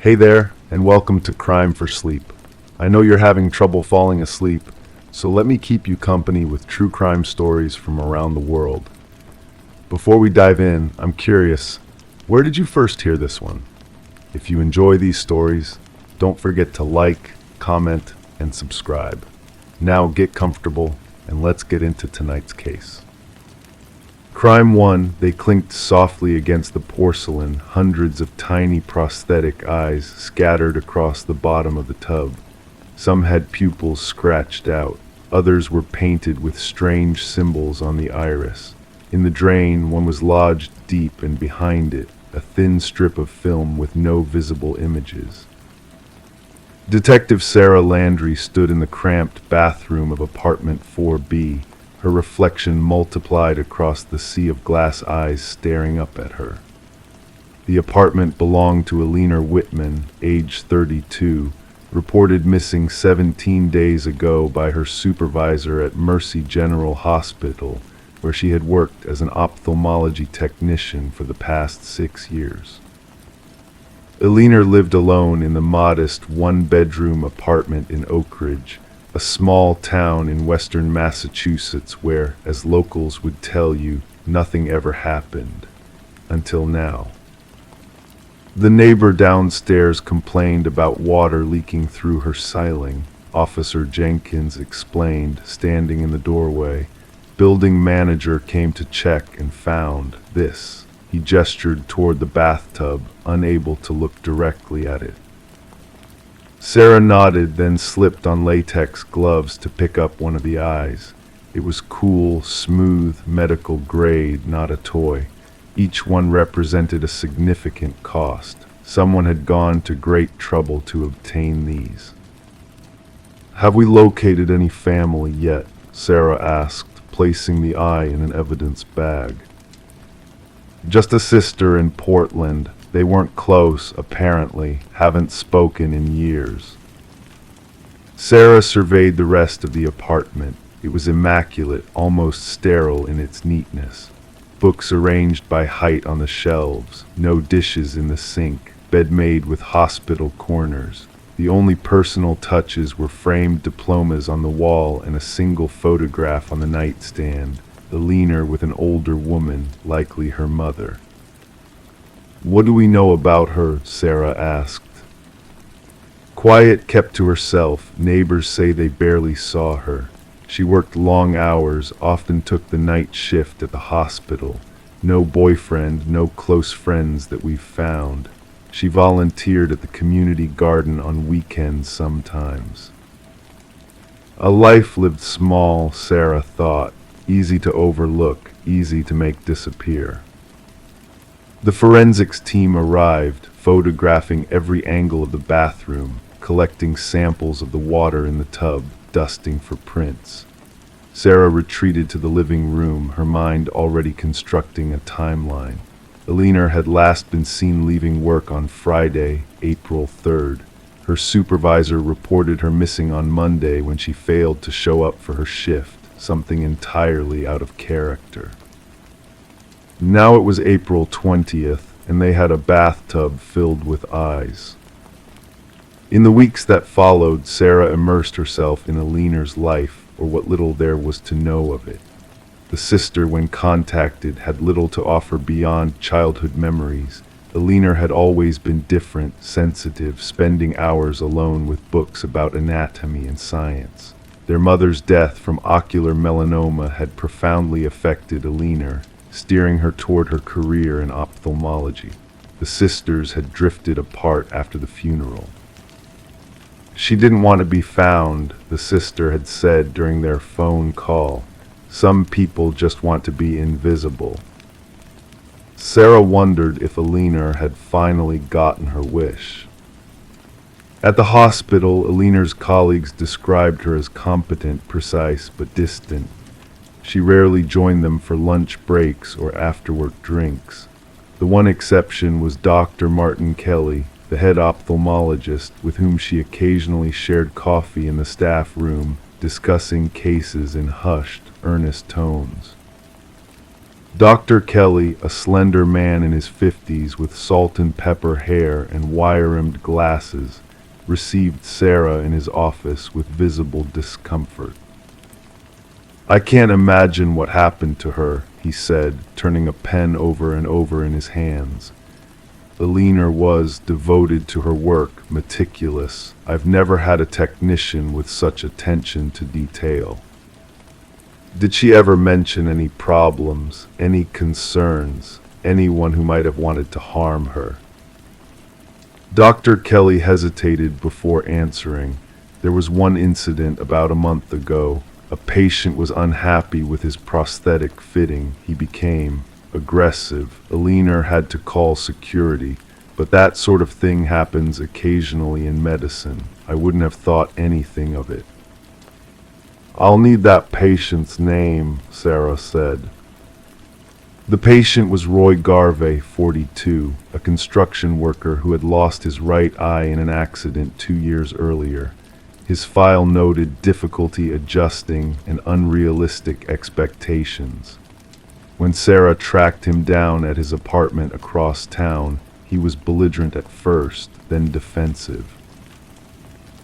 Hey there, and welcome to Crime for Sleep. I know you're having trouble falling asleep, so let me keep you company with true crime stories from around the world. Before we dive in, I'm curious, where did you first hear this one? If you enjoy these stories, don't forget to like, comment, and subscribe. Now get comfortable, and let's get into tonight's case. Crime 1, they clinked softly against the porcelain, hundreds of tiny prosthetic eyes scattered across the bottom of the tub. Some had pupils scratched out, others were painted with strange symbols on the iris. In the drain, one was lodged deep, and behind it, a thin strip of film with no visible images. Detective Sarah Landry stood in the cramped bathroom of apartment 4B, her reflection multiplied across the sea of glass eyes staring up at her. The apartment belonged to Alina Whitman, age 32, reported missing 17 days ago by her supervisor at Mercy General Hospital, where she had worked as an ophthalmology technician for the past 6 years. Alina lived alone in the modest one-bedroom apartment in Oak Ridge, a small town in western Massachusetts where, as locals would tell you, nothing ever happened. Until now. The neighbor downstairs complained about water leaking through her ceiling, Officer Jenkins explained, standing in the doorway. Building manager came to check and found this. He gestured toward the bathtub, unable to look directly at it. Sarah nodded, then slipped on latex gloves to pick up one of the eyes. It was cool, smooth, medical grade, not a toy. Each one represented a significant cost. Someone had gone to great trouble to obtain these. "Have we located any family yet?" Sarah asked, placing the eye in an evidence bag. "Just a sister in Portland. They weren't close, apparently, haven't spoken in years." Sarah surveyed the rest of the apartment. It was immaculate, almost sterile in its neatness. Books arranged by height on the shelves, no dishes in the sink, bed made with hospital corners. The only personal touches were framed diplomas on the wall and a single photograph on the nightstand, Alina with an older woman, likely her mother. "What do we know about her?" Sarah asked. Quiet, kept to herself. Neighbors say they barely saw her. She worked long hours, often took the night shift at the hospital. No boyfriend, no close friends that we've found. She volunteered at the community garden on weekends sometimes. A life lived small, Sarah thought. Easy to overlook, easy to make disappear. The forensics team arrived, photographing every angle of the bathroom, collecting samples of the water in the tub, dusting for prints. Sarah retreated to the living room, her mind already constructing a timeline. Alina had last been seen leaving work on Friday, April 3rd. Her supervisor reported her missing on Monday when she failed to show up for her shift, something entirely out of character. Now it was April 20th, and they had a bathtub filled with eyes. In the weeks that followed, Sarah immersed herself in Alina's life, or what little there was to know of it. The sister, when contacted, had little to offer beyond childhood memories. Alina had always been different, sensitive, spending hours alone with books about anatomy and science. Their mother's death from ocular melanoma had profoundly affected Alina, steering her toward her career in ophthalmology. The sisters had drifted apart after the funeral. She didn't want to be found, the sister had said during their phone call. Some people just want to be invisible. Sarah wondered if Alina had finally gotten her wish. At the hospital, Alina's colleagues described her as competent, precise, but distant. She rarely joined them for lunch breaks or after-work drinks. The one exception was Dr. Martin Kelly, the head ophthalmologist with whom she occasionally shared coffee in the staff room, discussing cases in hushed, earnest tones. Dr. Kelly, a slender man in his 50s with salt and pepper hair and wire-rimmed glasses, received Sarah in his office with visible discomfort. "I can't imagine what happened to her," he said, turning a pen over and over in his hands. Alina was devoted to her work, meticulous. "I've never had a technician with such attention to detail." "Did she ever mention any problems, any concerns, anyone who might have wanted to harm her?" Dr. Kelly hesitated before answering. "There was one incident about a month ago. A patient was unhappy with his prosthetic fitting. He became aggressive. Alina had to call security, but that sort of thing happens occasionally in medicine. I wouldn't have thought anything of it." "I'll need that patient's name," Sarah said. The patient was Roy Garvey, 42, a construction worker who had lost his right eye in an accident 2 years earlier. His file noted difficulty adjusting and unrealistic expectations. When Sarah tracked him down at his apartment across town, he was belligerent at first, then defensive.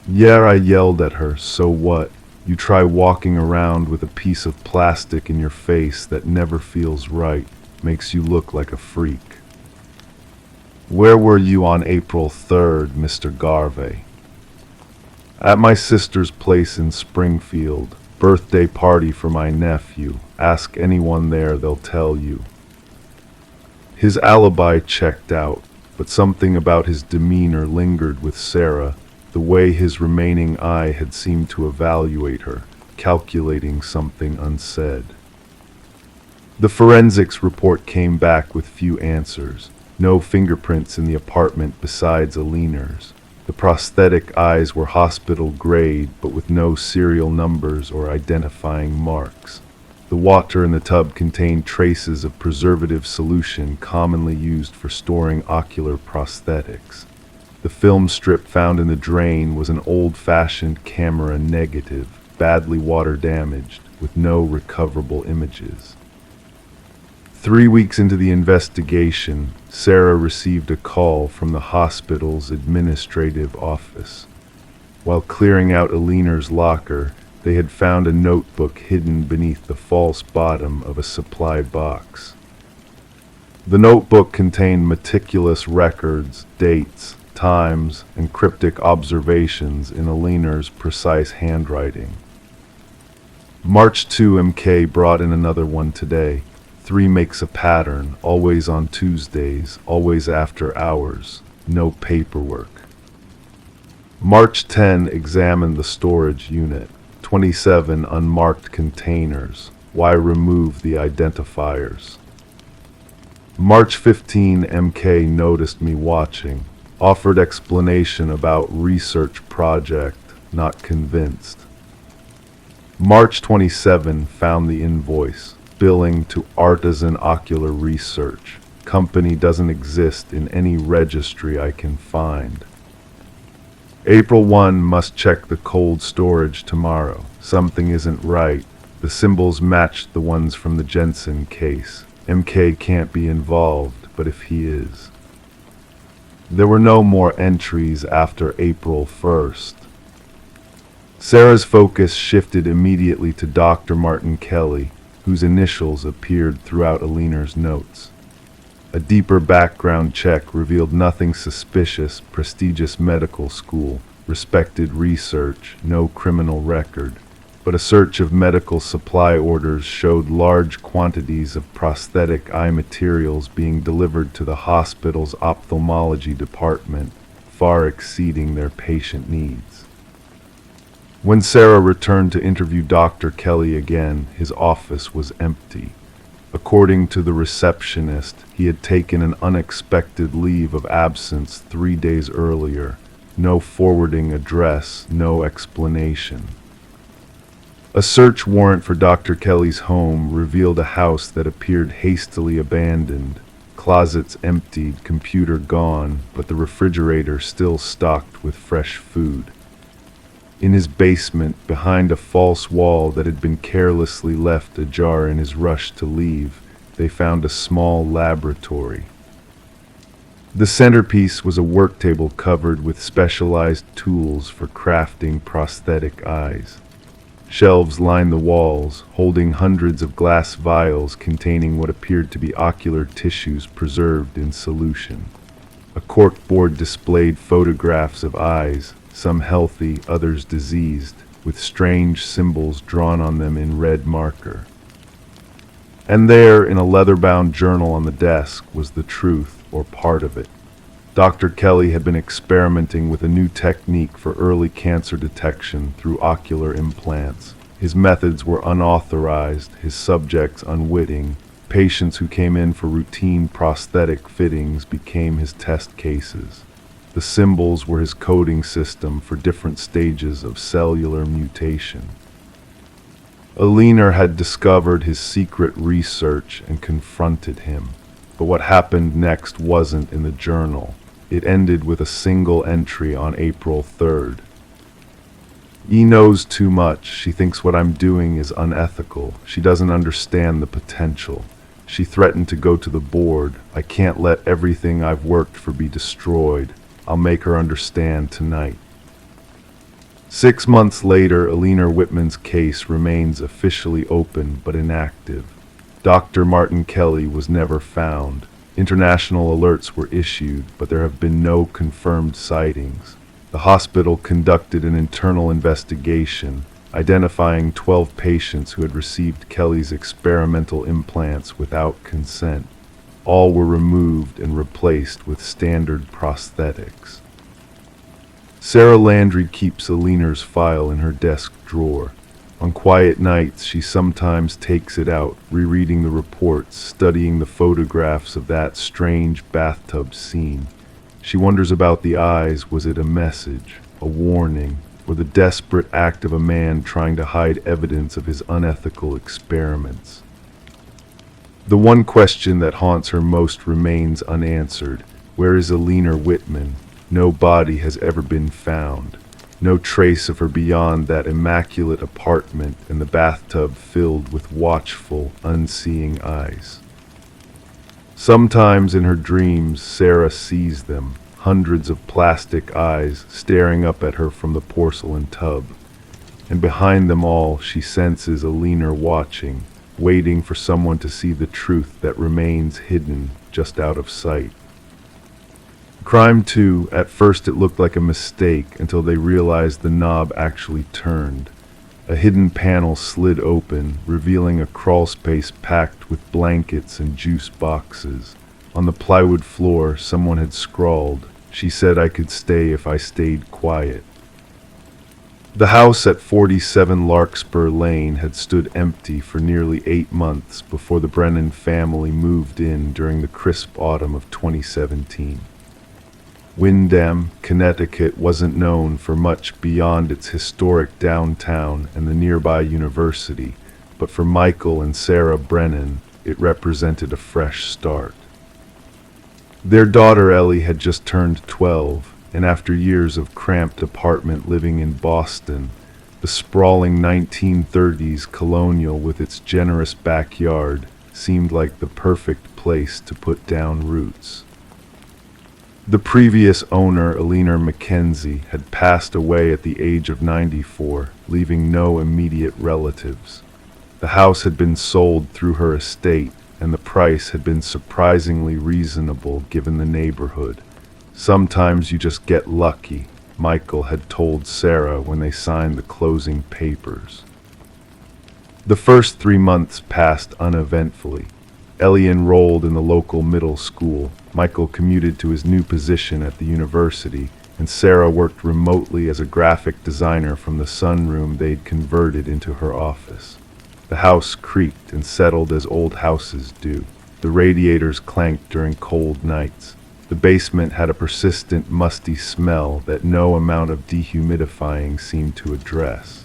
"Yeah," I yelled at her, "so what? You try walking around with a piece of plastic in your face that never feels right, makes you look like a freak." "Where were you on April 3rd, Mr. Garvey?" "At my sister's place in Springfield. Birthday party for my nephew. Ask anyone there, they'll tell you." His alibi checked out, but something about his demeanor lingered with Sarah, the way his remaining eye had seemed to evaluate her, calculating something unsaid. The forensics report came back with few answers. No fingerprints in the apartment besides Alina's. The prosthetic eyes were hospital grade, but with no serial numbers or identifying marks. The water in the tub contained traces of preservative solution commonly used for storing ocular prosthetics. The film strip found in the drain was an old-fashioned camera negative, badly water-damaged, with no recoverable images. 3 weeks into the investigation, Sarah received a call from the hospital's administrative office. While clearing out Alina's locker, they had found a notebook hidden beneath the false bottom of a supply box. The notebook contained meticulous records, dates, times, and cryptic observations in Alina's precise handwriting. March 2 MK brought in another one today. 3 makes a pattern, always on Tuesdays, always after hours, no paperwork. March 10 examined the storage unit. 27 unmarked containers. Why remove the identifiers? March 15 MK noticed me watching. Offered explanation about research project, not convinced. March 27 found the invoice. Billing to Artisan Ocular Research. Company doesn't exist in any registry I can find. April 1 must check the cold storage tomorrow. Something isn't right. The symbols matched the ones from the Jensen case. MK can't be involved, but if he is. There were no more entries after April 1st. Sarah's focus shifted immediately to Dr. Martin Kelly, whose initials appeared throughout Alina's notes. A deeper background check revealed nothing suspicious: prestigious medical school, respected research, no criminal record. But a search of medical supply orders showed large quantities of prosthetic eye materials being delivered to the hospital's ophthalmology department, far exceeding their patient needs. When Sarah returned to interview Dr. Kelly again, his office was empty. According to the receptionist, he had taken an unexpected leave of absence 3 days earlier. No forwarding address, no explanation. A search warrant for Dr. Kelly's home revealed a house that appeared hastily abandoned. Closets emptied, computer gone, but the refrigerator still stocked with fresh food. In his basement, behind a false wall that had been carelessly left ajar in his rush to leave, they found a small laboratory. The centerpiece was a work table covered with specialized tools for crafting prosthetic eyes. Shelves lined the walls, holding hundreds of glass vials containing what appeared to be ocular tissues preserved in solution. A corkboard displayed photographs of eyes, some healthy, others diseased, with strange symbols drawn on them in red marker. And there, in a leather-bound journal on the desk, was the truth, or part of it. Dr. Kelly had been experimenting with a new technique for early cancer detection through ocular implants. His methods were unauthorized, his subjects unwitting. Patients who came in for routine prosthetic fittings became his test cases. The symbols were his coding system for different stages of cellular mutation. Aliner had discovered his secret research and confronted him. But what happened next wasn't in the journal. It ended with a single entry on April 3rd. "E knows too much. She thinks what I'm doing is unethical. She doesn't understand the potential. She threatened to go to the board. I can't let everything I've worked for be destroyed. I'll make her understand tonight." 6 months later, Aliner Whitman's case remains officially open but inactive. Dr. Martin Kelly was never found. International alerts were issued, but there have been no confirmed sightings. The hospital conducted an internal investigation, identifying 12 patients who had received Kelly's experimental implants without consent. All were removed and replaced with standard prosthetics. Sarah Landry keeps Aliner's file in her desk drawer. On quiet nights, she sometimes takes it out, rereading the reports, studying the photographs of that strange bathtub scene. She wonders about the eyes. Was it a message, a warning, or the desperate act of a man trying to hide evidence of his unethical experiments? The one question that haunts her most remains unanswered. Where is Aliner Whitman? No body has ever been found. No trace of her beyond that immaculate apartment and the bathtub filled with watchful, unseeing eyes. Sometimes in her dreams, Sarah sees them, hundreds of plastic eyes staring up at her from the porcelain tub. And behind them all, she senses Aliner watching, waiting for someone to see the truth that remains hidden just out of sight. Crime 2, at first it looked like a mistake until they realized the knob actually turned. A hidden panel slid open, revealing a crawlspace packed with blankets and juice boxes. On the plywood floor, someone had scrawled, "She said I could stay if I stayed quiet." The house at 47 Larkspur Lane had stood empty for nearly 8 months before the Brennan family moved in during the crisp autumn of 2017. Windham, Connecticut wasn't known for much beyond its historic downtown and the nearby university, but for Michael and Sarah Brennan, it represented a fresh start. Their daughter Ellie had just turned 12, and after years of cramped apartment living in Boston, the sprawling 1930s colonial with its generous backyard seemed like the perfect place to put down roots. The previous owner, Aliner Mackenzie, had passed away at the age of 94, leaving no immediate relatives. The house had been sold through her estate, and the price had been surprisingly reasonable given the neighborhood. "Sometimes you just get lucky," Michael had told Sarah when they signed the closing papers. The first 3 months passed uneventfully. Ellie enrolled in the local middle school. Michael commuted to his new position at the university, and Sarah worked remotely as a graphic designer from the sunroom they'd converted into her office. The house creaked and settled as old houses do. The radiators clanked during cold nights. The basement had a persistent, musty smell that no amount of dehumidifying seemed to address.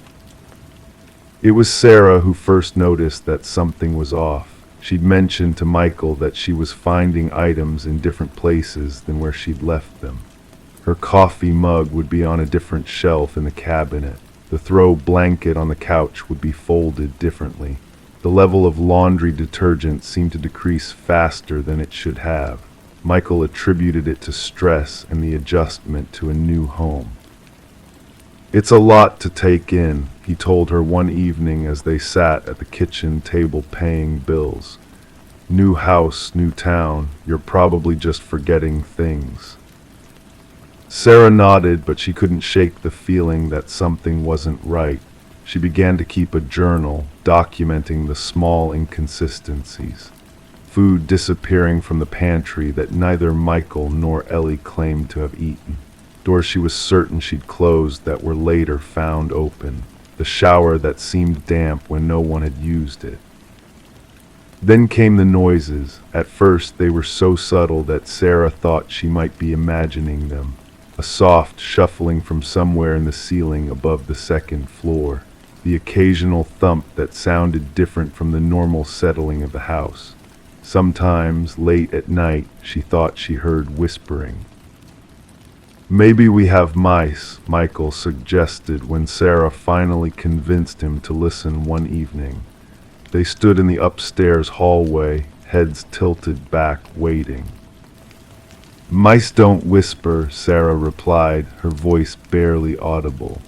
It was Sarah who first noticed that something was off. She'd mentioned to Michael that she was finding items in different places than where she'd left them. Her coffee mug would be on a different shelf in the cabinet. The throw blanket on the couch would be folded differently. The level of laundry detergent seemed to decrease faster than it should have. Michael attributed it to stress and the adjustment to a new home. "It's a lot to take in," he told her one evening as they sat at the kitchen table paying bills. "New house, new town, you're probably just forgetting things." Sarah nodded, but she couldn't shake the feeling that something wasn't right. She began to keep a journal, documenting the small inconsistencies. Food disappearing from the pantry that neither Michael nor Ellie claimed to have eaten. Doors she was certain she'd closed that were later found open. The shower that seemed damp when no one had used it. Then came the noises. At first they were so subtle that Sarah thought she might be imagining them. A soft shuffling from somewhere in the ceiling above the second floor. The occasional thump that sounded different from the normal settling of the house. Sometimes, late at night, she thought she heard whispering. "Maybe we have mice," Michael suggested when Sarah finally convinced him to listen one evening. They stood in the upstairs hallway, heads tilted back, waiting. "Mice don't whisper," Sarah replied, her voice barely audible.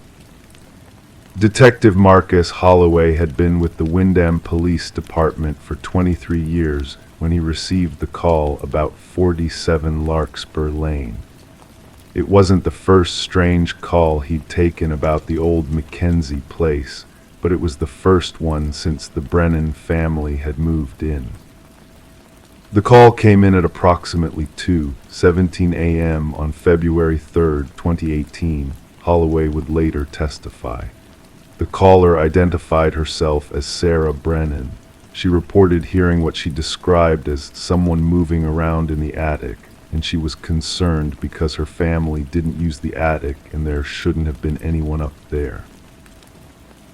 Detective Marcus Holloway had been with the Windham Police Department for 23 years when he received the call about 47 Larkspur Lane. It wasn't the first strange call he'd taken about the old Mackenzie place, but it was the first one since the Brennan family had moved in. The call came in at approximately 2:17 a.m. on February 3, 2018, Holloway would later testify. The caller identified herself as Sarah Brennan. She reported hearing what she described as someone moving around in the attic, and she was concerned because her family didn't use the attic and there shouldn't have been anyone up there.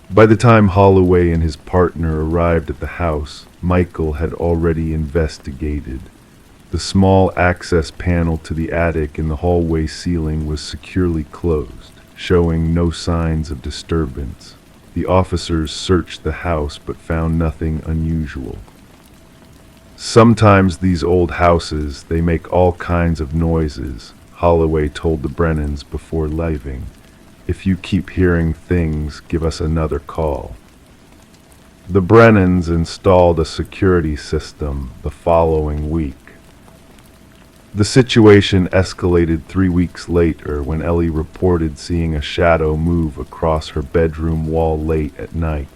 By the time Holloway and his partner arrived at the house, Michael had already investigated. The small access panel to the attic in the hallway ceiling was securely closed, showing no signs of disturbance. The officers searched the house but found nothing unusual. "Sometimes these old houses, they make all kinds of noises," Holloway told the Brennans before leaving. "If you keep hearing things, give us another call." The Brennans installed a security system the following week. The situation escalated 3 weeks later when Ellie reported seeing a shadow move across her bedroom wall late at night.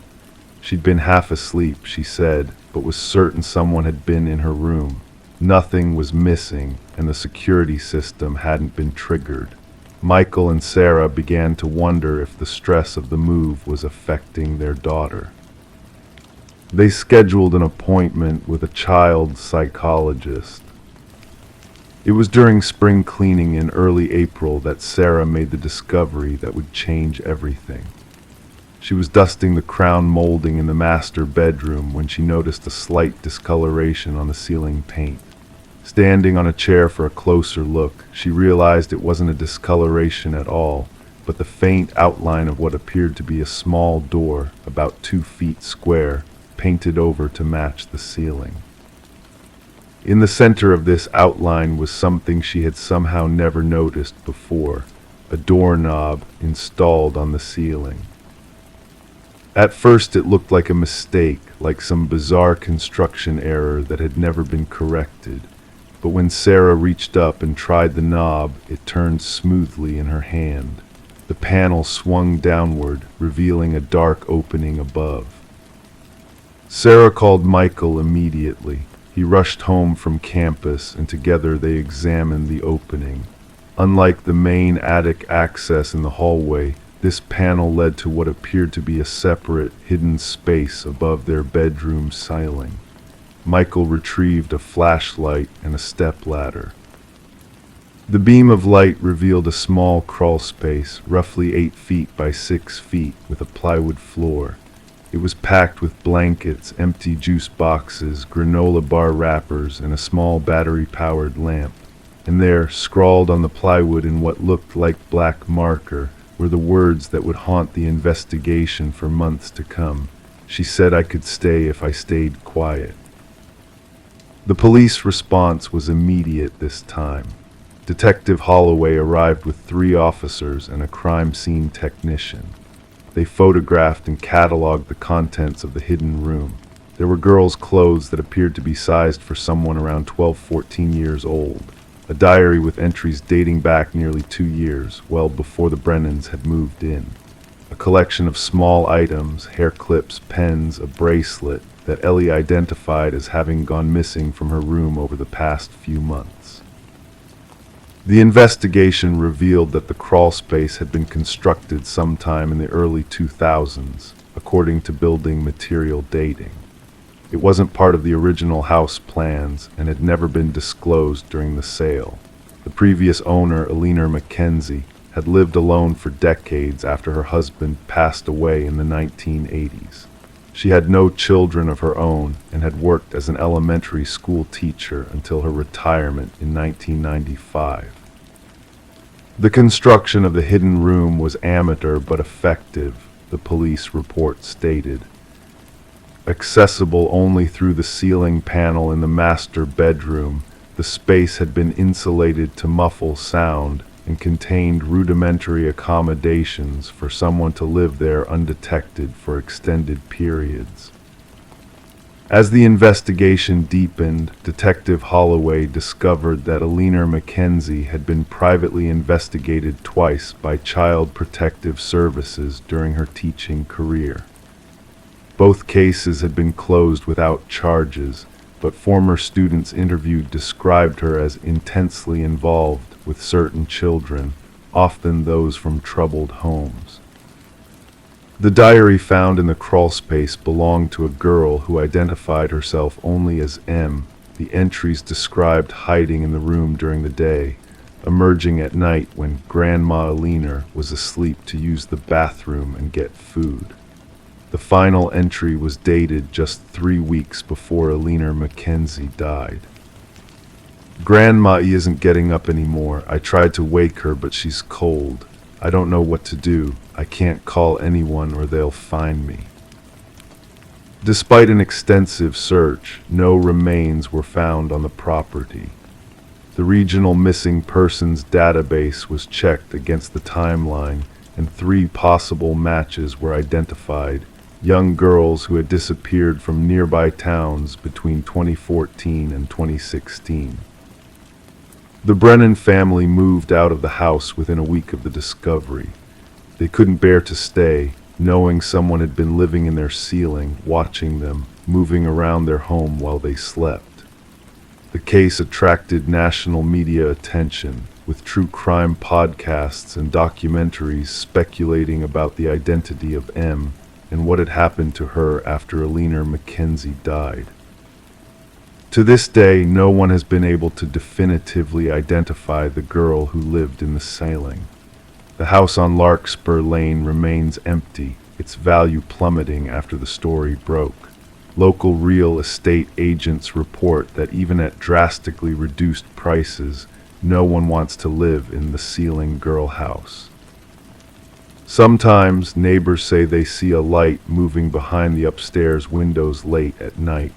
She'd been half asleep, she said, but was certain someone had been in her room. Nothing was missing, and the security system hadn't been triggered. Michael and Sarah began to wonder if the stress of the move was affecting their daughter. They scheduled an appointment with a child psychologist. It was during spring cleaning in early April that Sarah made the discovery that would change everything. She was dusting the crown molding in the master bedroom when she noticed a slight discoloration on the ceiling paint. Standing on a chair for a closer look, she realized it wasn't a discoloration at all, but the faint outline of what appeared to be a small door, about 2 feet square, painted over to match the ceiling. In the center of this outline was something she had somehow never noticed before, a doorknob installed on the ceiling. At first it looked like a mistake, like some bizarre construction error that had never been corrected. But when Sarah reached up and tried the knob, it turned smoothly in her hand. The panel swung downward, revealing a dark opening above. Sarah called Michael immediately. He rushed home from campus, and together they examined the opening. Unlike the main attic access in the hallway, this panel led to what appeared to be a separate, hidden space above their bedroom ceiling. Michael retrieved a flashlight and a stepladder. The beam of light revealed a small crawl space, roughly 8 feet by 6 feet, with a plywood floor. It was packed with blankets, empty juice boxes, granola bar wrappers, and a small battery-powered lamp. And there, scrawled on the plywood in what looked like black marker, were the words that would haunt the investigation for months to come. She said I could stay if I stayed quiet. The police response was immediate this time. Detective Holloway arrived with 3 officers and a crime scene technician. They photographed and cataloged the contents of the hidden room. There were girls' clothes that appeared to be sized for someone around 12-14 years old. A diary with entries dating back nearly 2 years, well before the Brennans had moved in. A collection of small items, hair clips, pens, a bracelet that Ellie identified as having gone missing from her room over the past few months. The investigation revealed that the crawl space had been constructed sometime in the early 2000s, according to building material dating. It wasn't part of the original house plans and had never been disclosed during the sale. The previous owner, Eleanor Mackenzie, had lived alone for decades after her husband passed away in the 1980s. She had no children of her own and had worked as an elementary school teacher until her retirement in 1995. The construction of the hidden room was amateur but effective, the police report stated. Accessible only through the ceiling panel in the master bedroom, the space had been insulated to muffle sound and contained rudimentary accommodations for someone to live there undetected for extended periods. As the investigation deepened, Detective Holloway discovered that Eleanor Mackenzie had been privately investigated twice by Child Protective Services during her teaching career. Both cases had been closed without charges, but former students interviewed described her as intensely involved with certain children, often those from troubled homes. The diary found in the crawlspace belonged to a girl who identified herself only as M. The entries described hiding in the room during the day, emerging at night when Grandma Eleanor was asleep to use the bathroom and get food. The final entry was dated just 3 weeks before Eleanor Mackenzie died. Grandma isn't getting up anymore. I tried to wake her, but she's cold. I don't know what to do. I can't call anyone or they'll find me. Despite an extensive search, no remains were found on the property. The regional missing persons database was checked against the timeline, and 3 possible matches were identified. Young girls who had disappeared from nearby towns between 2014 and 2016. The Brennan family moved out of the house within a week of the discovery. They couldn't bear to stay, knowing someone had been living in their ceiling, watching them, moving around their home while they slept. The case attracted national media attention, with true crime podcasts and documentaries speculating about the identity of M and what had happened to her after Eleanor Mackenzie died. To this day, no one has been able to definitively identify the girl who lived in the ceiling. The house on Larkspur Lane remains empty, its value plummeting after the story broke. Local real estate agents report that even at drastically reduced prices, no one wants to live in the ceiling girl house. Sometimes neighbors say they see a light moving behind the upstairs windows late at night.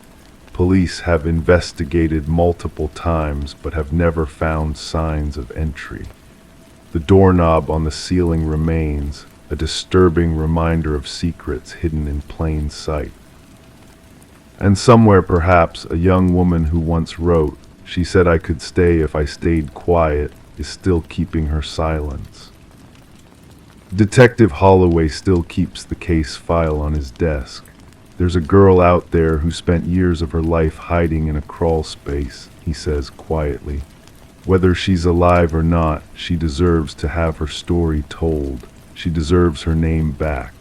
Police have investigated multiple times but have never found signs of entry. The doorknob on the ceiling remains, a disturbing reminder of secrets hidden in plain sight. And somewhere perhaps a young woman who once wrote, "She said I could stay if I stayed quiet," is still keeping her silence. Detective Holloway still keeps the case file on his desk. There's a girl out there who spent years of her life hiding in a crawl space, he says quietly. Whether she's alive or not, she deserves to have her story told. She deserves her name back.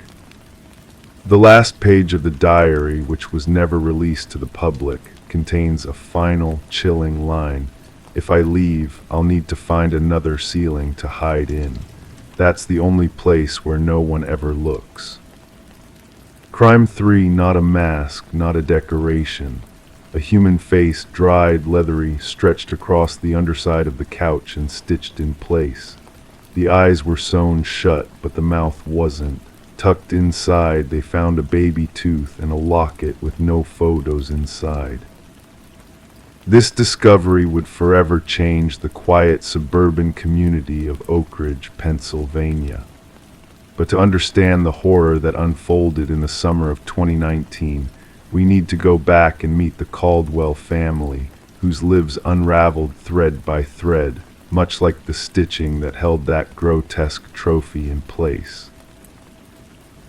The last page of the diary, which was never released to the public, contains a final, chilling line. "If I leave, I'll need to find another ceiling to hide in. That's the only place where no one ever looks." Crime 3, not a mask, not a decoration. A human face, dried, leathery, stretched across the underside of the couch and stitched in place. The eyes were sewn shut, but the mouth wasn't. Tucked inside, they found a baby tooth and a locket with no photos inside. This discovery would forever change the quiet suburban community of Oak Ridge, Pennsylvania. But to understand the horror that unfolded in the summer of 2019, we need to go back and meet the Caldwell family, whose lives unraveled thread by thread, much like the stitching that held that grotesque trophy in place.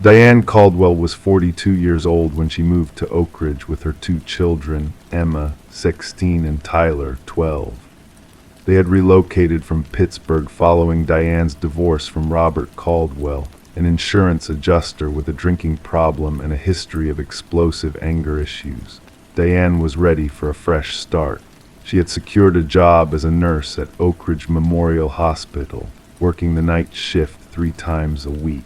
Diane Caldwell was 42 years old when she moved to Oak Ridge with her two children, Emma, 16, and Tyler, 12. They had relocated from Pittsburgh following Diane's divorce from Robert Caldwell, an insurance adjuster with a drinking problem and a history of explosive anger issues. Diane was ready for a fresh start. She had secured a job as a nurse at Oak Ridge Memorial Hospital, working the night shift 3 times a week.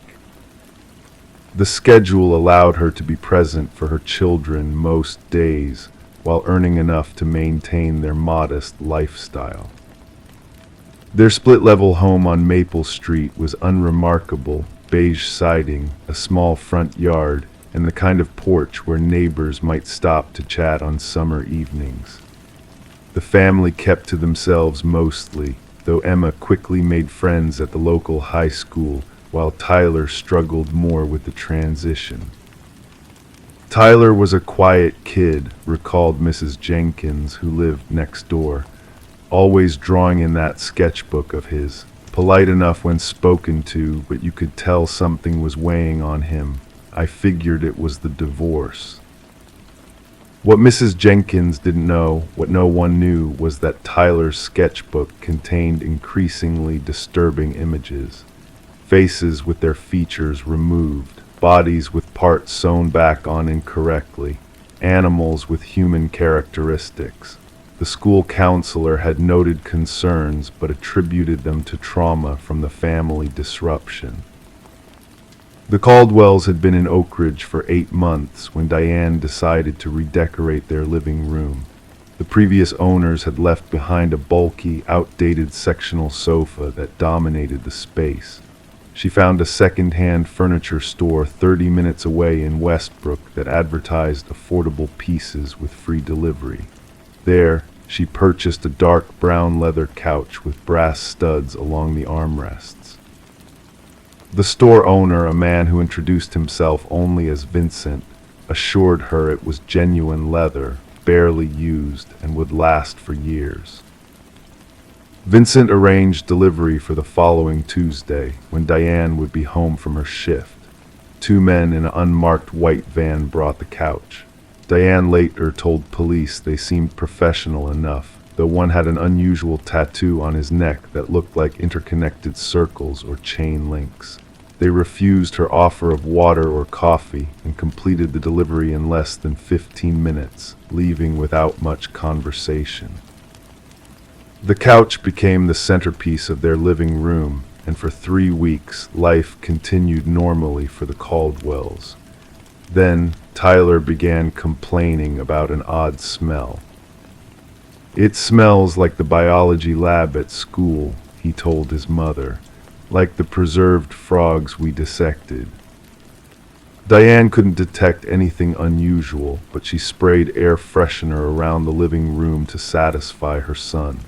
The schedule allowed her to be present for her children most days, while earning enough to maintain their modest lifestyle. Their split-level home on Maple Street was unremarkable: beige siding, a small front yard, and the kind of porch where neighbors might stop to chat on summer evenings. The family kept to themselves mostly, though Emma quickly made friends at the local high school, while Tyler struggled more with the transition. Tyler was a quiet kid, recalled Mrs. Jenkins, who lived next door, always drawing in that sketchbook of his. Polite enough when spoken to, but you could tell something was weighing on him. I figured it was the divorce. What Mrs. Jenkins didn't know, what no one knew, was that Tyler's sketchbook contained increasingly disturbing images. Faces with their features removed, bodies with parts sewn back on incorrectly, animals with human characteristics. The school counselor had noted concerns but attributed them to trauma from the family disruption. The Caldwells had been in Oak Ridge for 8 months when Diane decided to redecorate their living room. The previous owners had left behind a bulky, outdated sectional sofa that dominated the space. She found a second-hand furniture store 30 minutes away in Westbrook that advertised affordable pieces with free delivery. There, she purchased a dark brown leather couch with brass studs along the armrests. The store owner, a man who introduced himself only as Vincent, assured her it was genuine leather, barely used, and would last for years. Vincent arranged delivery for the following Tuesday, when Diane would be home from her shift. 2 men in an unmarked white van brought the couch. Diane later told police they seemed professional enough, though one had an unusual tattoo on his neck that looked like interconnected circles or chain links. They refused her offer of water or coffee and completed the delivery in less than 15 minutes, leaving without much conversation. The couch became the centerpiece of their living room, and for 3 weeks, life continued normally for the Caldwells. Then, Tyler began complaining about an odd smell. "It smells like the biology lab at school," he told his mother, "like the preserved frogs we dissected." Diane couldn't detect anything unusual, but she sprayed air freshener around the living room to satisfy her son.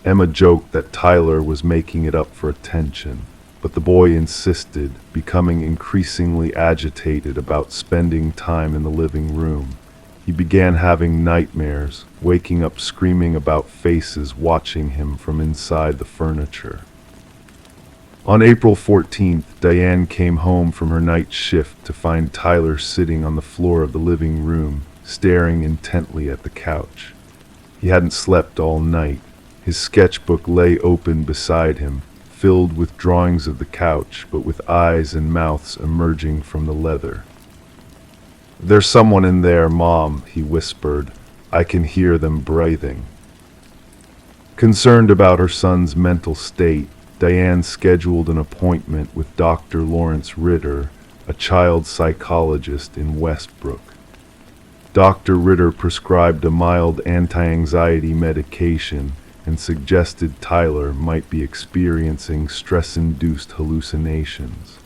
Emma joked that Tyler was making it up for attention, but the boy insisted, becoming increasingly agitated about spending time in the living room. He began having nightmares, waking up screaming about faces watching him from inside the furniture. On April 14th, Diane came home from her night shift to find Tyler sitting on the floor of the living room, staring intently at the couch. He hadn't slept all night. His sketchbook lay open beside him, filled with drawings of the couch, but with eyes and mouths emerging from the leather. "There's someone in there, Mom," he whispered. "I can hear them breathing." Concerned about her son's mental state, Diane scheduled an appointment with Dr. Lawrence Ritter, a child psychologist in Westbrook. Dr. Ritter prescribed a mild anti-anxiety medication and suggested Tyler might be experiencing stress-induced hallucinations.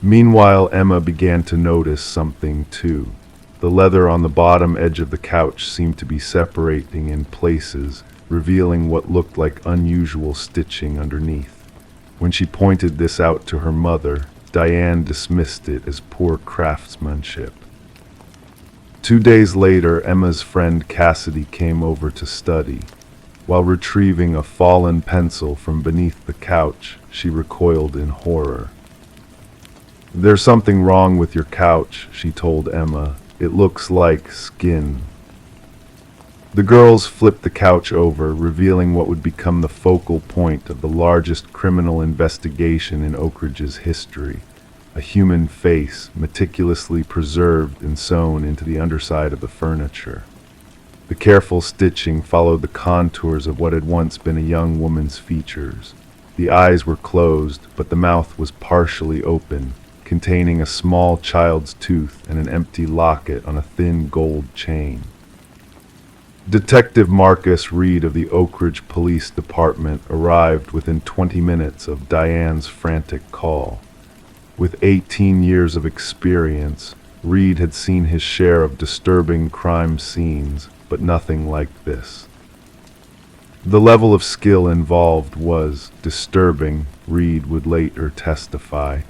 Meanwhile, Emma began to notice something too. The leather on the bottom edge of the couch seemed to be separating in places, revealing what looked like unusual stitching underneath. When she pointed this out to her mother, Diane dismissed it as poor craftsmanship. 2 days later, Emma's friend Cassidy came over to study. While retrieving a fallen pencil from beneath the couch, she recoiled in horror. "There's something wrong with your couch," she told Emma. "It looks like skin." The girls flipped the couch over, revealing what would become the focal point of the largest criminal investigation in Oak Ridge's history. A human face, meticulously preserved and sewn into the underside of the furniture. The careful stitching followed the contours of what had once been a young woman's features. The eyes were closed, but the mouth was partially open, containing a small child's tooth and an empty locket on a thin gold chain. Detective Marcus Reed of the Oak Ridge Police Department arrived within 20 minutes of Diane's frantic call. With 18 years of experience, Reed had seen his share of disturbing crime scenes, but nothing like this. The level of skill involved was disturbing, Reed would later testify.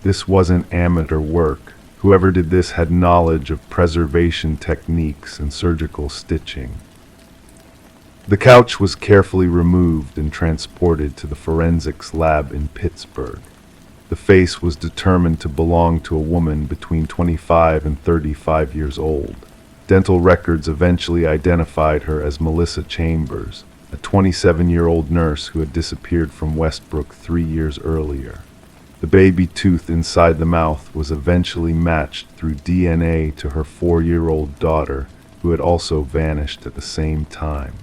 This wasn't amateur work. Whoever did this had knowledge of preservation techniques and surgical stitching. The couch was carefully removed and transported to the forensics lab in Pittsburgh. The face was determined to belong to a woman between 25 and 35 years old. Dental records eventually identified her as Melissa Chambers, a 27-year-old nurse who had disappeared from Westbrook 3 years earlier. The baby tooth inside the mouth was eventually matched through DNA to her 4-year-old daughter, who had also vanished at the same time.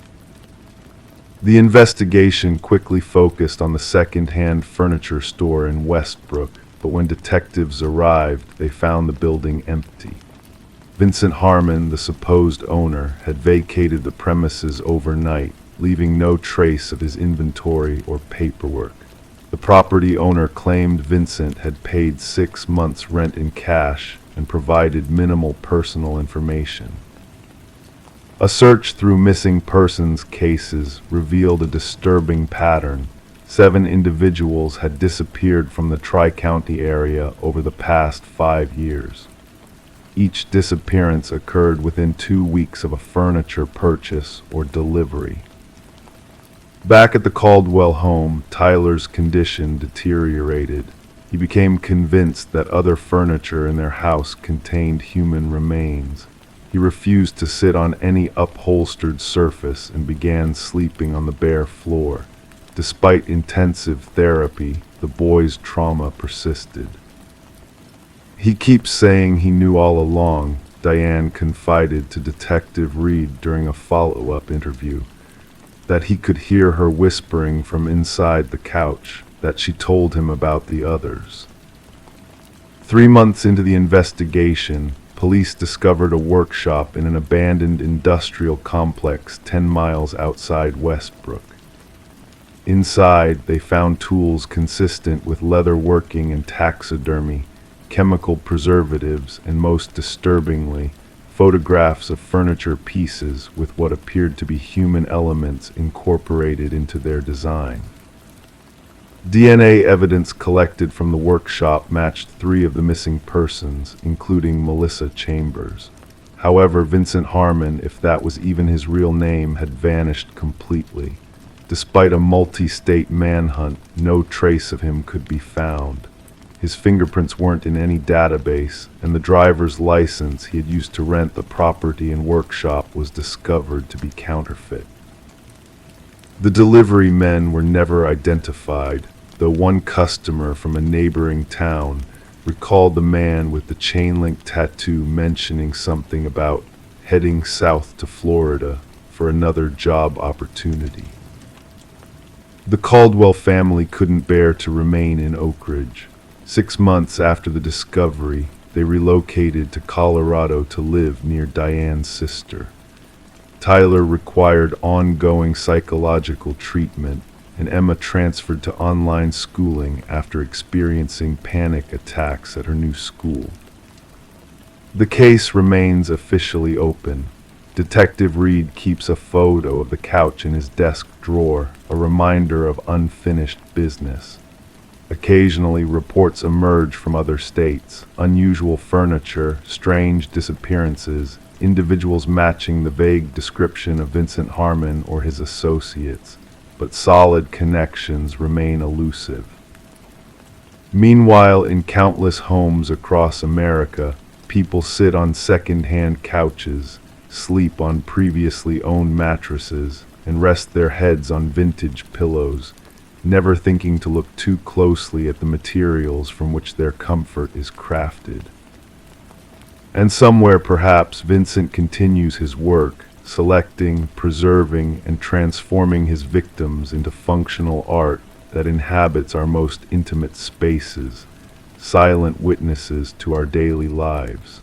The investigation quickly focused on the second-hand furniture store in Westbrook, but when detectives arrived, they found the building empty. Vincent Harmon, the supposed owner, had vacated the premises overnight, leaving no trace of his inventory or paperwork. The property owner claimed Vincent had paid 6 months' rent in cash and provided minimal personal information. A search through missing persons cases revealed a disturbing pattern. 7 individuals had disappeared from the Tri-County area over the past 5 years. Each disappearance occurred within 2 weeks of a furniture purchase or delivery. Back at the Caldwell home, Tyler's condition deteriorated. He became convinced that other furniture in their house contained human remains. He refused to sit on any upholstered surface and began sleeping on the bare floor. Despite intensive therapy, the boy's trauma persisted. "He keeps saying he knew all along," Diane confided to Detective Reed during a follow-up interview. That he could hear her whispering from inside the couch, that she told him about the others. 3 months into the investigation, police discovered a workshop in an abandoned industrial complex 10 miles outside Westbrook. Inside, they found tools consistent with leather working and taxidermy, chemical preservatives, and most disturbingly, photographs of furniture pieces with what appeared to be human elements incorporated into their design. DNA evidence collected from the workshop matched 3 of the missing persons, including Melissa Chambers. However, Vincent Harmon, if that was even his real name, had vanished completely. Despite a multi-state manhunt, no trace of him could be found. His fingerprints weren't in any database, and the driver's license he had used to rent the property and workshop was discovered to be counterfeit. The delivery men were never identified, though one customer from a neighboring town recalled the man with the chain-link tattoo mentioning something about heading south to Florida for another job opportunity. The Caldwell family couldn't bear to remain in Oak Ridge. 6 months after the discovery, they relocated to Colorado to live near Diane's sister. Tyler required ongoing psychological treatment, and Emma transferred to online schooling after experiencing panic attacks at her new school. The case remains officially open. Detective Reed keeps a photo of the couch in his desk drawer, a reminder of unfinished business. Occasionally, reports emerge from other states: unusual furniture, strange disappearances, individuals matching the vague description of Vincent Harmon or his associates, but solid connections remain elusive. Meanwhile, in countless homes across America, people sit on second-hand couches, sleep on previously owned mattresses, and rest their heads on vintage pillows, never thinking to look too closely at the materials from which their comfort is crafted. And somewhere, perhaps, Vincent continues his work, selecting, preserving, and transforming his victims into functional art that inhabits our most intimate spaces, silent witnesses to our daily lives.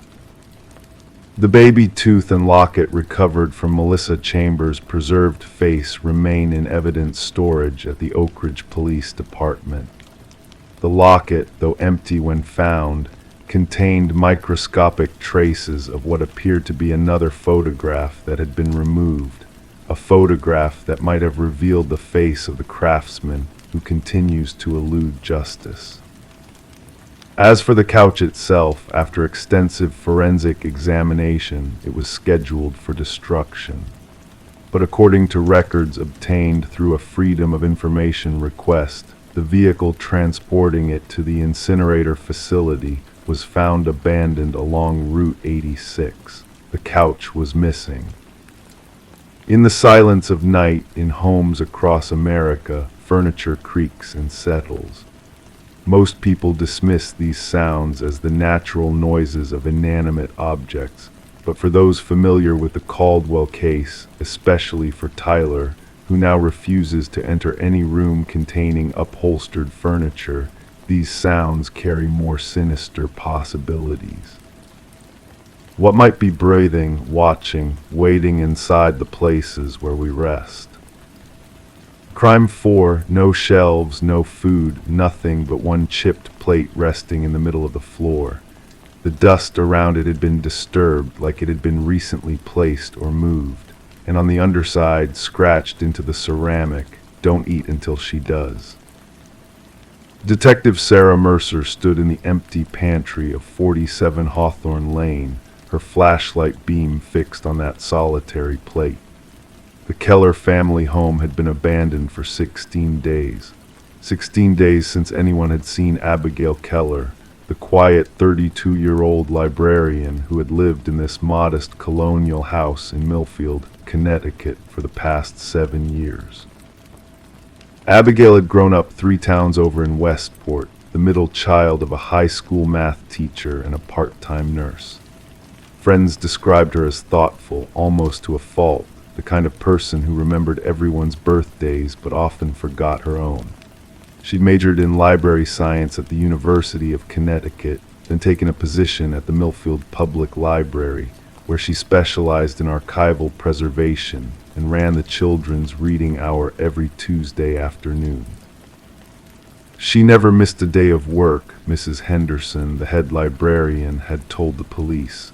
The baby tooth and locket recovered from Melissa Chambers' preserved face remain in evidence storage at the Oak Ridge Police Department. The locket, though empty when found, contained microscopic traces of what appeared to be another photograph that had been removed, a photograph that might have revealed the face of the craftsman who continues to elude justice. As for the couch itself, after extensive forensic examination, it was scheduled for destruction. But according to records obtained through a Freedom of Information request, the vehicle transporting it to the incinerator facility was found abandoned along Route 86. The couch was missing. In the silence of night, in homes across America, furniture creaks and settles. Most people dismiss these sounds as the natural noises of inanimate objects, but for those familiar with the Caldwell case, especially for Tyler, who now refuses to enter any room containing upholstered furniture, these sounds carry more sinister possibilities. What might be breathing, watching, waiting inside the places where we rest? Crime 4, no shelves, no food, nothing but one chipped plate resting in the middle of the floor. The dust around it had been disturbed, like it had been recently placed or moved, and on the underside, scratched into the ceramic, "Don't eat until she does." Detective Sarah Mercer stood in the empty pantry of 47 Hawthorne Lane, her flashlight beam fixed on that solitary plate. The Keller family home had been abandoned for 16 days. 16 days since anyone had seen Abigail Keller, the quiet 32-year-old librarian who had lived in this modest colonial house in Millfield, Connecticut for the past 7 years. Abigail had grown up 3 towns over in Westport, the middle child of a high school math teacher and a part-time nurse. Friends described her as thoughtful, almost to a fault, the kind of person who remembered everyone's birthdays but often forgot her own. She'd majored in library science at the University of Connecticut, then taken a position at the Millfield Public Library, where she specialized in archival preservation and ran the children's reading hour every Tuesday afternoon. She never missed a day of work, Mrs. Henderson, the head librarian, had told the police.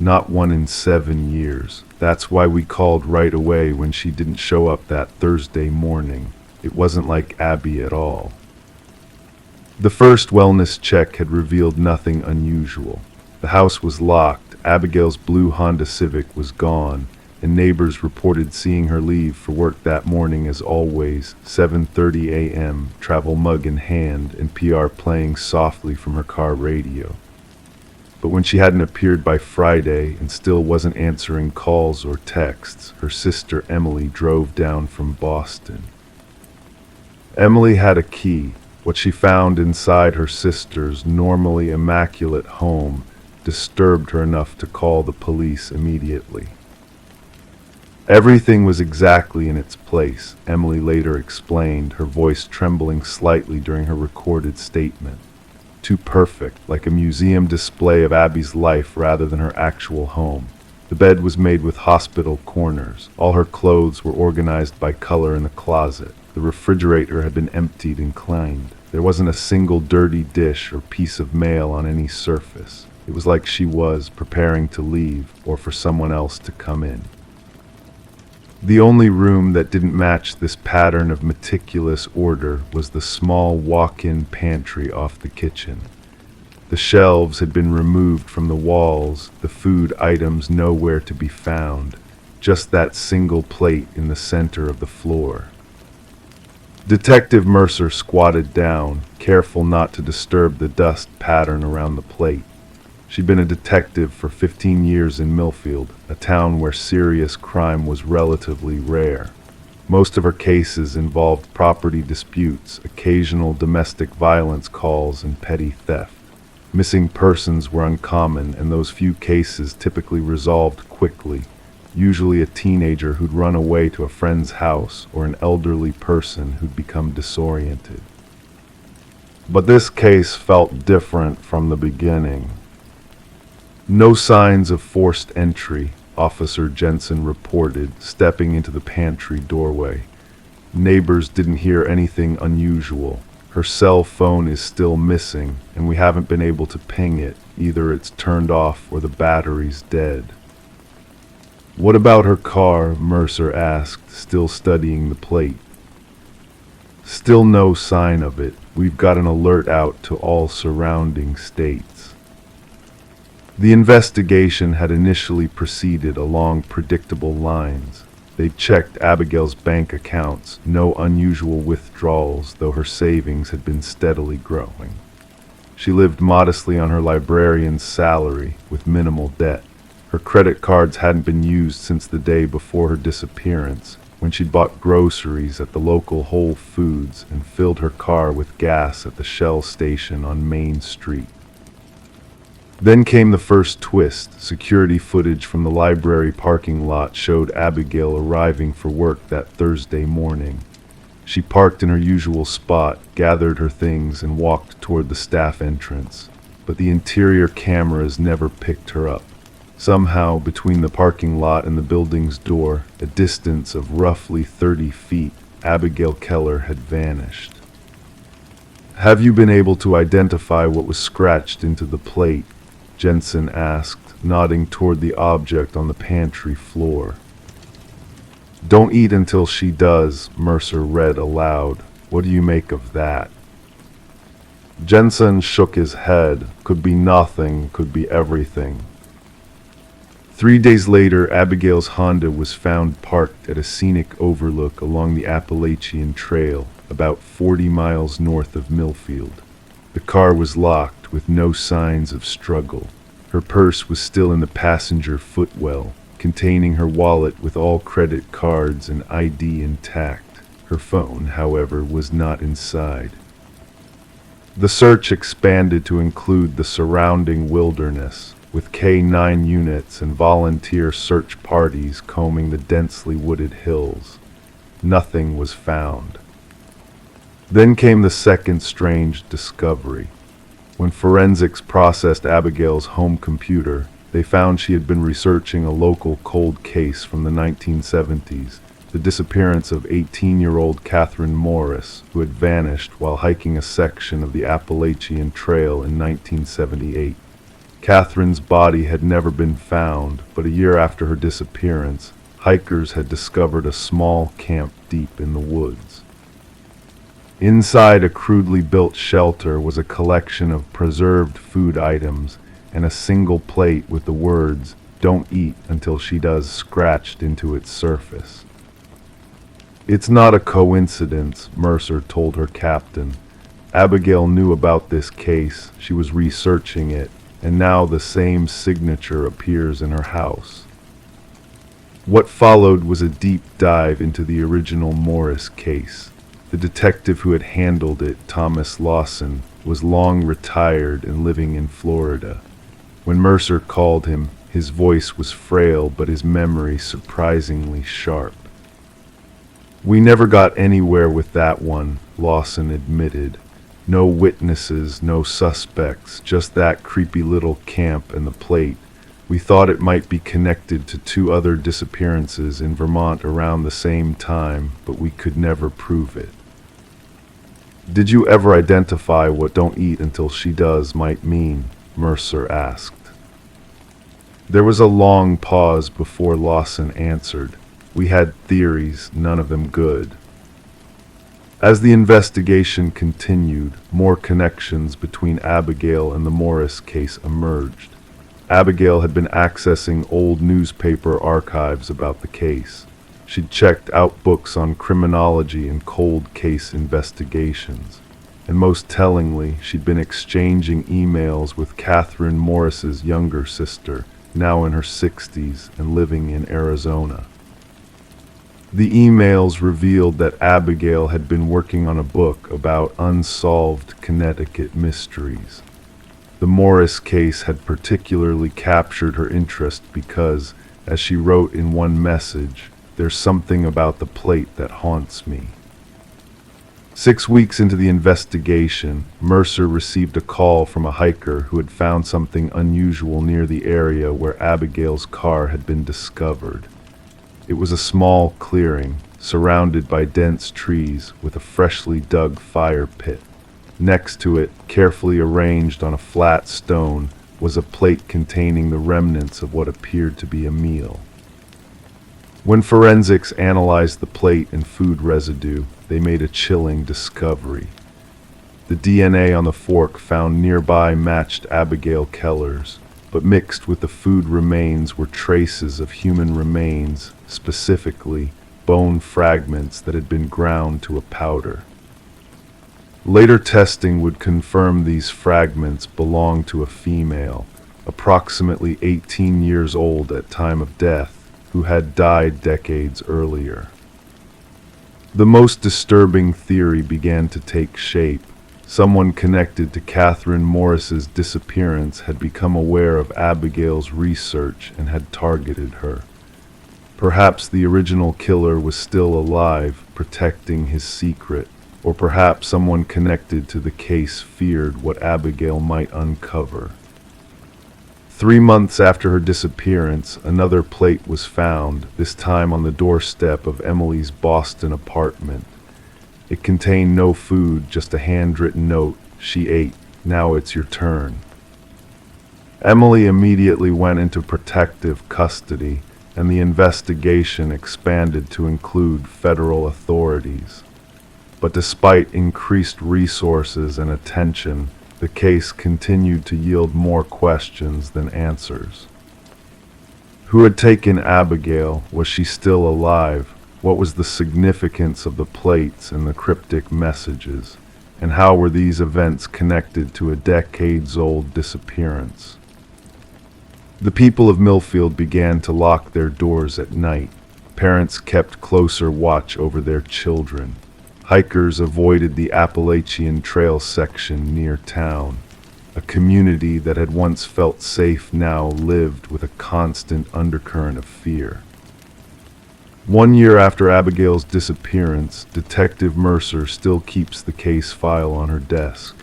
Not one in 7 years. That's why we called right away when she didn't show up that Thursday morning. It wasn't like Abby at all. The first wellness check had revealed nothing unusual. The house was locked, Abigail's blue Honda Civic was gone, and neighbors reported seeing her leave for work that morning as always, 7:30 a.m., travel mug in hand and PR playing softly from her car radio. But when she hadn't appeared by Friday and still wasn't answering calls or texts, her sister Emily drove down from Boston. Emily had a key. What she found inside her sister's normally immaculate home disturbed her enough to call the police immediately. Everything was exactly in its place, Emily later explained, her voice trembling slightly during her recorded statement. Too perfect, like a museum display of Abby's life rather than her actual home. The bed was made with hospital corners. All her clothes were organized by color in the closet. The refrigerator had been emptied and cleaned. There wasn't a single dirty dish or piece of mail on any surface. It was like she was preparing to leave or for someone else to come in. The only room that didn't match this pattern of meticulous order was the small walk-in pantry off the kitchen. The shelves had been removed from the walls, the food items nowhere to be found, just that single plate in the center of the floor. Detective Mercer squatted down, careful not to disturb the dust pattern around the plate. She'd been a detective for 15 years in Millfield, a town where serious crime was relatively rare. Most of her cases involved property disputes, occasional domestic violence calls, and petty theft. Missing persons were uncommon, and those few cases typically resolved quickly, usually a teenager who'd run away to a friend's house or an elderly person who'd become disoriented. But this case felt different from the beginning. No signs of forced entry, Officer Jensen reported, stepping into the pantry doorway. Neighbors didn't hear anything unusual. Her cell phone is still missing, and we haven't been able to ping it. Either it's turned off or the battery's dead. What about her car? Mercer asked, still studying the plate. Still no sign of it. We've got an alert out to all surrounding states. The investigation had initially proceeded along predictable lines. They checked Abigail's bank accounts, no unusual withdrawals, though her savings had been steadily growing. She lived modestly on her librarian's salary, with minimal debt. Her credit cards hadn't been used since the day before her disappearance, when she'd bought groceries at the local Whole Foods and filled her car with gas at the Shell station on Main Street. Then came the first twist. Security footage from the library parking lot showed Abigail arriving for work that Thursday morning. She parked in her usual spot, gathered her things, and walked toward the staff entrance. But the interior cameras never picked her up. Somehow, between the parking lot and the building's door, a distance of roughly 30 feet, Abigail Keller had vanished. "Have you been able to identify what was scratched into the plate?" Jensen asked, nodding toward the object on the pantry floor. "Don't eat until she does," Mercer read aloud. "What do you make of that?" Jensen shook his head. Could be nothing, could be everything. 3 days later, Abigail's Honda was found parked at a scenic overlook along the Appalachian Trail, about 40 miles north of Millfield. The car was locked, with no signs of struggle. Her purse was still in the passenger footwell, containing her wallet with all credit cards and ID intact. Her phone, however, was not inside. The search expanded to include the surrounding wilderness, with K-9 units and volunteer search parties combing the densely wooded hills. Nothing was found. Then came the second strange discovery. When forensics processed Abigail's home computer, they found she had been researching a local cold case from the 1970s, the disappearance of 18-year-old Catherine Morris, who had vanished while hiking a section of the Appalachian Trail in 1978. Catherine's body had never been found, but a year after her disappearance, hikers had discovered a small camp deep in the woods. Inside a crudely built shelter was a collection of preserved food items and a single plate with the words, "Don't eat until she does," scratched into its surface. "It's not a coincidence," Mercer told her captain. Abigail knew about this case, she was researching it, and now the same signature appears in her house. What followed was a deep dive into the original Morris case. The detective who had handled it, Thomas Lawson, was long retired and living in Florida. When Mercer called him, his voice was frail, but his memory surprisingly sharp. "We never got anywhere with that one," Lawson admitted. "No witnesses, no suspects, just that creepy little camp and the plate. We thought it might be connected to two other disappearances in Vermont around the same time, but we could never prove it. Did you ever identify what "don't eat until she does" might mean? Mercer asked. There was a long pause before Lawson answered. We had theories, none of them good. As the investigation continued, more connections between Abigail and the Morris case emerged. Abigail had been accessing old newspaper archives about the case. She'd checked out books on criminology and cold case investigations. And most tellingly, she'd been exchanging emails with Catherine Morris's younger sister, now in her 60s and living in Arizona. The emails revealed that Abigail had been working on a book about unsolved Connecticut mysteries. The Morris case had particularly captured her interest because, as she wrote in one message, "There's something about the plate that haunts me." 6 weeks into the investigation, Mercer received a call from a hiker who had found something unusual near the area where Abigail's car had been discovered. It was a small clearing, surrounded by dense trees, with a freshly dug fire pit. Next to it, carefully arranged on a flat stone, was a plate containing the remnants of what appeared to be a meal. When forensics analyzed the plate and food residue, they made a chilling discovery. The DNA on the fork found nearby matched Abigail Keller's, but mixed with the food remains were traces of human remains, specifically bone fragments that had been ground to a powder. Later testing would confirm these fragments belonged to a female, approximately 18 years old at time of death, who had died decades earlier. The most disturbing theory began to take shape. Someone connected to Catherine Morris's disappearance had become aware of Abigail's research and had targeted her. Perhaps the original killer was still alive, protecting his secret, or perhaps someone connected to the case feared what Abigail might uncover. 3 months after her disappearance, another plate was found, this time on the doorstep of Emily's Boston apartment. It contained no food, just a handwritten note. "She ate. Now it's your turn." Emily immediately went into protective custody, and the investigation expanded to include federal authorities. But despite increased resources and attention, the case continued to yield more questions than answers. Who had taken Abigail? Was she still alive? What was the significance of the plates and the cryptic messages? And how were these events connected to a decades-old disappearance? The people of Millfield began to lock their doors at night. Parents kept closer watch over their children. Hikers avoided the Appalachian Trail section near town. A community that had once felt safe now lived with a constant undercurrent of fear. 1 year after Abigail's disappearance, Detective Mercer still keeps the case file on her desk.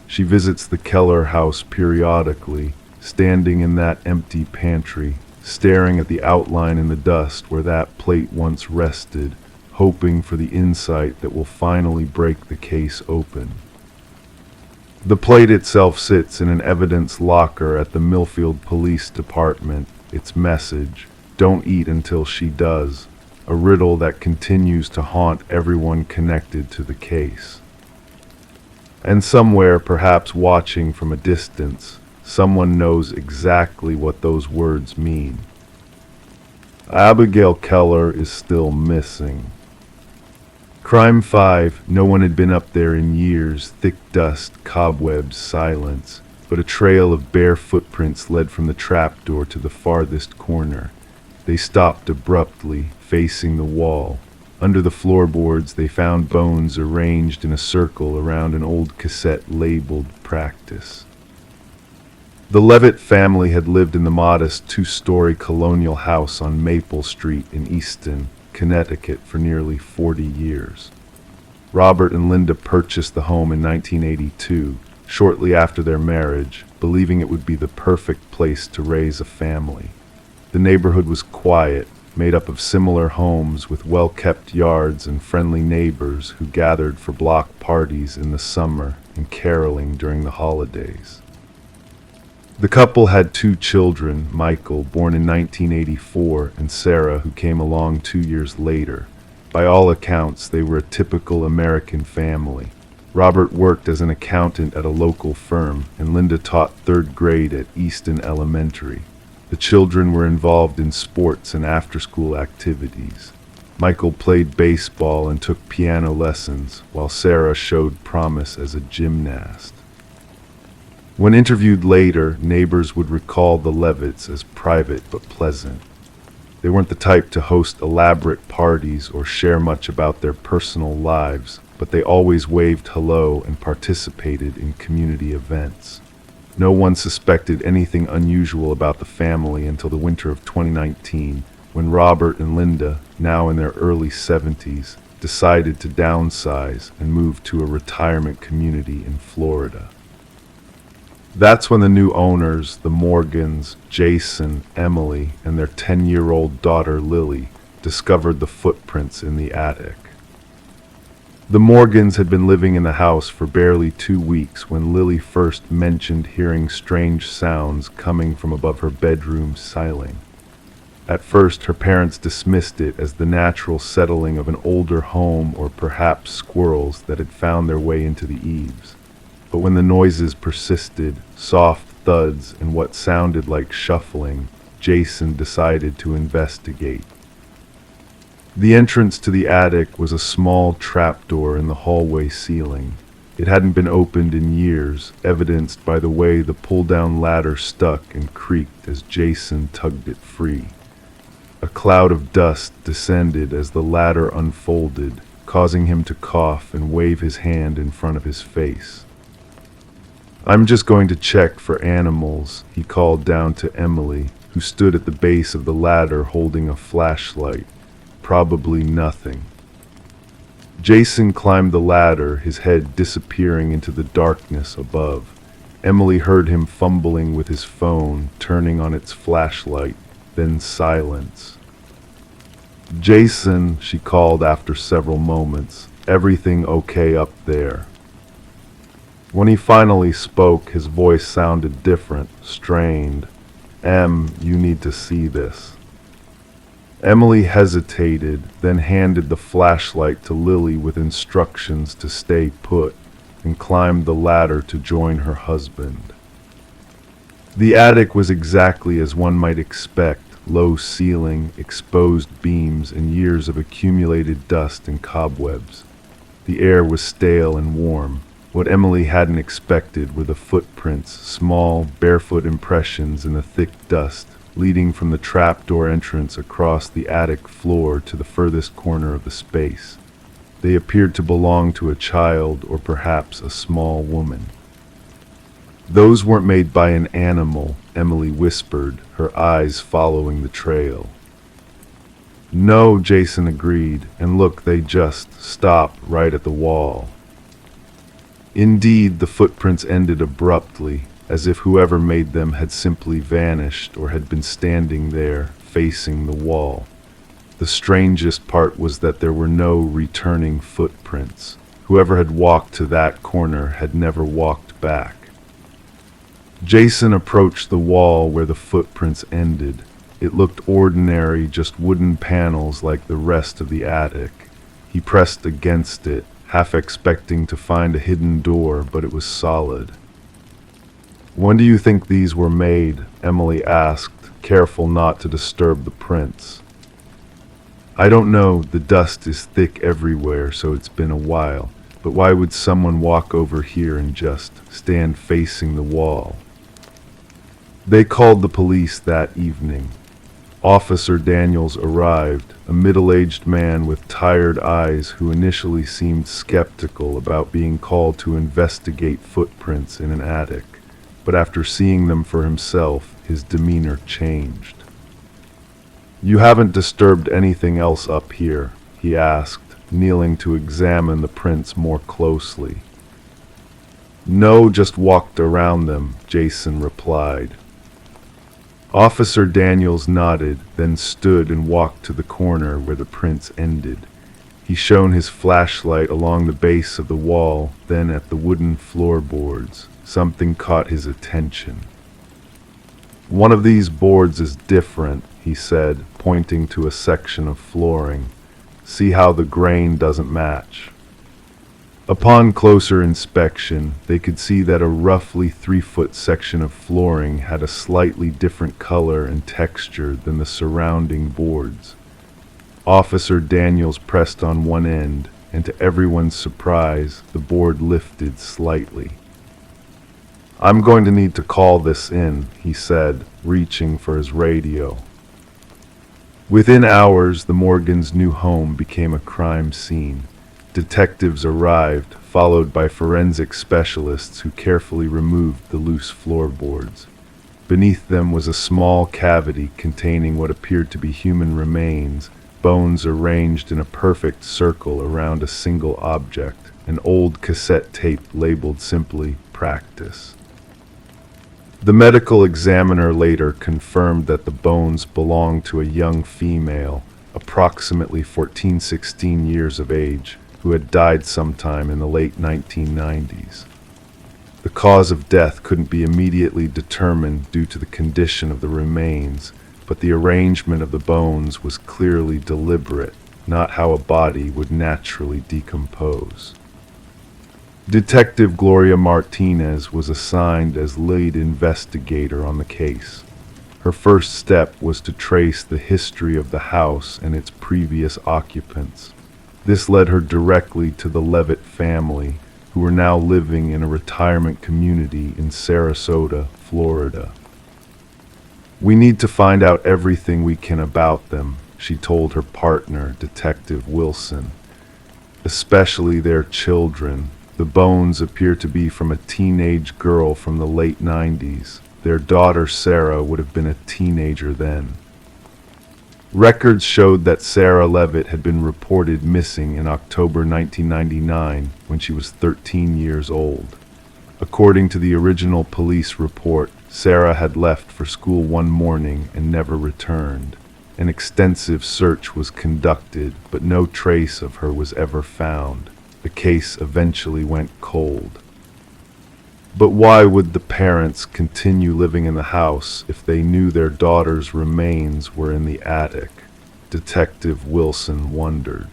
She visits the Keller house periodically, standing in that empty pantry, staring at the outline in the dust where that plate once rested, hoping for the insight that will finally break the case open. The plate itself sits in an evidence locker at the Millfield Police Department. Its message, "Don't eat until she does," a riddle that continues to haunt everyone connected to the case. And somewhere, perhaps watching from a distance, someone knows exactly what those words mean. Abigail Keller is still missing. Crime 5, no one had been up there in years, thick dust, cobwebs, silence, but a trail of bare footprints led from the trapdoor to the farthest corner. They stopped abruptly, facing the wall. Under the floorboards, they found bones arranged in a circle around an old cassette labeled "Practice." The Levitt family had lived in the modest 2-story colonial house on Maple Street in Easton, Connecticut for nearly 40 years. Robert and Linda purchased the home in 1982, shortly after their marriage, believing it would be the perfect place to raise a family. The neighborhood was quiet, made up of similar homes with well-kept yards and friendly neighbors who gathered for block parties in the summer and caroling during the holidays. The couple had 2 children, Michael, born in 1984, and Sarah, who came along 2 years later. By all accounts, they were a typical American family. Robert worked as an accountant at a local firm, and Linda taught 3rd grade at Easton Elementary. The children were involved in sports and after-school activities. Michael played baseball and took piano lessons, while Sarah showed promise as a gymnast. When interviewed later, neighbors would recall the Levitts as private but pleasant. They weren't the type to host elaborate parties or share much about their personal lives, but they always waved hello and participated in community events. No one suspected anything unusual about the family until the winter of 2019, when Robert and Linda, now in their early 70s, decided to downsize and move to a retirement community in Florida. That's when the new owners, the Morgans, Jason, Emily, and their 10-year-old daughter Lily, discovered the footprints in the attic. The Morgans had been living in the house for barely 2 weeks when Lily first mentioned hearing strange sounds coming from above her bedroom ceiling. At first, her parents dismissed it as the natural settling of an older home or perhaps squirrels that had found their way into the eaves. But when the noises persisted, soft thuds and what sounded like shuffling, Jason decided to investigate. The entrance to the attic was a small trapdoor in the hallway ceiling. It hadn't been opened in years, evidenced by the way the pull-down ladder stuck and creaked as Jason tugged it free. A cloud of dust descended as the ladder unfolded, causing him to cough and wave his hand in front of his face. "I'm just going to check for animals," he called down to Emily, who stood at the base of the ladder holding a flashlight. "Probably nothing." Jason climbed the ladder, his head disappearing into the darkness above. Emily heard him fumbling with his phone, turning on its flashlight, then silence. "Jason," she called after several moments, "everything okay up there?" When he finally spoke, his voice sounded different, strained. You need to see this." Emily hesitated, then handed the flashlight to Lily with instructions to stay put, and climbed the ladder to join her husband. The attic was exactly as one might expect: low ceiling, exposed beams, and years of accumulated dust and cobwebs. The air was stale and warm. What Emily hadn't expected were the footprints, small, barefoot impressions in the thick dust, leading from the trapdoor entrance across the attic floor to the furthest corner of the space. They appeared to belong to a child or perhaps a small woman. "Those weren't made by an animal," Emily whispered, her eyes following the trail. "No," Jason agreed, "and look, they just stop right at the wall." Indeed, the footprints ended abruptly, as if whoever made them had simply vanished or had been standing there, facing the wall. The strangest part was that there were no returning footprints. Whoever had walked to that corner had never walked back. Jason approached the wall where the footprints ended. It looked ordinary, just wooden panels like the rest of the attic. He pressed against it, half expecting to find a hidden door, but it was solid. "When do you think these were made?" Emily asked, careful not to disturb the prints. "I don't know. The dust is thick everywhere, so it's been a while. But why would someone walk over here and just stand facing the wall?" They called the police that evening. Officer Daniels arrived, a middle-aged man with tired eyes who initially seemed skeptical about being called to investigate footprints in an attic, but after seeing them for himself, his demeanor changed. "You haven't disturbed anything else up here?" he asked, kneeling to examine the prints more closely. No, just walked around them, Jason replied. Officer Daniels nodded, then stood and walked to the corner where the prints ended. He shone his flashlight along the base of the wall, then at the wooden floorboards. Something caught his attention. One of these boards is different, he said, pointing to a section of flooring. See how the grain doesn't match. Upon closer inspection, they could see that a roughly 3-foot section of flooring had a slightly different color and texture than the surrounding boards. Officer Daniels pressed on one end, and to everyone's surprise, the board lifted slightly. I'm going to need to call this in, he said, reaching for his radio. Within hours, the Morgans' new home became a crime scene. Detectives arrived, followed by forensic specialists who carefully removed the loose floorboards. Beneath them was a small cavity containing what appeared to be human remains, bones arranged in a perfect circle around a single object, an old cassette tape labeled simply "Practice." The medical examiner later confirmed that the bones belonged to a young female, approximately 14-16 years of age, who had died sometime in the late 1990s. The cause of death couldn't be immediately determined due to the condition of the remains, but the arrangement of the bones was clearly deliberate, not how a body would naturally decompose. Detective Gloria Martinez was assigned as lead investigator on the case. Her first step was to trace the history of the house and its previous occupants. This led her directly to the Levitt family, who were now living in a retirement community in Sarasota, Florida. We need to find out everything we can about them, she told her partner, Detective Wilson. Especially their children. The bones appear to be from a teenage girl from the late 90s. Their daughter Sarah would have been a teenager then. Records showed that Sarah Levitt had been reported missing in October 1999 when she was 13 years old. According to the original police report, Sarah had left for school one morning and never returned. An extensive search was conducted, but no trace of her was ever found. The case eventually went cold. But why would the parents continue living in the house if they knew their daughter's remains were in the attic? Detective Wilson wondered.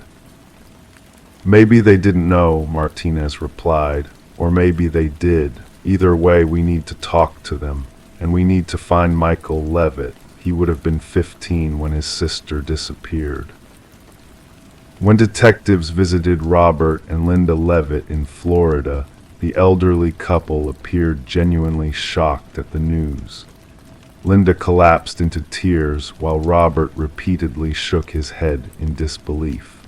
Maybe they didn't know, Martinez replied, or maybe they did. Either way, we need to talk to them, and we need to find Michael Levitt. He would have been 15 when his sister disappeared. When detectives visited Robert and Linda Levitt in Florida, the elderly couple appeared genuinely shocked at the news. Linda collapsed into tears while Robert repeatedly shook his head in disbelief.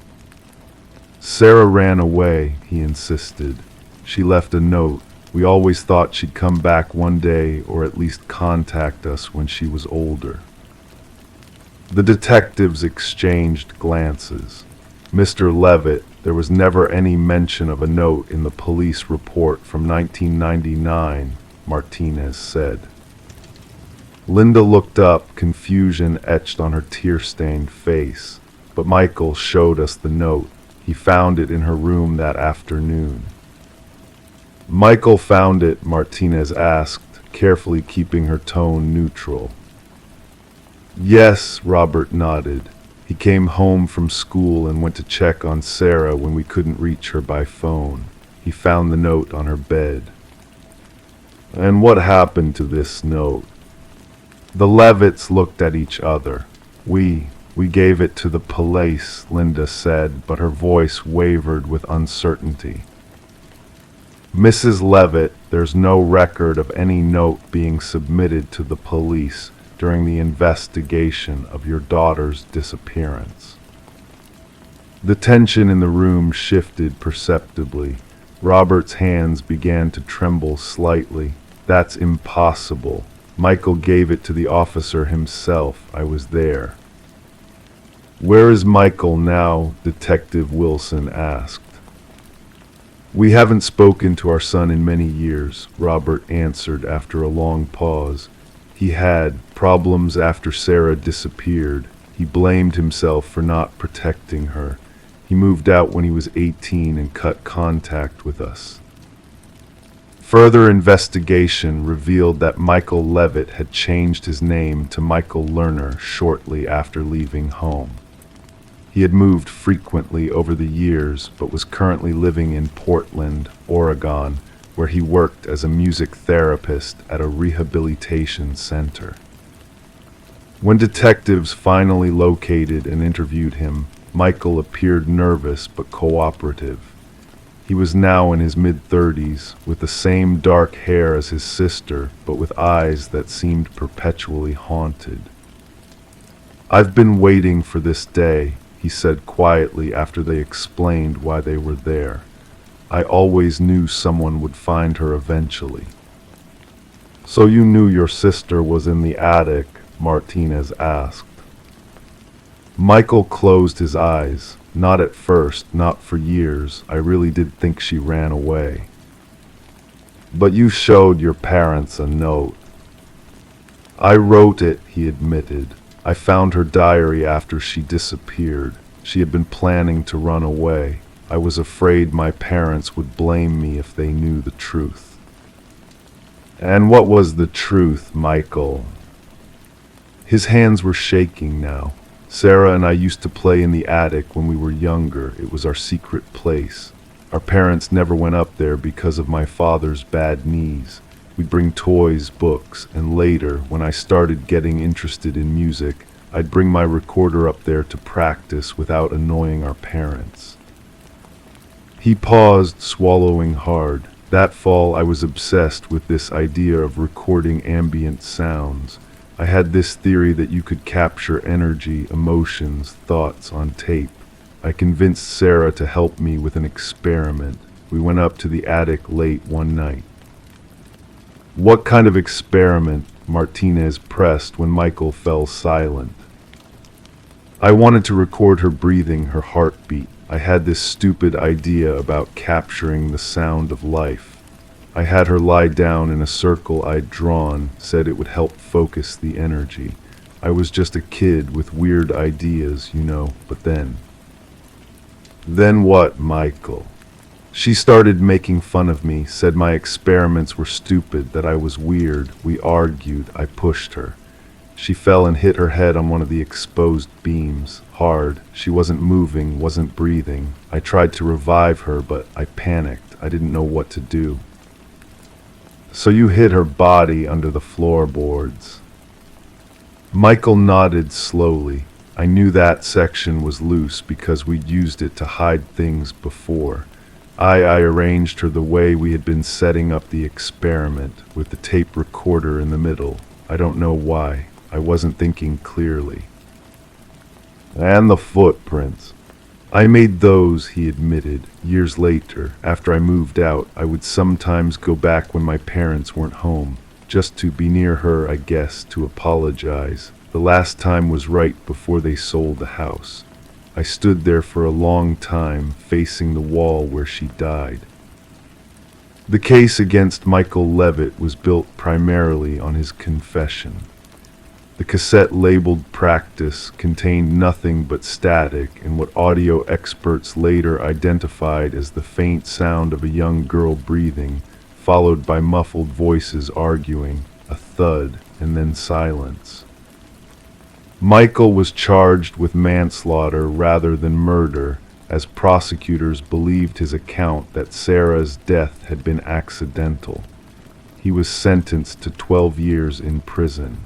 Sarah ran away, he insisted. She left a note. We always thought she'd come back one day or at least contact us when she was older. The detectives exchanged glances. Mr. Levitt, there was never any mention of a note in the police report from 1999, Martinez said. Linda looked up, confusion etched on her tear-stained face. But Michael showed us the note. He found it in her room that afternoon. Michael found it, Martinez asked, carefully keeping her tone neutral. Yes, Robert nodded. He came home from school and went to check on Sarah when we couldn't reach her by phone. He found the note on her bed. And what happened to this note? The Levitts looked at each other. We gave it to the police, Linda said, but her voice wavered with uncertainty. Mrs. Levitt, there's no record of any note being submitted to the police during the investigation of your daughter's disappearance. The tension in the room shifted perceptibly. Robert's hands began to tremble slightly. That's impossible. Michael gave it to the officer himself. I was there. Where is Michael now? Detective Wilson asked. "We haven't spoken to our son in many years," Robert answered after a long pause. He had problems after Sarah disappeared. He blamed himself for not protecting her. He moved out when he was 18 and cut contact with us. Further investigation revealed that Michael Levitt had changed his name to Michael Lerner shortly after leaving home. He had moved frequently over the years, but was currently living in Portland, Oregon, where he worked as a music therapist at a rehabilitation center. When detectives finally located and interviewed him, Michael appeared nervous but cooperative. He was now in his mid-30s, with the same dark hair as his sister, but with eyes that seemed perpetually haunted. "I've been waiting for this day," he said quietly after they explained why they were there. "I always knew someone would find her eventually." "So you knew your sister was in the attic?" Martinez asked. Michael closed his eyes. "Not at first, not for years. I really did think she ran away." "But you showed your parents a note." "I wrote it," he admitted. "I found her diary after she disappeared. She had been planning to run away. I was afraid my parents would blame me if they knew the truth." "And what was the truth, Michael?" His hands were shaking now. "Sarah and I used to play in the attic when we were younger. It was our secret place. Our parents never went up there because of my father's bad knees. We'd bring toys, books, and later, when I started getting interested in music, I'd bring my recorder up there to practice without annoying our parents." He paused, swallowing hard. "That fall, I was obsessed with this idea of recording ambient sounds. I had this theory that you could capture energy, emotions, thoughts on tape. I convinced Sarah to help me with an experiment. We went up to the attic late one night." "What kind of experiment?" Martinez pressed when Michael fell silent. "I wanted to record her breathing, her heartbeat. I had this stupid idea about capturing the sound of life. I had her lie down in a circle I'd drawn, said it would help focus the energy. I was just a kid with weird ideas, but then..." "Then what, Michael?" "She started making fun of me, said my experiments were stupid, that I was weird. We argued. I pushed her. She fell and hit her head on one of the exposed beams, hard. She wasn't moving, wasn't breathing. I tried to revive her, but I panicked. I didn't know what to do." "So you hid her body under the floorboards?" Michael nodded slowly. "I knew that section was loose because we'd used it to hide things before. I arranged her the way we had been setting up the experiment, with the tape recorder in the middle. I don't know why. I wasn't thinking clearly." "And the footprints?" "I made those," he admitted, years later. After I moved out, I would sometimes go back when my parents weren't home, just to be near her, I guess, to apologize. The last time was right before they sold the house. I stood there for a long time, facing the wall where she died. The case against Michael Levitt was built primarily on his confession. The cassette labeled Practice contained nothing but static and what audio experts later identified as the faint sound of a young girl breathing, followed by muffled voices arguing, a thud, and then silence. Michael was charged with manslaughter rather than murder, as prosecutors believed his account that Sarah's death had been accidental. He was sentenced to 12 years in prison.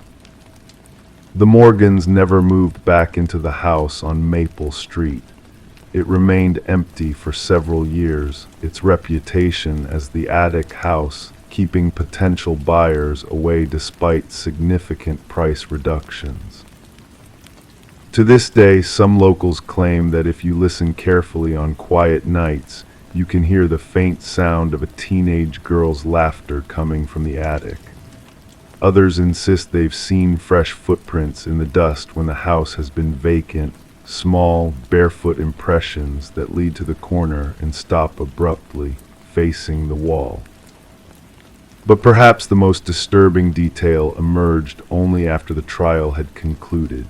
The Morgans never moved back into the house on Maple Street. It remained empty for several years, its reputation as the attic house keeping potential buyers away despite significant price reductions. To this day, some locals claim that if you listen carefully on quiet nights, you can hear the faint sound of a teenage girl's laughter coming from the attic. Others insist they've seen fresh footprints in the dust when the house has been vacant, small, barefoot impressions that lead to the corner and stop abruptly. facing the wall. But perhaps the most disturbing detail emerged only after the trial had concluded.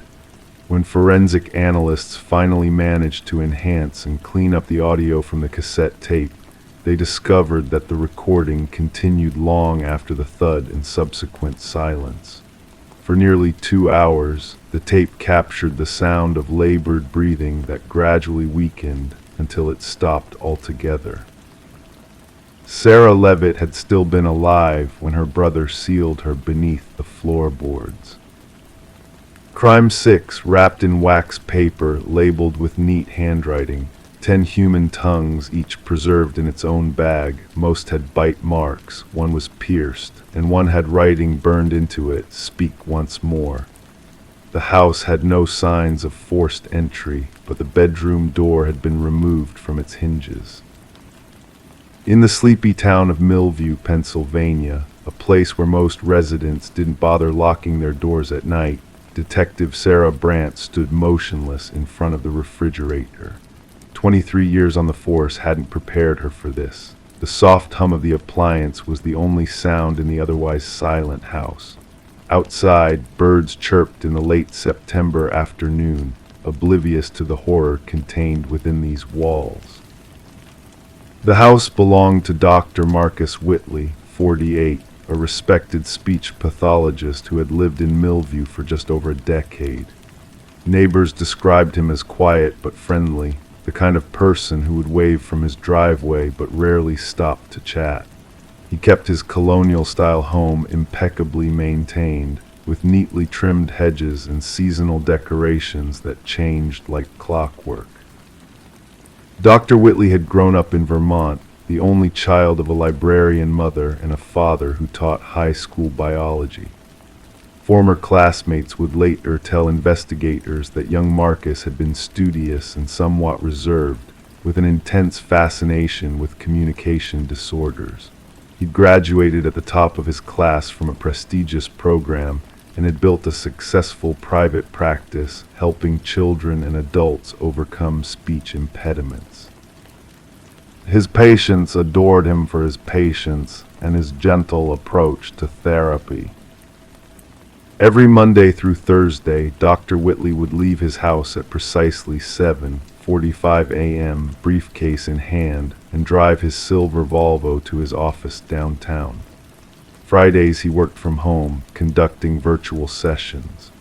When forensic analysts finally managed to enhance and clean up the audio from the cassette tape, they discovered that the recording continued long after the thud and subsequent silence. For nearly 2 hours, the tape captured the sound of labored breathing that gradually weakened until it stopped altogether. Sarah Levitt had still been alive when her brother sealed her beneath the floorboards. Crime 6, wrapped in wax paper, labeled with neat handwriting, 10 human tongues, each preserved in its own bag. Most had bite marks, one was pierced, and one had writing burned into it, "Speak once more." The house had no signs of forced entry, but the bedroom door had been removed from its hinges. In the sleepy town of Millview, Pennsylvania, a place where most residents didn't bother locking their doors at night, Detective Sarah Brandt stood motionless in front of the refrigerator. 23 years on the force hadn't prepared her for this. The soft hum of the appliance was the only sound in the otherwise silent house. Outside, birds chirped in the late September afternoon, oblivious to the horror contained within these walls. The house belonged to Dr. Marcus Whitley, 48, a respected speech pathologist who had lived in Millview for just over a decade. Neighbors described him as quiet but friendly, the kind of person who would wave from his driveway but rarely stop to chat. He kept his colonial-style home impeccably maintained, with neatly trimmed hedges and seasonal decorations that changed like clockwork. Dr. Whitley had grown up in Vermont, the only child of a librarian mother and a father who taught high school biology. Former classmates would later tell investigators that young Marcus had been studious and somewhat reserved, with an intense fascination with communication disorders. He'd graduated at the top of his class from a prestigious program and had built a successful private practice helping children and adults overcome speech impediments. His patients adored him for his patience and his gentle approach to therapy. Every Monday through Thursday, Dr. Whitley would leave his house at precisely 7:45 a.m., briefcase in hand, and drive his silver Volvo to his office downtown. Fridays he worked from home, conducting virtual sessions.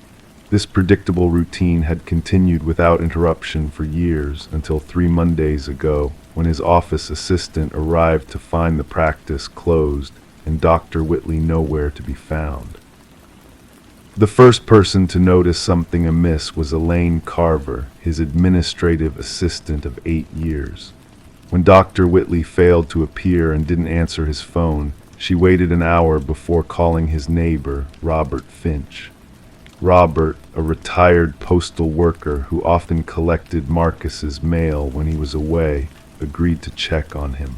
This predictable routine had continued without interruption for years until 3 Mondays ago, when his office assistant arrived to find the practice closed and Dr. Whitley nowhere to be found. The first person to notice something amiss was Elaine Carver, his administrative assistant of 8 years. When Dr. Whitley failed to appear and didn't answer his phone, she waited an hour before calling his neighbor, Robert Finch. Robert, a retired postal worker who often collected Marcus's mail when he was away, agreed to check on him.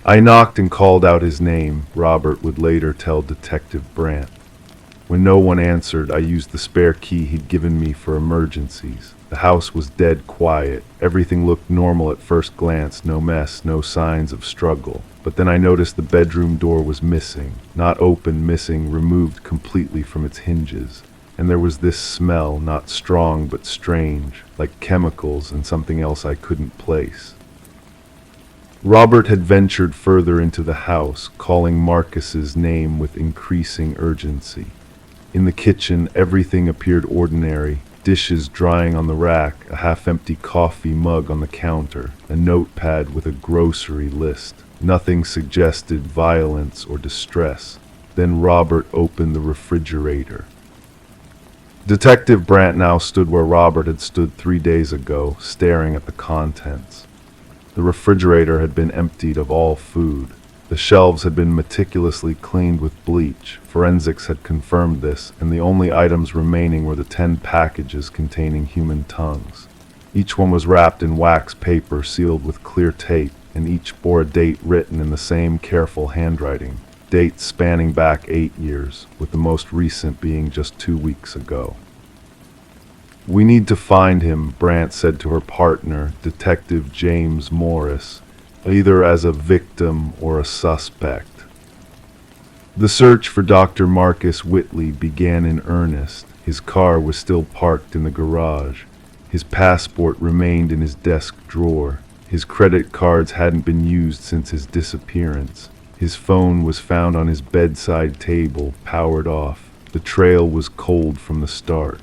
"I knocked and called out his name," Robert would later tell Detective Brandt. "When no one answered, I used the spare key he'd given me for emergencies. The house was dead quiet. Everything looked normal at first glance, no mess, no signs of struggle. But then I noticed the bedroom door was missing. Not open, missing, removed completely from its hinges. And there was this smell, not strong but strange, like chemicals and something else I couldn't place." Robert had ventured further into the house, calling Marcus's name with increasing urgency. In the kitchen, everything appeared ordinary. Dishes drying on the rack, a half-empty coffee mug on the counter, a notepad with a grocery list. Nothing suggested violence or distress. Then Robert opened the refrigerator. Detective Brandt now stood where Robert had stood 3 days ago, staring at the contents. The refrigerator had been emptied of all food. The shelves had been meticulously cleaned with bleach. Forensics had confirmed this, and the only items remaining were the 10 packages containing human tongues. Each one was wrapped in wax paper sealed with clear tape, and each bore a date written in the same careful handwriting, dates spanning back 8 years, with the most recent being just 2 weeks ago. "We need to find him," Brandt said to her partner, Detective James Morris, either as a victim or a suspect. The search for Dr. Marcus Whitley began in earnest. His car was still parked in the garage. His passport remained in his desk drawer. His credit cards hadn't been used since his disappearance. His phone was found on his bedside table, powered off. The trail was cold from the start.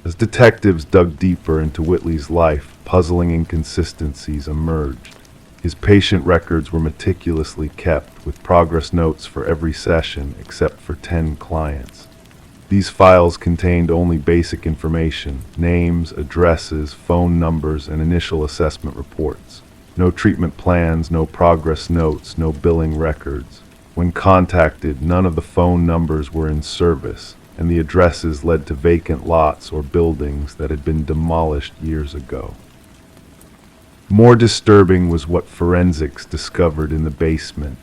As detectives dug deeper into Whitley's life, puzzling inconsistencies emerged. His patient records were meticulously kept, with progress notes for every session except for 10 clients. These files contained only basic information: names, addresses, phone numbers, and initial assessment reports. No treatment plans, no progress notes, no billing records. When contacted, none of the phone numbers were in service, and the addresses led to vacant lots or buildings that had been demolished years ago. More disturbing was what forensics discovered in the basement.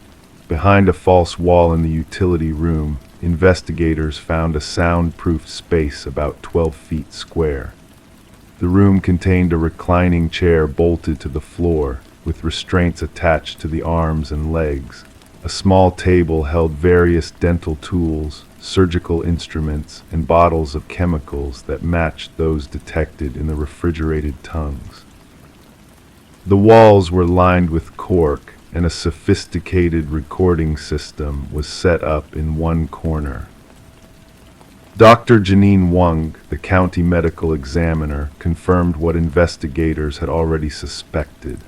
Behind a false wall in the utility room, investigators found a soundproof space about 12 feet square. The room contained a reclining chair bolted to the floor, with restraints attached to the arms and legs. A small table held various dental tools, surgical instruments, and bottles of chemicals that matched those detected in the refrigerated tongues. The walls were lined with cork, and a sophisticated recording system was set up in one corner. Dr. Janine Wang, the county medical examiner, confirmed what investigators had already suspected.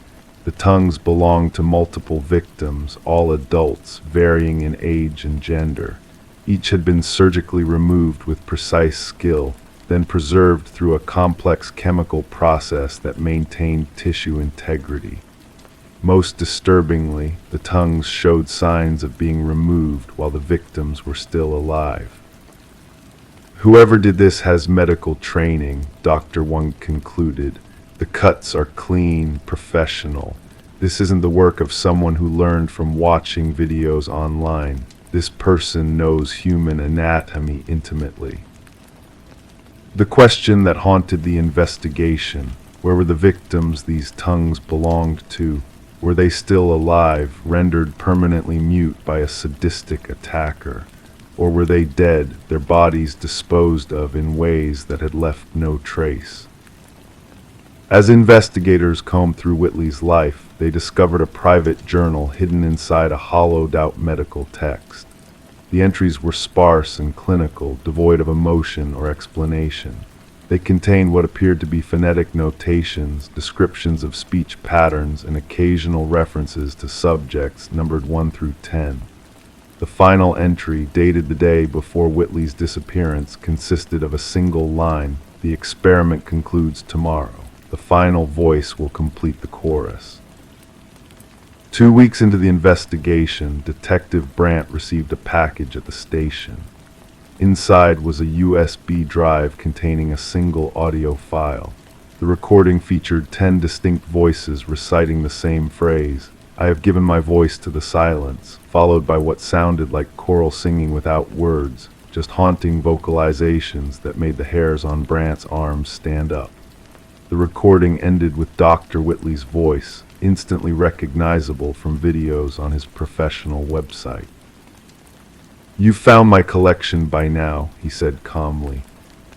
The tongues belonged to multiple victims, all adults, varying in age and gender. Each had been surgically removed with precise skill, then preserved through a complex chemical process that maintained tissue integrity. Most disturbingly, the tongues showed signs of being removed while the victims were still alive. Whoever did this has medical training, Dr. Wang concluded. The cuts are clean, professional. This isn't the work of someone who learned from watching videos online. This person knows human anatomy intimately. The question that haunted the investigation: where were the victims these tongues belonged to? Were they still alive, rendered permanently mute by a sadistic attacker? Or were they dead, their bodies disposed of in ways that had left no trace? As investigators combed through Whitley's life, they discovered a private journal hidden inside a hollowed-out medical text. The entries were sparse and clinical, devoid of emotion or explanation. They contained what appeared to be phonetic notations, descriptions of speech patterns, and occasional references to subjects numbered 1 through 10. The final entry, dated the day before Whitley's disappearance, consisted of a single line: "The experiment concludes tomorrow. The final voice will complete the chorus." 2 weeks into the investigation, Detective Brandt received a package at the station. Inside was a USB drive containing a single audio file. The recording featured 10 distinct voices reciting the same phrase: "I have given my voice to the silence," followed by what sounded like choral singing without words, just haunting vocalizations that made the hairs on Brandt's arms stand up. The recording ended with Dr. Whitley's voice, instantly recognizable from videos on his professional website. "You've found my collection by now," he said calmly.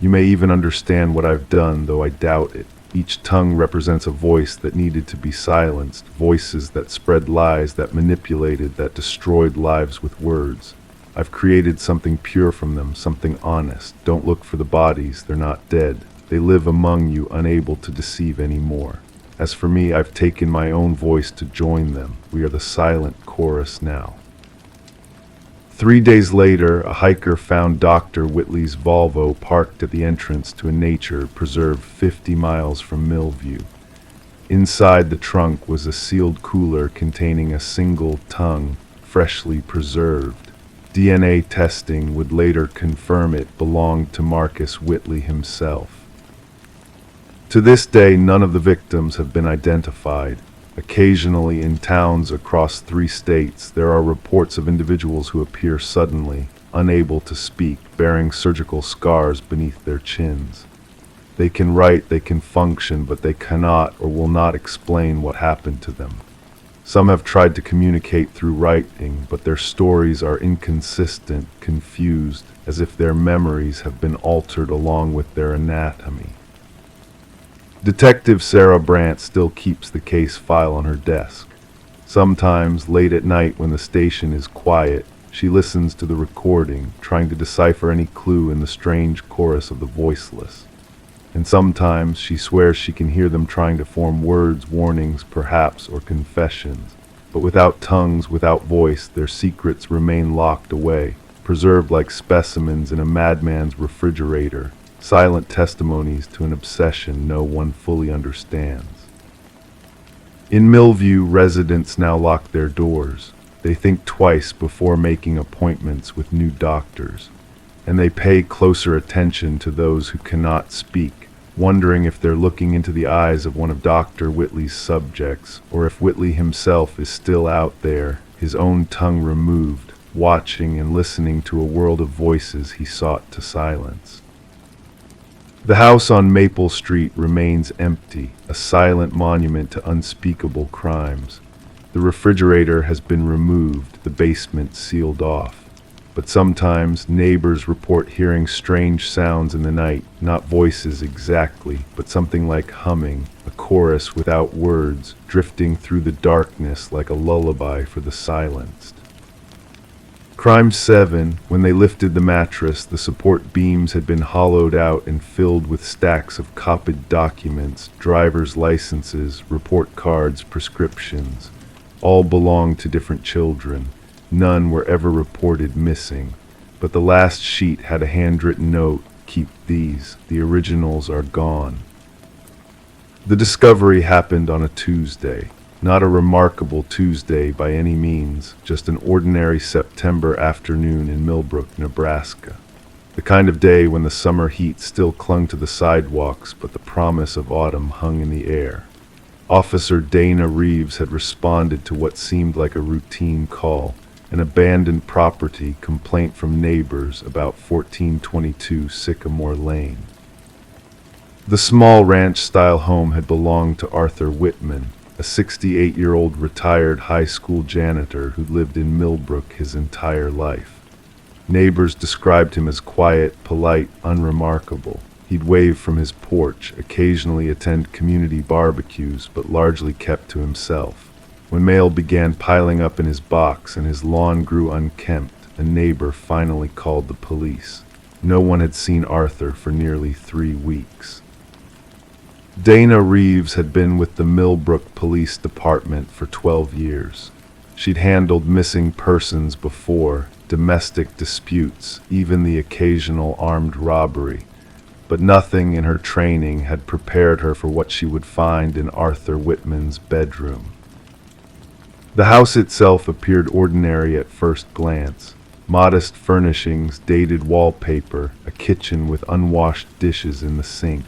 "You may even understand what I've done, though I doubt it. Each tongue represents a voice that needed to be silenced, voices that spread lies, that manipulated, that destroyed lives with words. I've created something pure from them, something honest. Don't look for the bodies, they're not dead. They live among you, unable to deceive anymore. As for me, I've taken my own voice to join them. We are the silent chorus now." 3 days later, a hiker found Dr. Whitley's Volvo parked at the entrance to a nature preserve 50 miles from Millview. Inside the trunk was a sealed cooler containing a single tongue, freshly preserved. DNA testing would later confirm it belonged to Marcus Whitley himself. To this day, none of the victims have been identified. Occasionally, in towns across 3 states, there are reports of individuals who appear suddenly, unable to speak, bearing surgical scars beneath their chins. They can write, they can function, but they cannot or will not explain what happened to them. Some have tried to communicate through writing, but their stories are inconsistent, confused, as if their memories have been altered along with their anatomy. Detective Sarah Brandt still keeps the case file on her desk. Sometimes, late at night when the station is quiet, she listens to the recording, trying to decipher any clue in the strange chorus of the voiceless. And sometimes she swears she can hear them trying to form words, warnings, perhaps, or confessions. But without tongues, without voice, their secrets remain locked away, preserved like specimens in a madman's refrigerator, silent testimonies to an obsession no one fully understands. In Millview, residents now lock their doors. They think twice before making appointments with new doctors, and they pay closer attention to those who cannot speak, wondering if they're looking into the eyes of one of Dr. Whitley's subjects, or if Whitley himself is still out there, his own tongue removed, watching and listening to a world of voices he sought to silence. The house on Maple Street remains empty, a silent monument to unspeakable crimes. The refrigerator has been removed, the basement sealed off. But sometimes neighbors report hearing strange sounds in the night, not voices exactly, but something like humming, a chorus without words, drifting through the darkness like a lullaby for the silenced. Crime 7, when they lifted the mattress, the support beams had been hollowed out and filled with stacks of copied documents, driver's licenses, report cards, prescriptions. All belonged to different children. None were ever reported missing, but the last sheet had a handwritten note, "Keep these, the originals are gone." The discovery happened on a Tuesday. Not a remarkable Tuesday by any means, just an ordinary September afternoon in Millbrook, Nebraska. The kind of day when the summer heat still clung to the sidewalks, but the promise of autumn hung in the air. Officer Dana Reeves had responded to what seemed like a routine call, an abandoned property complaint from neighbors about 1422 Sycamore Lane. The small ranch-style home had belonged to Arthur Whitman, a 68-year-old retired high school janitor who lived in Millbrook his entire life. Neighbors described him as quiet, polite, unremarkable. He'd wave from his porch, occasionally attend community barbecues, but largely kept to himself. When mail began piling up in his box and his lawn grew unkempt, a neighbor finally called the police. No one had seen Arthur for nearly 3 weeks. Dana Reeves had been with the Millbrook Police Department for 12 years. She'd handled missing persons before, domestic disputes, even the occasional armed robbery. But nothing in her training had prepared her for what she would find in Arthur Whitman's bedroom. The house itself appeared ordinary at first glance. Modest furnishings, dated wallpaper, a kitchen with unwashed dishes in the sink.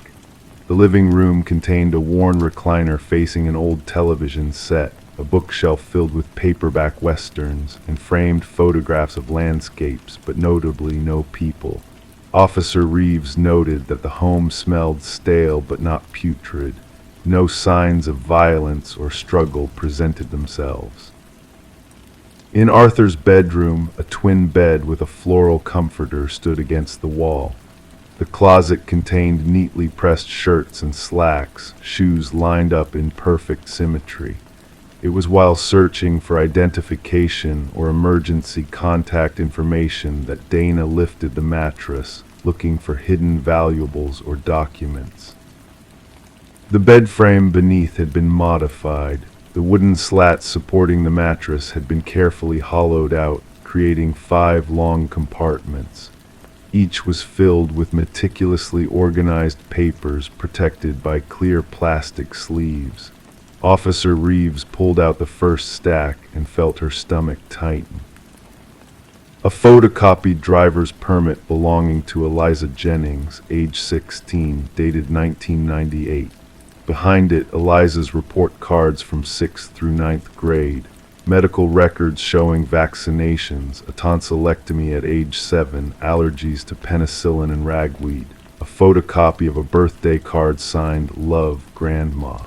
The living room contained a worn recliner facing an old television set, a bookshelf filled with paperback westerns, and framed photographs of landscapes, but notably no people. Officer Reeves noted that the home smelled stale but not putrid. No signs of violence or struggle presented themselves. In Arthur's bedroom, a twin bed with a floral comforter stood against the wall. The closet contained neatly pressed shirts and slacks, shoes lined up in perfect symmetry. It was while searching for identification or emergency contact information that Dana lifted the mattress, looking for hidden valuables or documents. The bed frame beneath had been modified. The wooden slats supporting the mattress had been carefully hollowed out, creating 5 long compartments. Each was filled with meticulously organized papers protected by clear plastic sleeves. Officer Reeves pulled out the first stack and felt her stomach tighten. A photocopied driver's permit belonging to Eliza Jennings, age 16, dated 1998. Behind it, Eliza's report cards from 6th through 9th grade. Medical records showing vaccinations, a tonsillectomy at age 7, allergies to penicillin and ragweed, a photocopy of a birthday card signed "Love, Grandma."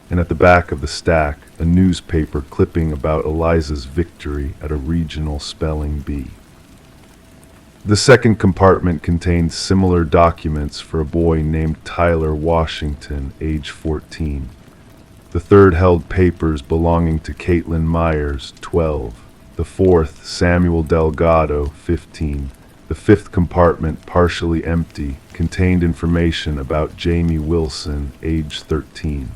And at the back of the stack, a newspaper clipping about Eliza's victory at a regional spelling bee. The second compartment contained similar documents for a boy named Tyler Washington, age 14. The third held papers belonging to Caitlin Myers, 12. The fourth, Samuel Delgado, 15. The fifth compartment, partially empty, contained information about Jamie Wilson, age 13.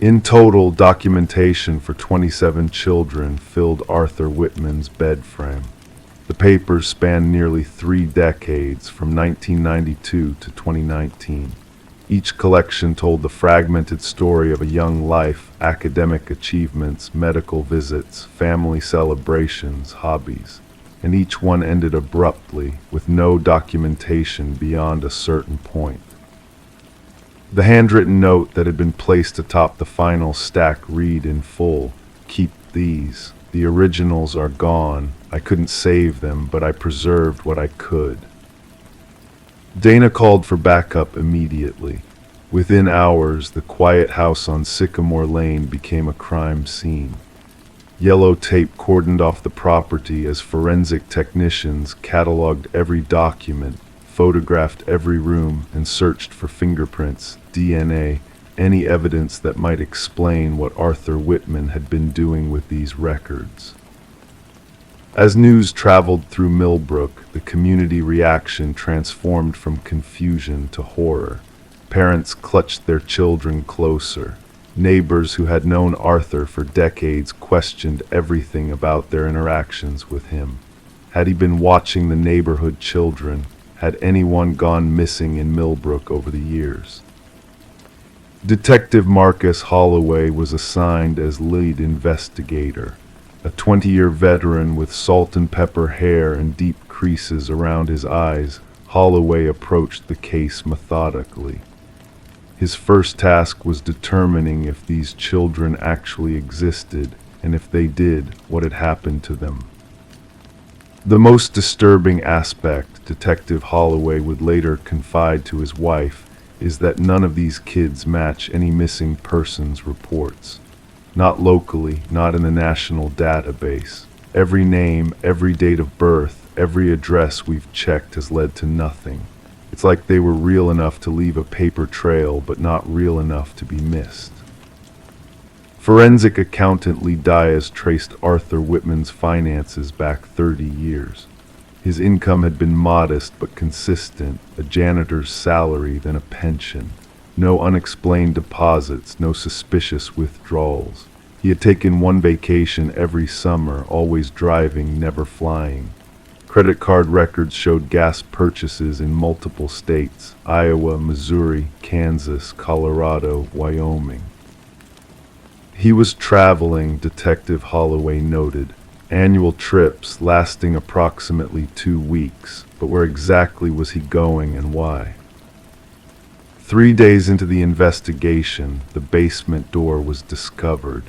In total, documentation for 27 children filled Arthur Whitman's bed frame. The papers spanned nearly 3 decades, from 1992 to 2019. Each collection told the fragmented story of a young life, academic achievements, medical visits, family celebrations, hobbies, and each one ended abruptly, with no documentation beyond a certain point. The handwritten note that had been placed atop the final stack read in full, "Keep these. The originals are gone. I couldn't save them, but I preserved what I could." Dana called for backup immediately. Within hours, the quiet house on Sycamore Lane became a crime scene. Yellow tape cordoned off the property as forensic technicians cataloged every document, photographed every room, and searched for fingerprints, DNA, any evidence that might explain what Arthur Whitman had been doing with these records. As news traveled through Millbrook, the community reaction transformed from confusion to horror. Parents clutched their children closer. Neighbors who had known Arthur for decades questioned everything about their interactions with him. Had he been watching the neighborhood children? Had anyone gone missing in Millbrook over the years? Detective Marcus Holloway was assigned as lead investigator. A 20-year veteran with salt and pepper hair and deep creases around his eyes, Holloway approached the case methodically. His first task was determining if these children actually existed, and if they did, what had happened to them. The most disturbing aspect, Detective Holloway would later confide to his wife, is that none of these kids match any missing persons reports. Not locally, not in the national database. Every name, every date of birth, every address we've checked has led to nothing. It's like they were real enough to leave a paper trail, but not real enough to be missed. Forensic accountant Lee Dias traced Arthur Whitman's finances back 30 years. His income had been modest but consistent, a janitor's salary, then a pension. No unexplained deposits, no suspicious withdrawals. He had taken one vacation every summer, always driving, never flying. Credit card records showed gas purchases in multiple states: Iowa, Missouri, Kansas, Colorado, Wyoming. He was traveling, Detective Holloway noted. Annual trips lasting approximately 2 weeks, but where exactly was he going and why? 3 days into the investigation, the basement door was discovered.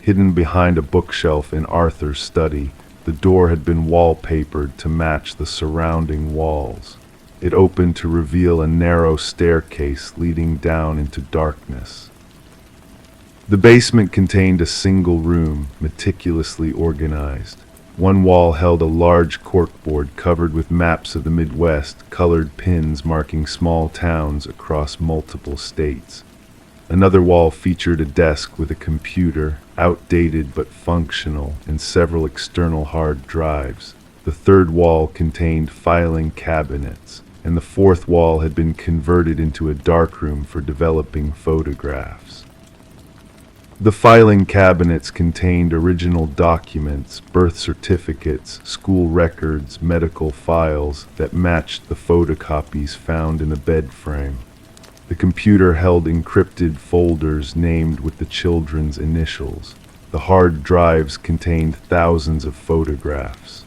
Hidden behind a bookshelf in Arthur's study, the door had been wallpapered to match the surrounding walls. It opened to reveal a narrow staircase leading down into darkness. The basement contained a single room, meticulously organized. One wall held a large corkboard covered with maps of the Midwest, colored pins marking small towns across multiple states. Another wall featured a desk with a computer, outdated but functional, and several external hard drives. The third wall contained filing cabinets, and the fourth wall had been converted into a darkroom for developing photographs. The filing cabinets contained original documents, birth certificates, school records, medical files that matched the photocopies found in the bed frame. The computer held encrypted folders named with the children's initials. The hard drives contained thousands of photographs.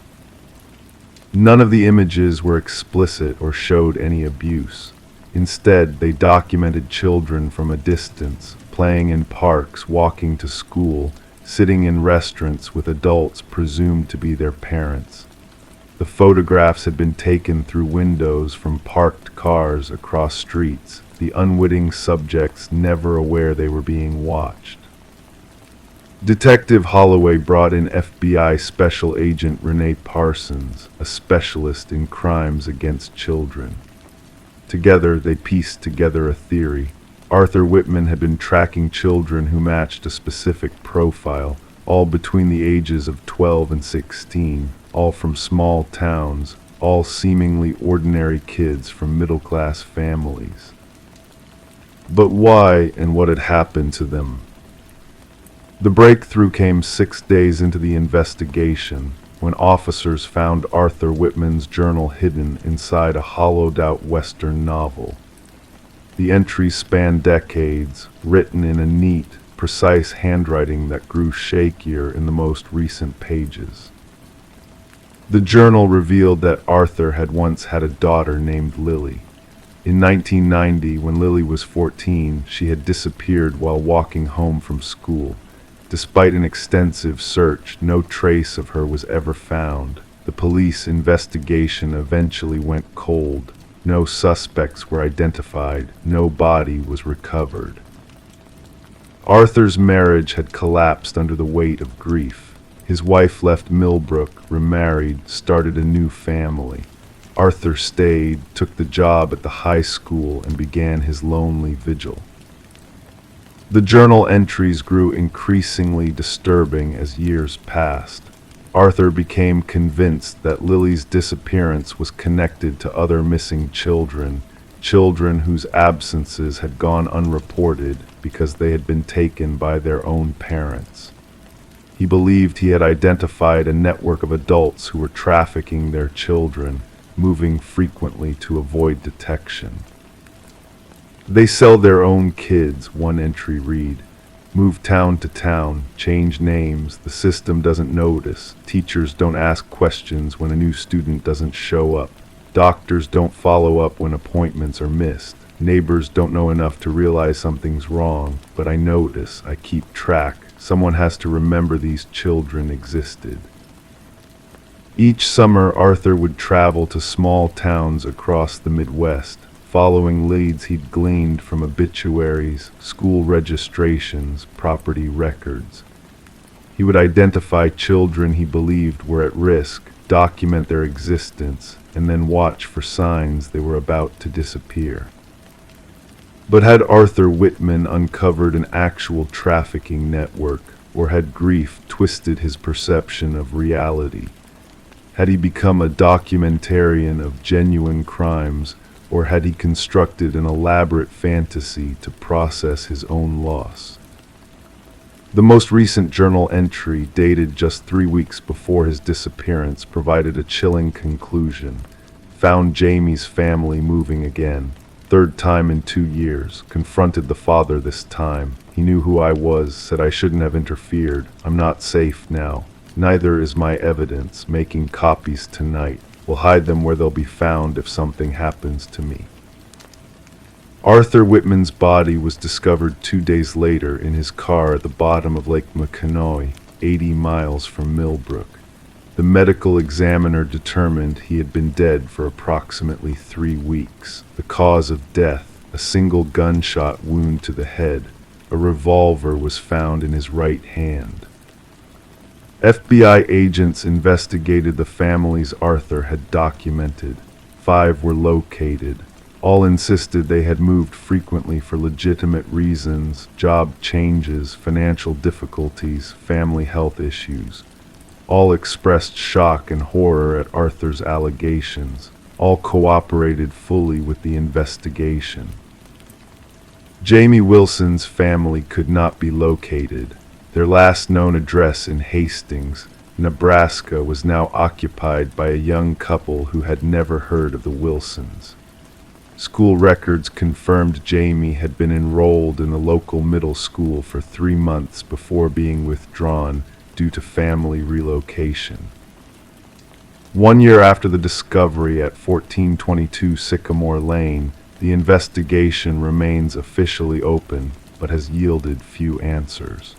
None of the images were explicit or showed any abuse. Instead, they documented children from a distance, playing in parks, walking to school, sitting in restaurants with adults presumed to be their parents. The photographs had been taken through windows from parked cars across streets, the unwitting subjects never aware they were being watched. Detective Holloway brought in FBI Special Agent Renee Parsons, a specialist in crimes against children. Together, they pieced together a theory. Arthur Whitman had been tracking children who matched a specific profile, all between the ages of 12 and 16, all from small towns, all seemingly ordinary kids from middle-class families. But why and what had happened to them? The breakthrough came 6 days into the investigation, when officers found Arthur Whitman's journal hidden inside a hollowed-out Western novel. The entries spanned decades, written in a neat, precise handwriting that grew shakier in the most recent pages. The journal revealed that Arthur had once had a daughter named Lily. In 1990, when Lily was 14, she had disappeared while walking home from school. Despite an extensive search, no trace of her was ever found. The police investigation eventually went cold. No suspects were identified. No body was recovered. Arthur's marriage had collapsed under the weight of grief. His wife left Millbrook, remarried, started a new family. Arthur stayed, took the job at the high school, and began his lonely vigil. The journal entries grew increasingly disturbing as years passed. Arthur became convinced that Lily's disappearance was connected to other missing children, children whose absences had gone unreported because they had been taken by their own parents. He believed he had identified a network of adults who were trafficking their children, moving frequently to avoid detection. They sell their own kids, one entry read. Move town to town, change names, the system doesn't notice. Teachers don't ask questions when a new student doesn't show up. Doctors don't follow up when appointments are missed. Neighbors don't know enough to realize something's wrong, but I notice, I keep track. Someone has to remember these children existed. Each summer, Arthur would travel to small towns across the Midwest, following leads he'd gleaned from obituaries, school registrations, property records. He would identify children he believed were at risk, document their existence, and then watch for signs they were about to disappear. But had Arthur Whitman uncovered an actual trafficking network, or had grief twisted his perception of reality? Had he become a documentarian of genuine crimes, or had he constructed an elaborate fantasy to process his own loss? The most recent journal entry, dated just 3 weeks before his disappearance, provided a chilling conclusion. Found Jamie's family moving again. Third time in 2 years. Confronted the father this time. He knew who I was, said I shouldn't have interfered. I'm not safe now. Neither is my evidence. Making copies tonight. Will hide them where they'll be found if something happens to me. Arthur Whitman's body was discovered 2 days later in his car at the bottom of Lake McConoy, 80 miles from Millbrook. The medical examiner determined he had been dead for approximately 3 weeks. The cause of death, a single gunshot wound to the head. A revolver was found in his right hand. FBI agents investigated the families Arthur had documented. 5 were located. All insisted they had moved frequently for legitimate reasons, job changes, financial difficulties, family health issues. All expressed shock and horror at Arthur's allegations. All cooperated fully with the investigation. Jamie Wilson's family could not be located. Their last known address in Hastings, Nebraska, was now occupied by a young couple who had never heard of the Wilsons. School records confirmed Jamie had been enrolled in the local middle school for 3 months before being withdrawn due to family relocation. 1 year after the discovery at 1422 Sycamore Lane, the investigation remains officially open, but has yielded few answers.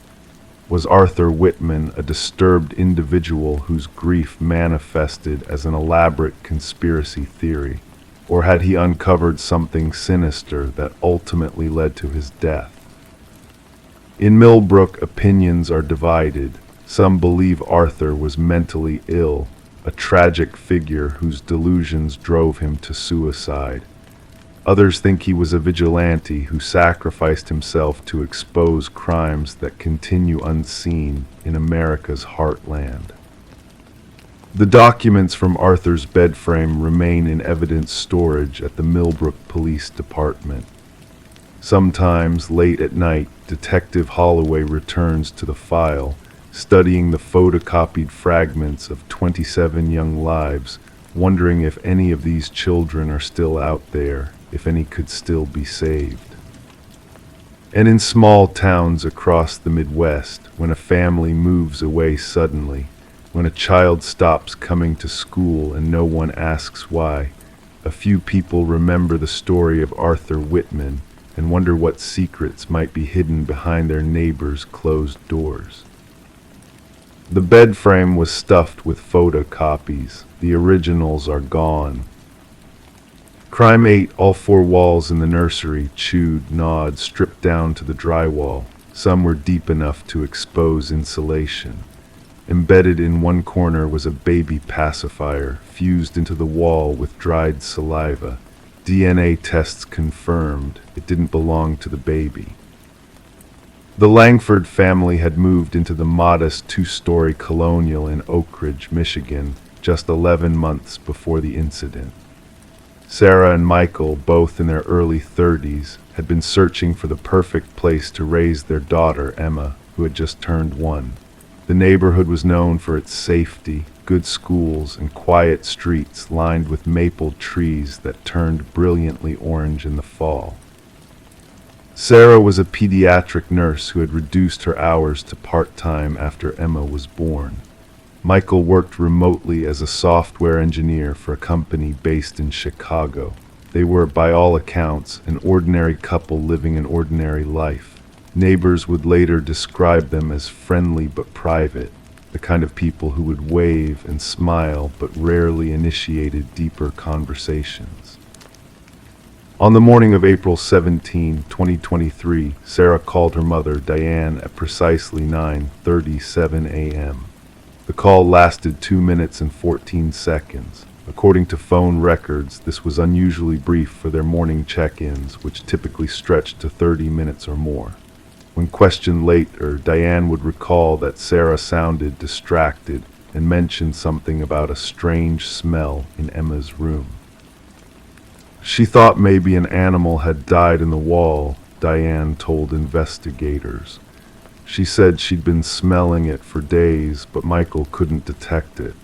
Was Arthur Whitman a disturbed individual whose grief manifested as an elaborate conspiracy theory, or had he uncovered something sinister that ultimately led to his death? In Millbrook, opinions are divided. Some believe Arthur was mentally ill, a tragic figure whose delusions drove him to suicide. Others think he was a vigilante who sacrificed himself to expose crimes that continue unseen in America's heartland. The documents from Arthur's bed frame remain in evidence storage at the Millbrook Police Department. Sometimes, late at night, Detective Holloway returns to the file, studying the photocopied fragments of 27 young lives, wondering if any of these children are still out there, if any could still be saved. And in small towns across the Midwest, when a family moves away suddenly, when a child stops coming to school and no one asks why, a few people remember the story of Arthur Whitman and wonder what secrets might be hidden behind their neighbors' closed doors. The bed frame was stuffed with photocopies. The originals are gone. Crime ate all four walls in the nursery, chewed, gnawed, stripped down to the drywall. Some were deep enough to expose insulation. Embedded in one corner was a baby pacifier, fused into the wall with dried saliva. DNA tests confirmed it didn't belong to the baby. The Langford family had moved into the modest two-story colonial in Oak Ridge, Michigan, just 11 months before the incident. Sarah and Michael, both in their early 30s, had been searching for the perfect place to raise their daughter, Emma, who had just turned 1. The neighborhood was known for its safety, good schools, and quiet streets lined with maple trees that turned brilliantly orange in the fall. Sarah was a pediatric nurse who had reduced her hours to part-time after Emma was born. Michael worked remotely as a software engineer for a company based in Chicago. They were, by all accounts, an ordinary couple living an ordinary life. Neighbors would later describe them as friendly but private, the kind of people who would wave and smile but rarely initiated deeper conversations. On the morning of April 17, 2023, Sarah called her mother, Diane, at precisely 9:37 a.m. The call lasted 2 minutes and 14 seconds. According to phone records, this was unusually brief for their morning check-ins, which typically stretched to 30 minutes or more. When questioned later, Diane would recall that Sarah sounded distracted and mentioned something about a strange smell in Emma's room. She thought maybe an animal had died in the wall, Diane told investigators. She said she'd been smelling it for days, but Michael couldn't detect it.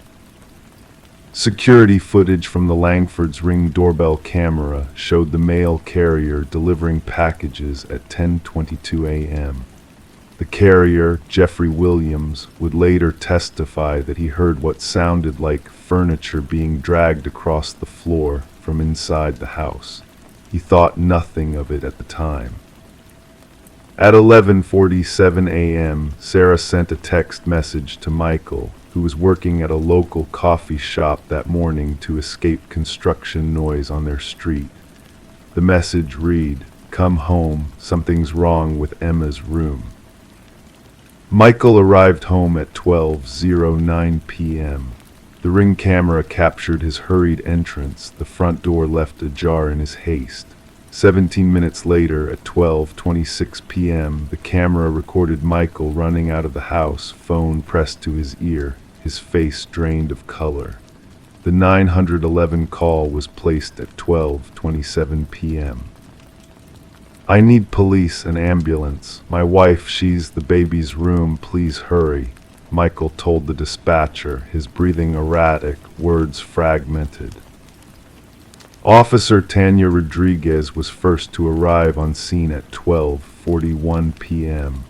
Security footage from the Langford's Ring doorbell camera showed the mail carrier delivering packages at 10:22 a.m. The carrier, Jeffrey Williams, would later testify that he heard what sounded like furniture being dragged across the floor from inside the house. He thought nothing of it at the time. At 11:47 a.m., Sarah sent a text message to Michael, who was working at a local coffee shop that morning to escape construction noise on their street. The message read, "Come home, something's wrong with Emma's room." Michael arrived home at 12:09 p.m. The Ring camera captured his hurried entrance, the front door left ajar in his haste. 17 minutes later, at 12:26 p.m., the camera recorded Michael running out of the house, phone pressed to his ear, his face drained of color. The 911 call was placed at 12:27 p.m. "I need police and ambulance. My wife, she's the baby's room, please hurry," Michael told the dispatcher, his breathing erratic, words fragmented. Officer Tanya Rodriguez was first to arrive on scene at 12:41 p.m.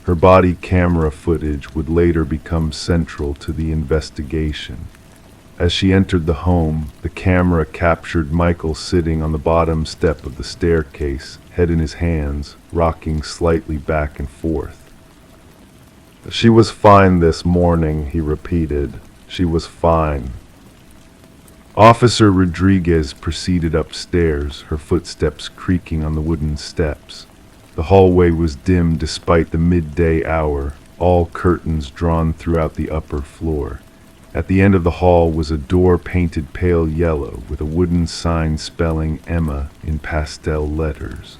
Her body camera footage would later become central to the investigation. As she entered the home, the camera captured Michael sitting on the bottom step of the staircase, head in his hands, rocking slightly back and forth. She was fine this morning, he repeated. She was fine. Officer Rodriguez proceeded upstairs, her footsteps creaking on the wooden steps. The hallway was dim despite the midday hour, all curtains drawn throughout the upper floor. At the end of the hall was a door painted pale yellow with a wooden sign spelling Emma in pastel letters.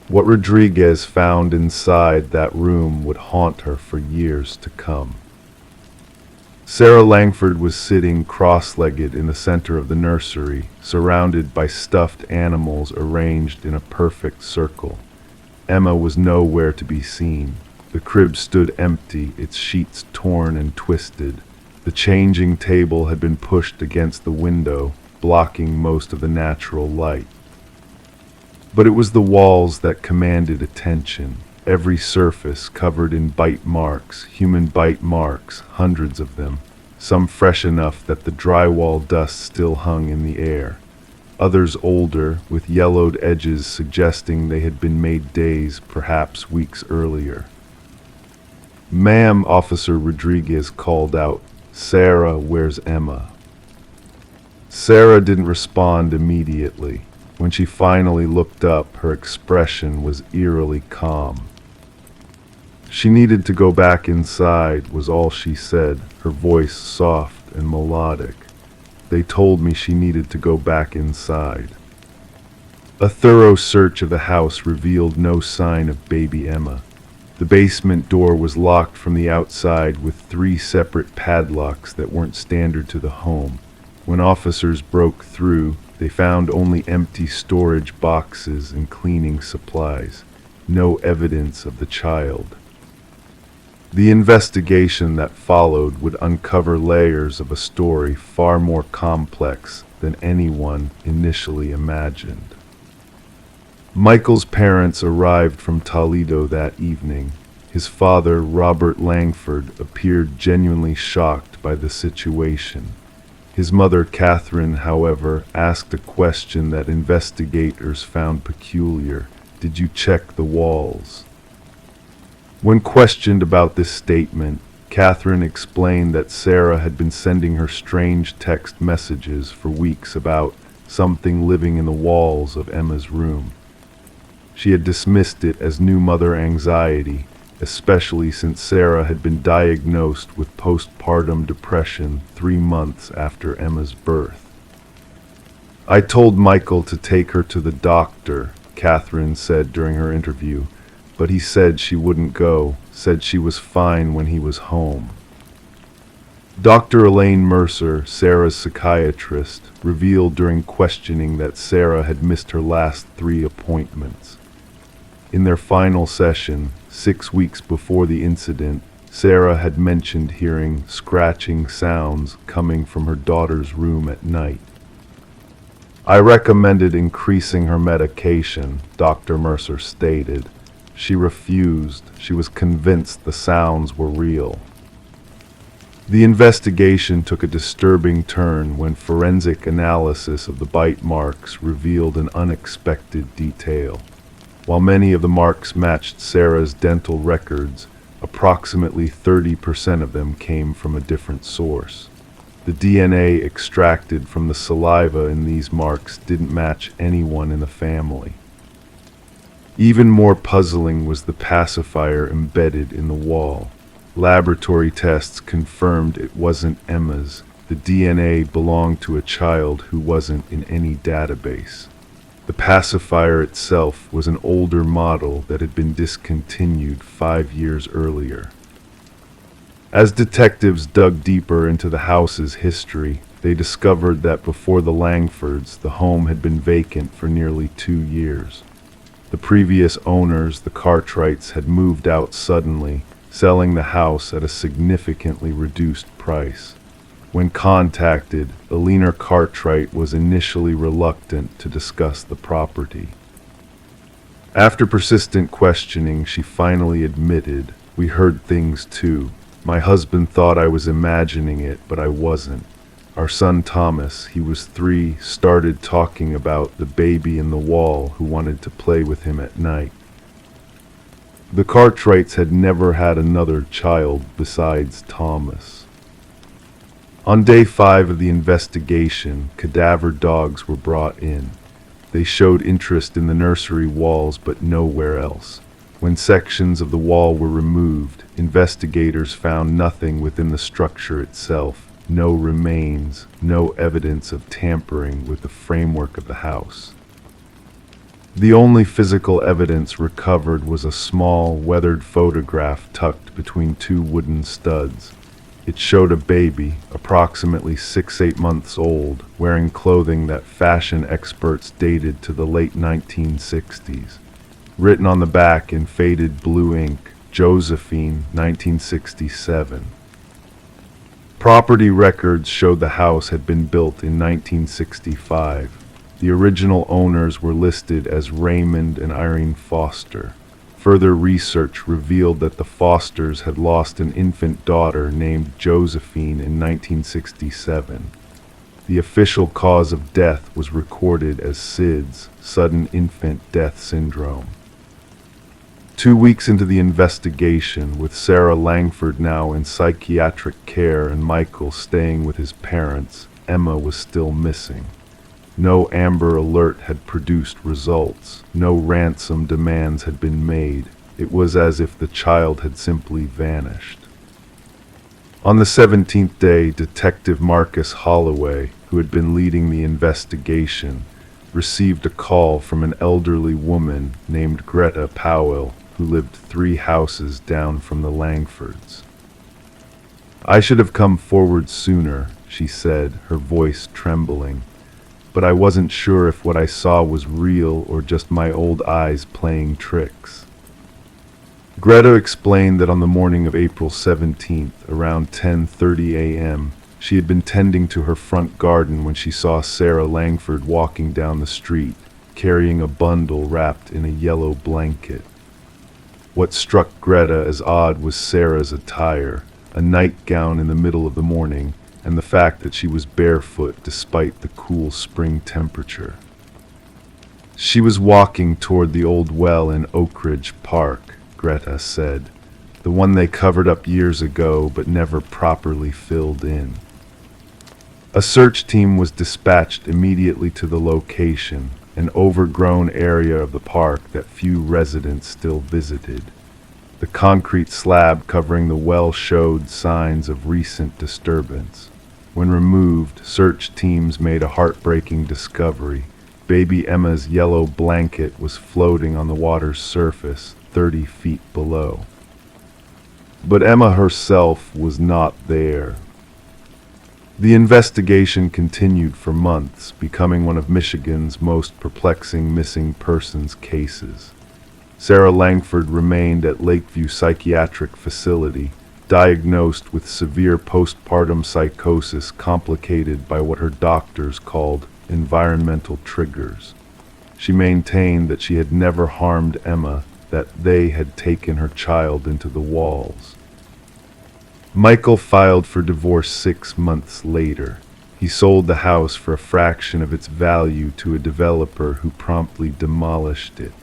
What Rodriguez found inside that room would haunt her for years to come. Sarah Langford was sitting cross-legged in the center of the nursery, surrounded by stuffed animals arranged in a perfect circle. Emma was nowhere to be seen. The crib stood empty, its sheets torn and twisted. The changing table had been pushed against the window, blocking most of the natural light. But it was the walls that commanded attention. Every surface covered in bite marks, human bite marks, hundreds of them, some fresh enough that the drywall dust still hung in the air. Others older, with yellowed edges suggesting they had been made days, perhaps weeks earlier. "Ma'am," Officer Rodriguez called out. "Sarah, where's Emma?" Sarah didn't respond immediately. When she finally looked up, her expression was eerily calm. "She needed to go back inside," was all she said, her voice soft and melodic. "They told me she needed to go back inside." A thorough search of the house revealed no sign of baby Emma. The basement door was locked from the outside with 3 separate padlocks that weren't standard to the home. When officers broke through, they found only empty storage boxes and cleaning supplies. No evidence of the child. The investigation that followed would uncover layers of a story far more complex than anyone initially imagined. Michael's parents arrived from Toledo that evening. His father, Robert Langford, appeared genuinely shocked by the situation. His mother, Catherine, however, asked a question that investigators found peculiar. "Did you check the walls?" When questioned about this statement, Catherine explained that Sarah had been sending her strange text messages for weeks about something living in the walls of Emma's room. She had dismissed it as new mother anxiety, especially since Sarah had been diagnosed with postpartum depression 3 months after Emma's birth. "I told Michael to take her to the doctor," Catherine said during her interview, "but he said she wouldn't go, said she was fine when he was home." Dr. Elaine Mercer, Sarah's psychiatrist, revealed during questioning that Sarah had missed her last 3 appointments. In their final session, 6 weeks before the incident, Sarah had mentioned hearing scratching sounds coming from her daughter's room at night. "I recommended increasing her medication," Dr. Mercer stated. "She refused. She was convinced the sounds were real." The investigation took a disturbing turn when forensic analysis of the bite marks revealed an unexpected detail. While many of the marks matched Sarah's dental records, approximately 30% of them came from a different source. The DNA extracted from the saliva in these marks didn't match anyone in the family. Even more puzzling was the pacifier embedded in the wall. Laboratory tests confirmed it wasn't Emma's. The DNA belonged to a child who wasn't in any database. The pacifier itself was an older model that had been discontinued 5 years earlier. As detectives dug deeper into the house's history, they discovered that before the Langfords, the home had been vacant for nearly 2 years. The previous owners, the Cartwrights, had moved out suddenly, selling the house at a significantly reduced price. When contacted, Alina Cartwright was initially reluctant to discuss the property. After persistent questioning, she finally admitted, "We heard things too. My husband thought I was imagining it, but I wasn't. Our son Thomas, he was 3, started talking about the baby in the wall who wanted to play with him at night." The Cartwrights had never had another child besides Thomas. On day 5 of the investigation, cadaver dogs were brought in. They showed interest in the nursery walls, but nowhere else. When sections of the wall were removed, investigators found nothing within the structure itself. No remains, no evidence of tampering with the framework of the house. The only physical evidence recovered was a small, weathered photograph tucked between 2 wooden studs. It showed a baby, approximately 6-8 months old, wearing clothing that fashion experts dated to the late 1960s. Written on the back in faded blue ink, Josephine, 1967. Property records showed the house had been built in 1965. The original owners were listed as Raymond and Irene Foster. Further research revealed that the Fosters had lost an infant daughter named Josephine in 1967. The official cause of death was recorded as SIDS, sudden infant death syndrome. 2 weeks into the investigation, with Sarah Langford now in psychiatric care and Michael staying with his parents, Emma was still missing. No Amber Alert had produced results. No ransom demands had been made. It was as if the child had simply vanished. On the 17th day, Detective Marcus Holloway, who had been leading the investigation, received a call from an elderly woman named Greta Powell, who lived 3 houses down from the Langfords. "I should have come forward sooner," she said, her voice trembling. "But I wasn't sure if what I saw was real or just my old eyes playing tricks." Greta explained that on the morning of April 17th, around 10:30 a.m., she had been tending to her front garden when she saw Sarah Langford walking down the street, carrying a bundle wrapped in a yellow blanket. What struck Greta as odd was Sarah's attire, a nightgown in the middle of the morning, and the fact that she was barefoot despite the cool spring temperature. "She was walking toward the old well in Oak Ridge Park," Greta said, "the one they covered up years ago but never properly filled in." A search team was dispatched immediately to the location, an overgrown area of the park that few residents still visited. The concrete slab covering the well showed signs of recent disturbance. When removed, search teams made a heartbreaking discovery. Baby Emma's yellow blanket was floating on the water's surface, 30 feet below. But Emma herself was not there. The investigation continued for months, becoming one of Michigan's most perplexing missing persons cases. Sarah Langford remained at Lakeview Psychiatric Facility, diagnosed with severe postpartum psychosis complicated by what her doctors called environmental triggers. She maintained that she had never harmed Emma, that they had taken her child into the walls. Michael filed for divorce 6 months later. He sold the house for a fraction of its value to a developer who promptly demolished it.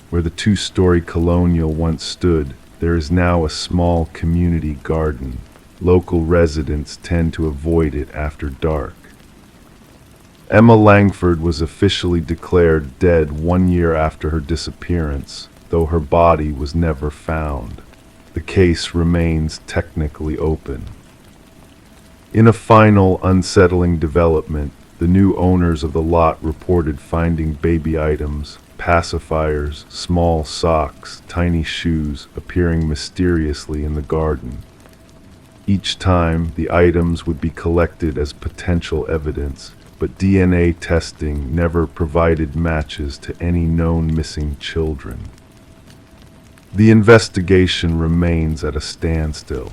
Where the 2-story colonial once stood, there is now a small community garden. Local residents tend to avoid it after dark. Emma Langford was officially declared dead 1 year after her disappearance, though her body was never found. The case remains technically open. In a final, unsettling development, the new owners of the lot reported finding baby items, pacifiers, small socks, tiny shoes appearing mysteriously in the garden. Each time, the items would be collected as potential evidence, but DNA testing never provided matches to any known missing children. The investigation remains at a standstill.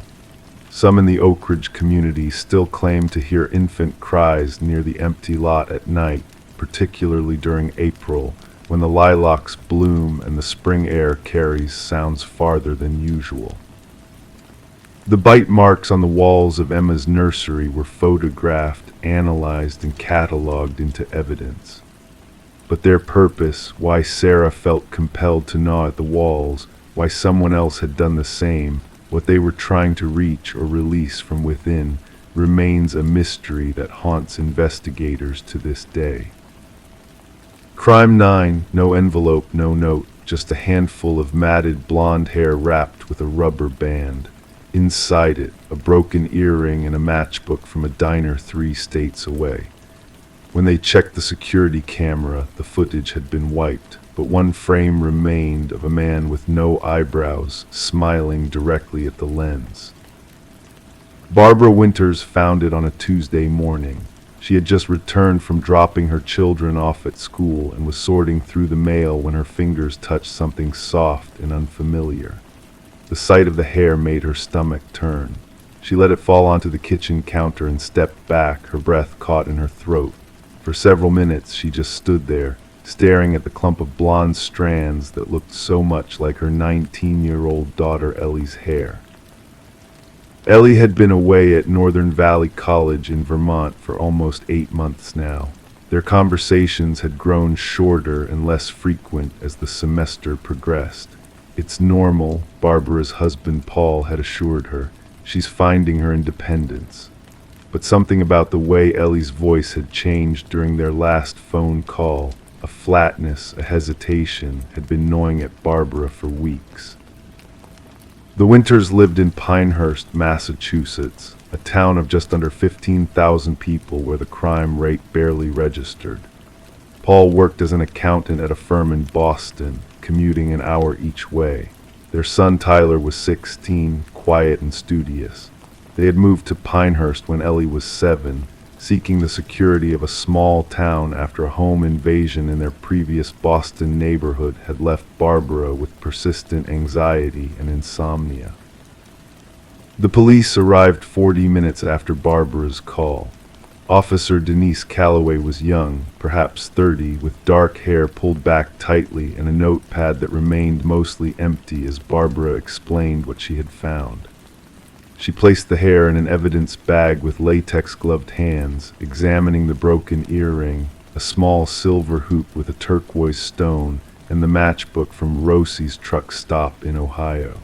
Some in the Oak Ridge community still claim to hear infant cries near the empty lot at night, particularly during April, when the lilacs bloom and the spring air carries sounds farther than usual. The bite marks on the walls of Emma's nursery were photographed, analyzed, and cataloged into evidence. But their purpose, why Sarah felt compelled to gnaw at the walls, why someone else had done the same, what they were trying to reach or release from within, remains a mystery that haunts investigators to this day. Crime 9, no envelope, no note, just a handful of matted blonde hair wrapped with a rubber band. Inside it, a broken earring and a matchbook from a diner 3 states away. When they checked the security camera, the footage had been wiped, but one frame remained of a man with no eyebrows, smiling directly at the lens. Barbara Winters found it on a Tuesday morning. She had just returned from dropping her children off at school and was sorting through the mail when her fingers touched something soft and unfamiliar. The sight of the hair made her stomach turn. She let it fall onto the kitchen counter and stepped back, her breath caught in her throat. For several minutes she just stood there, staring at the clump of blonde strands that looked so much like her 19-year-old daughter Ellie's hair. Ellie had been away at Northern Valley College in Vermont for almost 8 months now. Their conversations had grown shorter and less frequent as the semester progressed. It's normal, Barbara's husband Paul had assured her. She's finding her independence. But something about the way Ellie's voice had changed during their last phone call, a flatness, a hesitation, had been gnawing at Barbara for weeks. The Winters lived in Pinehurst, Massachusetts, a town of just under 15,000 people where the crime rate barely registered. Paul worked as an accountant at a firm in Boston, commuting an hour each way. Their son Tyler was 16, quiet and studious. They had moved to Pinehurst when Ellie was 7, seeking the security of a small town after a home invasion in their previous Boston neighborhood had left Barbara with persistent anxiety and insomnia. The police arrived 40 minutes after Barbara's call. Officer Denise Calloway was young, perhaps 30, with dark hair pulled back tightly and a notepad that remained mostly empty as Barbara explained what she had found. She placed the hair in an evidence bag with latex-gloved hands, examining the broken earring, a small silver hoop with a turquoise stone, and the matchbook from Rosie's truck stop in Ohio.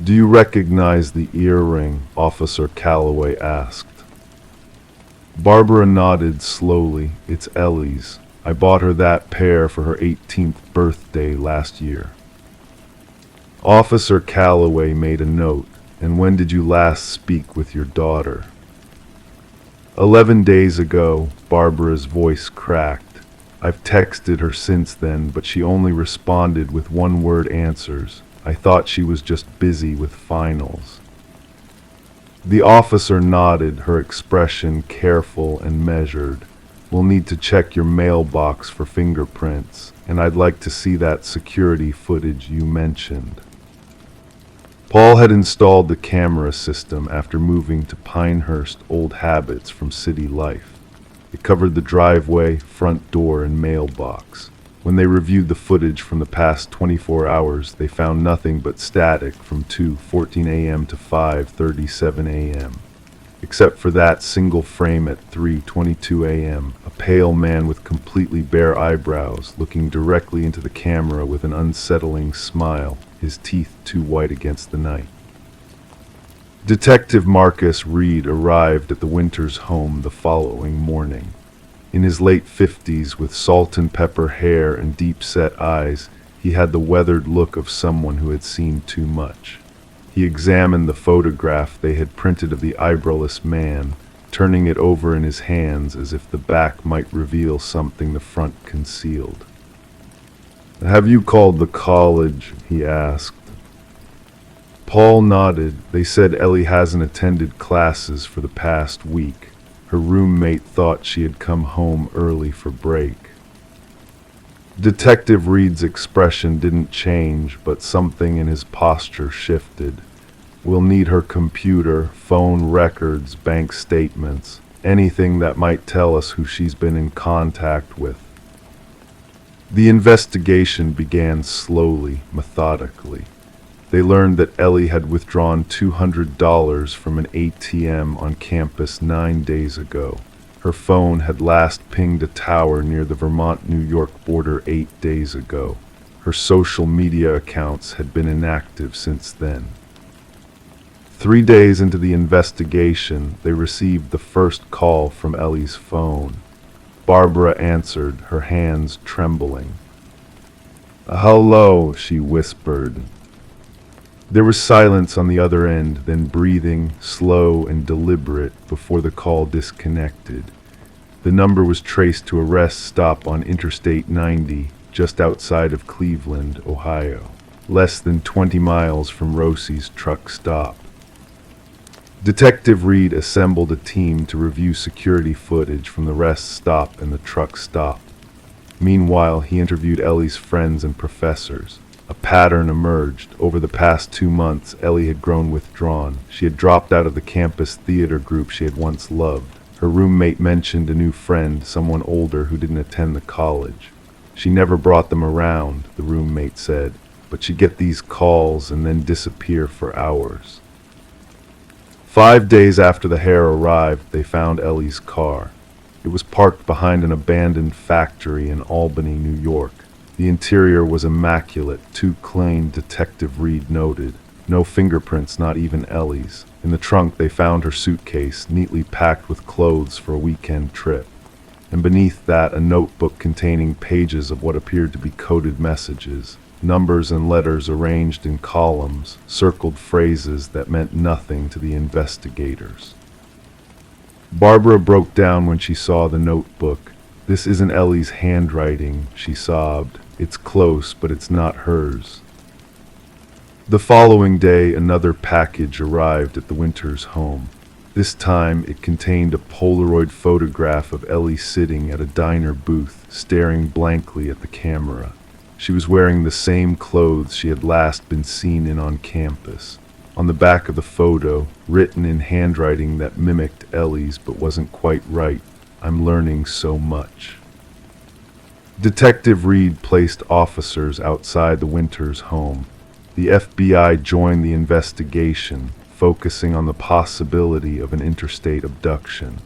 "Do you recognize the earring?" Officer Calloway asked. Barbara nodded slowly. "It's Ellie's. I bought her that pair for her 18th birthday last year." Officer Calloway made a note. "And when did you last speak with your daughter?" 11 days ago, Barbara's voice cracked. "I've texted her since then, but she only responded with one-word answers. I thought she was just busy with finals." The officer nodded, her expression careful and measured. "We'll need to check your mailbox for fingerprints, and I'd like to see that security footage you mentioned." Paul had installed the camera system after moving to Pinehurst, old habits from city life. It covered the driveway, front door, and mailbox. When they reviewed the footage from the past 24 hours, they found nothing but static from 2:14 a.m. to 5:37 a.m. Except for that single frame at 3:22 a.m., a pale man with completely bare eyebrows looking directly into the camera with an unsettling smile, his teeth too white against the night. Detective Marcus Reed arrived at the Winters' home the following morning. In his late 50s, with salt and pepper hair and deep-set eyes, he had the weathered look of someone who had seen too much. He examined the photograph they had printed of the eyebrowless man, turning it over in his hands as if the back might reveal something the front concealed. "Have you called the college?" he asked. Paul nodded. "They said Ellie hasn't attended classes for the past week. Her roommate thought she had come home early for break." Detective Reed's expression didn't change, but something in his posture shifted. "We'll need her computer, phone records, bank statements, anything that might tell us who she's been in contact with." The investigation began slowly, methodically. They learned that Ellie had withdrawn $200 from an ATM on campus 9 days ago. Her phone had last pinged a tower near the Vermont-New York border 8 days ago. Her social media accounts had been inactive since then. 3 days into the investigation, they received the first call from Ellie's phone. Barbara answered, her hands trembling. "Hello," she whispered. There was silence on the other end, then breathing, slow and deliberate, before the call disconnected. The number was traced to a rest stop on Interstate 90, just outside of Cleveland, Ohio, less than 20 miles from Rosie's truck stop. Detective Reed assembled a team to review security footage from the rest stop and the truck stop. Meanwhile, he interviewed Ellie's friends and professors. A pattern emerged. Over the past 2 months, Ellie had grown withdrawn. She had dropped out of the campus theater group she had once loved. Her roommate mentioned a new friend, someone older who didn't attend the college. She never brought them around, the roommate said, but she'd get these calls and then disappear for hours. 5 days after the hair arrived, they found Ellie's car. It was parked behind an abandoned factory in Albany, New York. The interior was immaculate, too clean, Detective Reed noted. No fingerprints, not even Ellie's. In the trunk, they found her suitcase, neatly packed with clothes for a weekend trip. And beneath that, a notebook containing pages of what appeared to be coded messages. Numbers and letters arranged in columns, circled phrases that meant nothing to the investigators. Barbara broke down when she saw the notebook. "This isn't Ellie's handwriting," she sobbed. "It's close, but it's not hers." The following day, another package arrived at the Winters' home. This time, it contained a Polaroid photograph of Ellie sitting at a diner booth, staring blankly at the camera. She was wearing the same clothes she had last been seen in on campus. On the back of the photo, written in handwriting that mimicked Ellie's but wasn't quite right, "I'm learning so much." Detective Reed placed officers outside the Winters' home. The FBI joined the investigation, focusing on the possibility of an interstate abduction.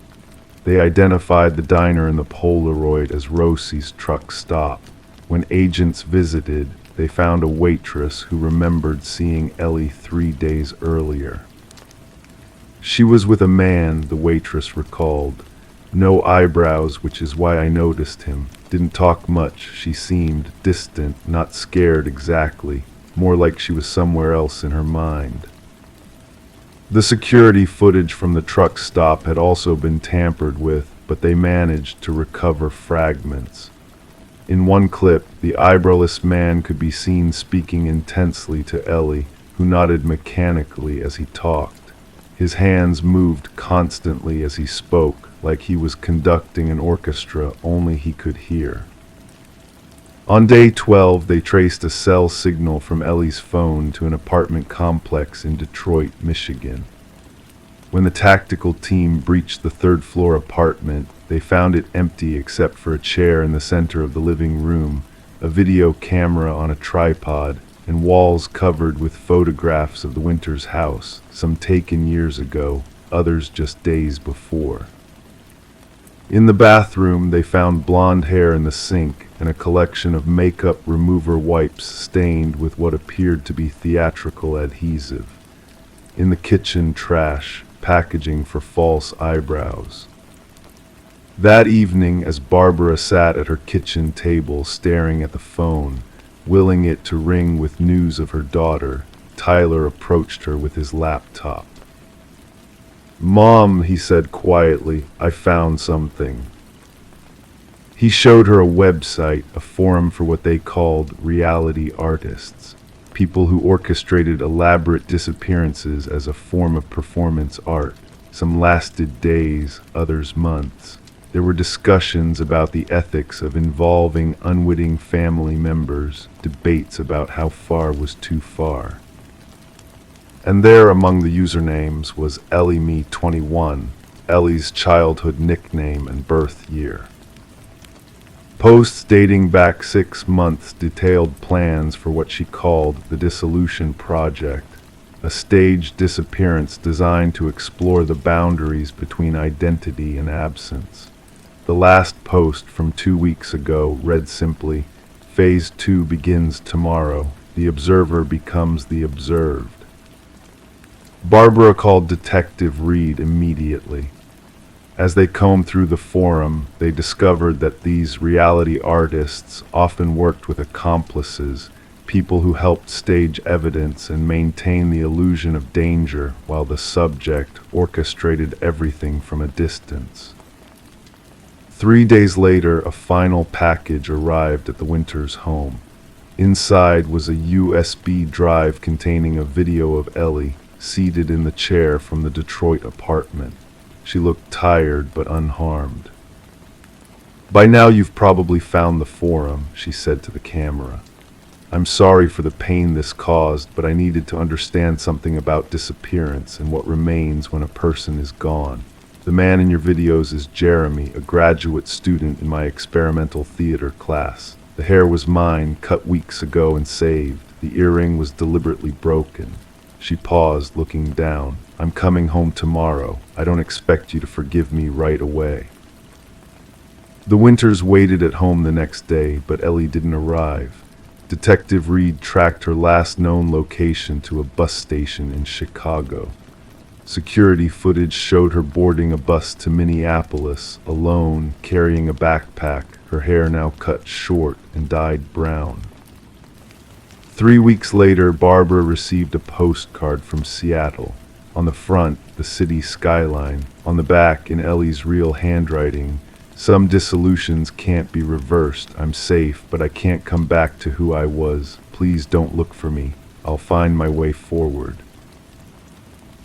They identified the diner and the Polaroid as Rosie's truck stop. When agents visited, they found a waitress who remembered seeing Ellie 3 days earlier. "She was with a man," the waitress recalled. "No eyebrows, which is why I noticed him. Didn't talk much. She seemed distant, not scared exactly, more like she was somewhere else in her mind." The security footage from the truck stop had also been tampered with, but they managed to recover fragments. In one clip, the eyebrowless man could be seen speaking intensely to Ellie, who nodded mechanically as he talked. His hands moved constantly as he spoke, like he was conducting an orchestra only he could hear. On day 12, they traced a cell signal from Ellie's phone to an apartment complex in Detroit, Michigan. When the tactical team breached the third-floor apartment, they found it empty except for a chair in the center of the living room, a video camera on a tripod, and walls covered with photographs of the Winters' house, some taken years ago, others just days before. In the bathroom, they found blonde hair in the sink and a collection of makeup remover wipes stained with what appeared to be theatrical adhesive. In the kitchen trash, packaging for false eyebrows. That evening, as Barbara sat at her kitchen table staring at the phone, willing it to ring with news of her daughter, Tyler approached her with his laptop. "Mom," he said quietly, "I found something." He showed her a website, a forum for what they called reality artists, people who orchestrated elaborate disappearances as a form of performance art. Some lasted days, others months. There were discussions about the ethics of involving unwitting family members, debates about how far was too far. And there among the usernames was EllieMe21, Ellie's childhood nickname and birth year. Posts dating back 6 months detailed plans for what she called the Dissolution Project, a staged disappearance designed to explore the boundaries between identity and absence. The last post from 2 weeks ago read simply, Phase 2 begins tomorrow. The observer becomes the observed. Barbara called Detective Reed immediately. As they combed through the forum, they discovered that these reality artists often worked with accomplices, people who helped stage evidence and maintain the illusion of danger while the subject orchestrated everything from a distance. 3 days later, a final package arrived at the Winters' home. Inside was a USB drive containing a video of Ellie, seated in the chair from the Detroit apartment. She looked tired but unharmed. "By now you've probably found the forum," she said to the camera. "I'm sorry for the pain this caused, but I needed to understand something about disappearance and what remains when a person is gone. The man in your videos is Jeremy, a graduate student in my experimental theater class. The hair was mine, cut weeks ago and saved. The earring was deliberately broken." She paused, looking down. "I'm coming home tomorrow. I don't expect you to forgive me right away." The Winters waited at home the next day, but Ellie didn't arrive. Detective Reed tracked her last known location to a bus station in Chicago. Security footage showed her boarding a bus to Minneapolis, alone, carrying a backpack, her hair now cut short and dyed brown. 3 weeks later, Barbara received a postcard from Seattle. On the front, the city skyline. On the back, in Ellie's real handwriting, "Some dissolutions can't be reversed. I'm safe, but I can't come back to who I was. Please don't look for me. I'll find my way forward."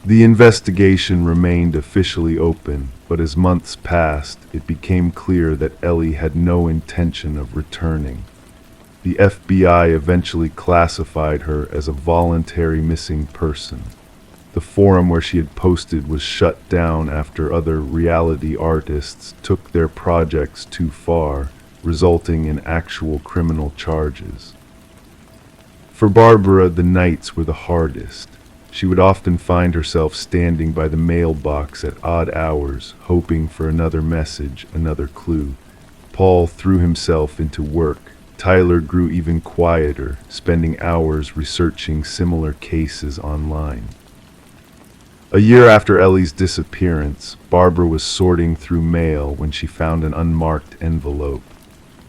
The investigation remained officially open, but as months passed, it became clear that Ellie had no intention of returning. The FBI eventually classified her as a voluntary missing person. The forum where she had posted was shut down after other reality artists took their projects too far, resulting in actual criminal charges. For Barbara, the nights were the hardest. She would often find herself standing by the mailbox at odd hours, hoping for another message, another clue. Paul threw himself into work. Tyler grew even quieter, spending hours researching similar cases online. A year after Ellie's disappearance, Barbara was sorting through mail when she found an unmarked envelope.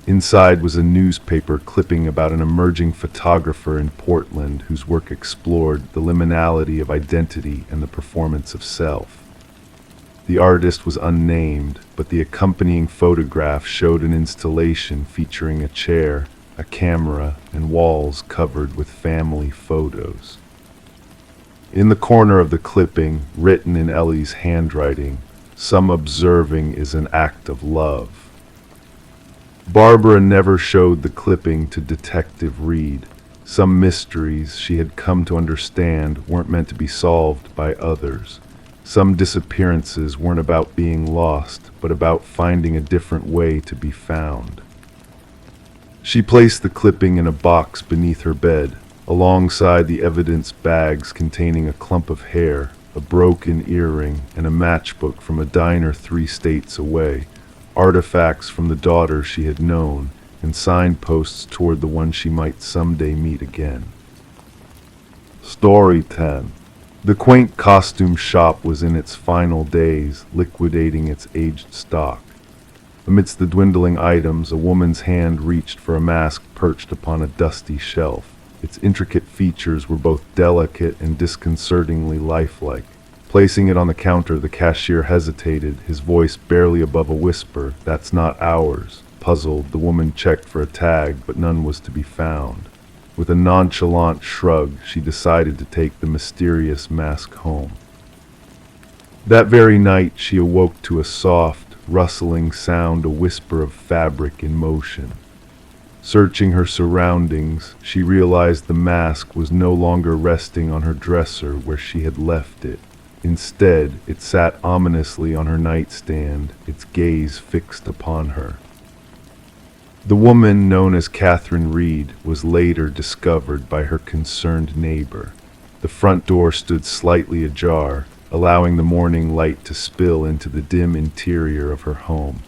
Inside was a newspaper clipping about an emerging photographer in Portland whose work explored the liminality of identity and the performance of self. The artist was unnamed, but the accompanying photograph showed an installation featuring a chair, a camera, and walls covered with family photos. In the corner of the clipping, written in Ellie's handwriting, "Some observing is an act of love." Barbara never showed the clipping to Detective Reed. Some mysteries she had come to understand weren't meant to be solved by others. Some disappearances weren't about being lost, but about finding a different way to be found. She placed the clipping in a box beneath her bed, alongside the evidence bags containing a clump of hair, a broken earring, and a matchbook from a diner 3 states away, artifacts from the daughter she had known, and signposts toward the one she might someday meet again. Story 10. The quaint costume shop was in its final days, liquidating its aged stock. Amidst the dwindling items, a woman's hand reached for a mask perched upon a dusty shelf. Its intricate features were both delicate and disconcertingly lifelike. Placing it on the counter, the cashier hesitated, his voice barely above a whisper. "That's not ours." Puzzled, the woman checked for a tag, but none was to be found. With a nonchalant shrug, she decided to take the mysterious mask home. That very night, she awoke to a soft, rustling sound, a whisper of fabric in motion. Searching her surroundings, she realized the mask was no longer resting on her dresser where she had left it. Instead, it sat ominously on her nightstand, its gaze fixed upon her. The woman, known as Catherine Reed, was later discovered by her concerned neighbor. The front door stood slightly ajar, allowing the morning light to spill into the dim interior of her home.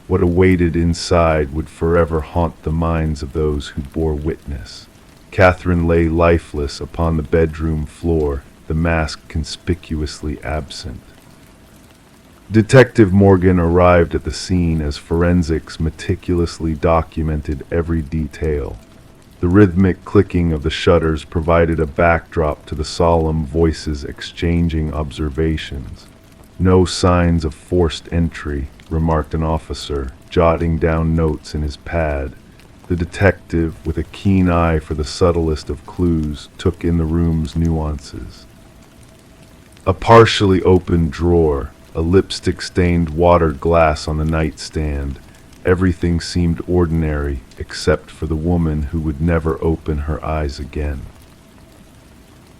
What awaited inside would forever haunt the minds of those who bore witness. Catherine lay lifeless upon the bedroom floor, the mask conspicuously absent. Detective Morgan arrived at the scene as forensics meticulously documented every detail. The rhythmic clicking of the shutters provided a backdrop to the solemn voices exchanging observations. "No signs of forced entry," remarked an officer, jotting down notes in his pad. The detective, with a keen eye for the subtlest of clues, took in the room's nuances. A partially open drawer, a lipstick-stained water glass on the nightstand. Everything seemed ordinary except for the woman who would never open her eyes again.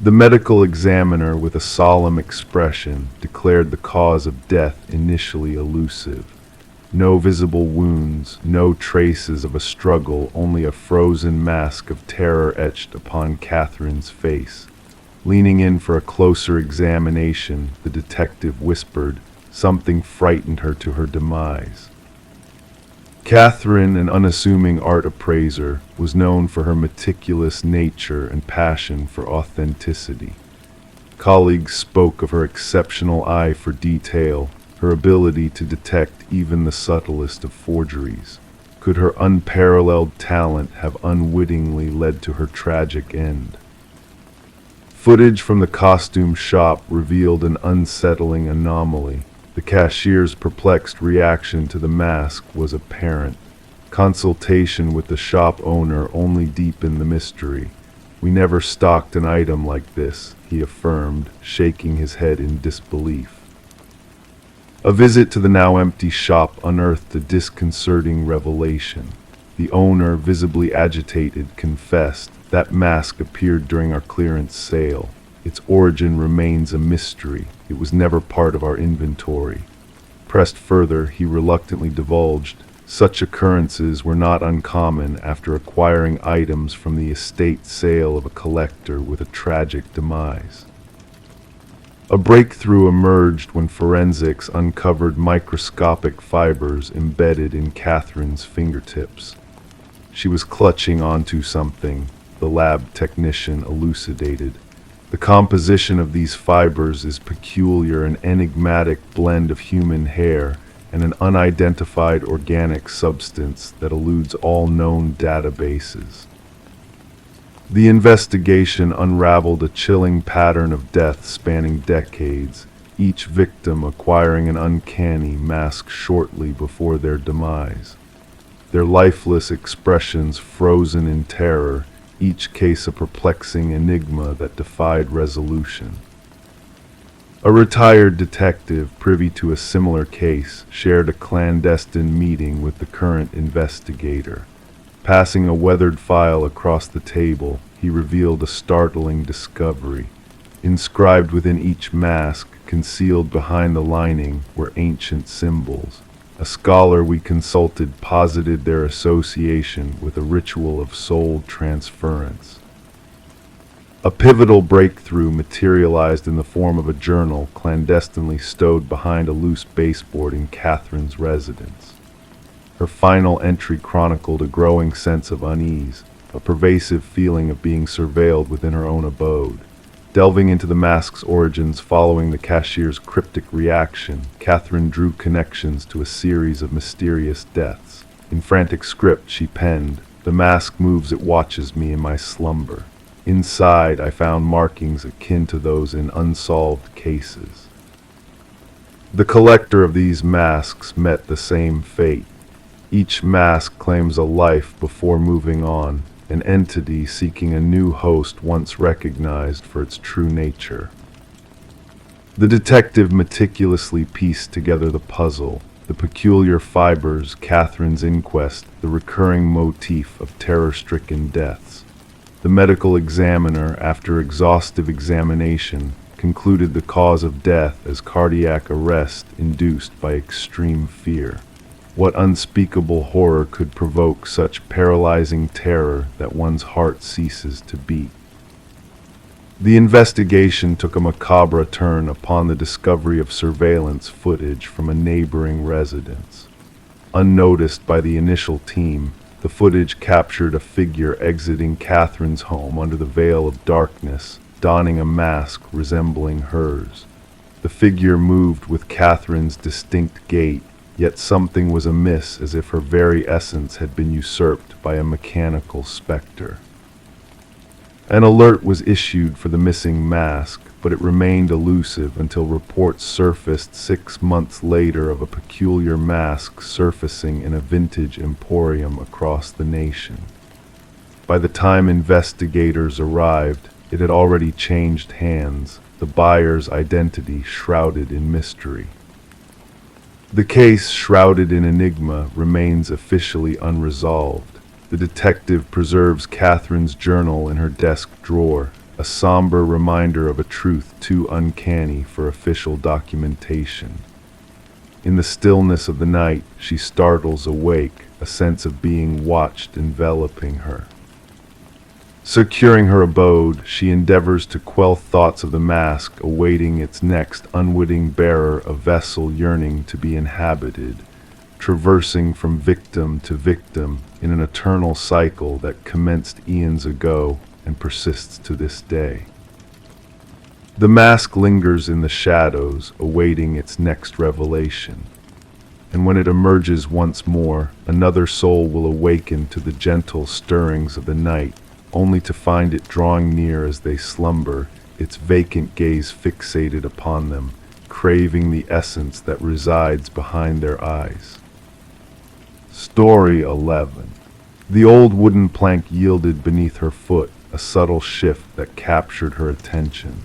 The medical examiner, with a solemn expression, declared the cause of death initially elusive. No visible wounds, no traces of a struggle, only a frozen mask of terror etched upon Catherine's face. Leaning in for a closer examination, the detective whispered, "Something frightened her to her demise." Catherine, an unassuming art appraiser, was known for her meticulous nature and passion for authenticity. Colleagues spoke of her exceptional eye for detail, her ability to detect even the subtlest of forgeries. Could her unparalleled talent have unwittingly led to her tragic end? Footage from the costume shop revealed an unsettling anomaly. The cashier's perplexed reaction to the mask was apparent. Consultation with the shop owner only deepened the mystery. "We never stocked an item like this," he affirmed, shaking his head in disbelief. A visit to the now empty shop unearthed a disconcerting revelation. The owner, visibly agitated, confessed, "That mask appeared during our clearance sale. Its origin remains a mystery. It was never part of our inventory." Pressed further, he reluctantly divulged, such occurrences were not uncommon after acquiring items from the estate sale of a collector with a tragic demise. A breakthrough emerged when forensics uncovered microscopic fibers embedded in Catherine's fingertips. She was clutching onto something, the lab technician elucidated. The composition of these fibers is peculiar, an enigmatic blend of human hair and an unidentified organic substance that eludes all known databases. The investigation unraveled a chilling pattern of death spanning decades, each victim acquiring an uncanny mask shortly before their demise. Their lifeless expressions frozen in terror, each case a perplexing enigma that defied resolution. A retired detective, privy to a similar case, shared a clandestine meeting with the current investigator. Passing a weathered file across the table, he revealed a startling discovery. Inscribed within each mask, concealed behind the lining, were ancient symbols. A scholar we consulted posited their association with a ritual of soul transference. A pivotal breakthrough materialized in the form of a journal clandestinely stowed behind a loose baseboard in Catherine's residence. Her final entry chronicled a growing sense of unease, a pervasive feeling of being surveilled within her own abode. Delving into the mask's origins following the cashier's cryptic reaction, Catherine drew connections to a series of mysterious deaths. In frantic script she penned, "The mask moves, it watches me in my slumber." Inside, I found markings akin to those in unsolved cases. The collector of these masks met the same fate. Each mask claims a life before moving on, an entity seeking a new host once recognized for its true nature. The detective meticulously pieced together the puzzle, the peculiar fibers, Catherine's inquest, the recurring motif of terror-stricken deaths. The medical examiner, after exhaustive examination, concluded the cause of death as cardiac arrest induced by extreme fear. What unspeakable horror could provoke such paralyzing terror that one's heart ceases to beat? The investigation took a macabre turn upon the discovery of surveillance footage from a neighboring residence. Unnoticed by the initial team, the footage captured a figure exiting Catherine's home under the veil of darkness, donning a mask resembling hers. The figure moved with Catherine's distinct gait, yet something was amiss, as if her very essence had been usurped by a mechanical specter. An alert was issued for the missing mask, but it remained elusive until reports surfaced 6 months later of a peculiar mask surfacing in a vintage emporium across the nation. By the time investigators arrived, it had already changed hands, the buyer's identity shrouded in mystery. The case, shrouded in enigma, remains officially unresolved. The detective preserves Catherine's journal in her desk drawer, a somber reminder of a truth too uncanny for official documentation. In the stillness of the night, she startles awake, a sense of being watched enveloping her. Securing her abode, she endeavors to quell thoughts of the mask awaiting its next unwitting bearer, a vessel yearning to be inhabited, traversing from victim to victim in an eternal cycle that commenced eons ago and persists to this day. The mask lingers in the shadows, awaiting its next revelation. And when it emerges once more, another soul will awaken to the gentle stirrings of the night, only to find it drawing near as they slumber, its vacant gaze fixated upon them, craving the essence that resides behind their eyes. Story 11. The old wooden plank yielded beneath her foot, a subtle shift that captured her attention.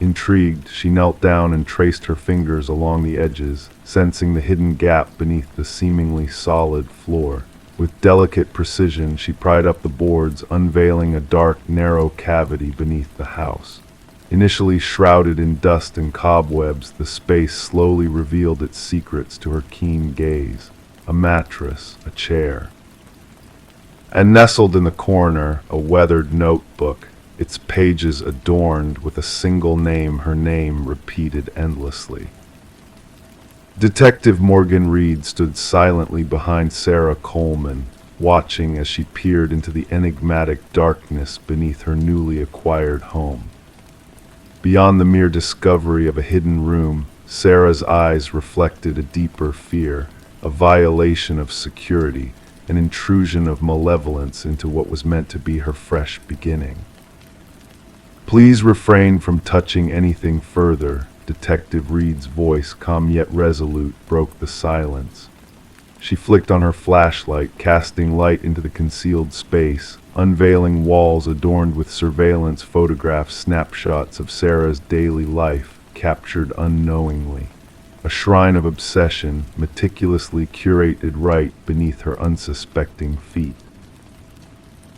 Intrigued, she knelt down and traced her fingers along the edges, sensing the hidden gap beneath the seemingly solid floor. With delicate precision, she pried up the boards, unveiling a dark, narrow cavity beneath the house. Initially shrouded in dust and cobwebs, the space slowly revealed its secrets to her keen gaze. A mattress, a chair. And nestled in the corner, a weathered notebook, its pages adorned with a single name, her name repeated endlessly. Detective Morgan Reed stood silently behind Sarah Coleman, watching as she peered into the enigmatic darkness beneath her newly acquired home. Beyond the mere discovery of a hidden room, Sarah's eyes reflected a deeper fear, a violation of security, an intrusion of malevolence into what was meant to be her fresh beginning. "Please refrain from touching anything further," Detective Reed's voice, calm yet resolute, broke the silence. She flicked on her flashlight, casting light into the concealed space, unveiling walls adorned with surveillance photographs, snapshots of Sarah's daily life, captured unknowingly. A shrine of obsession, meticulously curated right beneath her unsuspecting feet.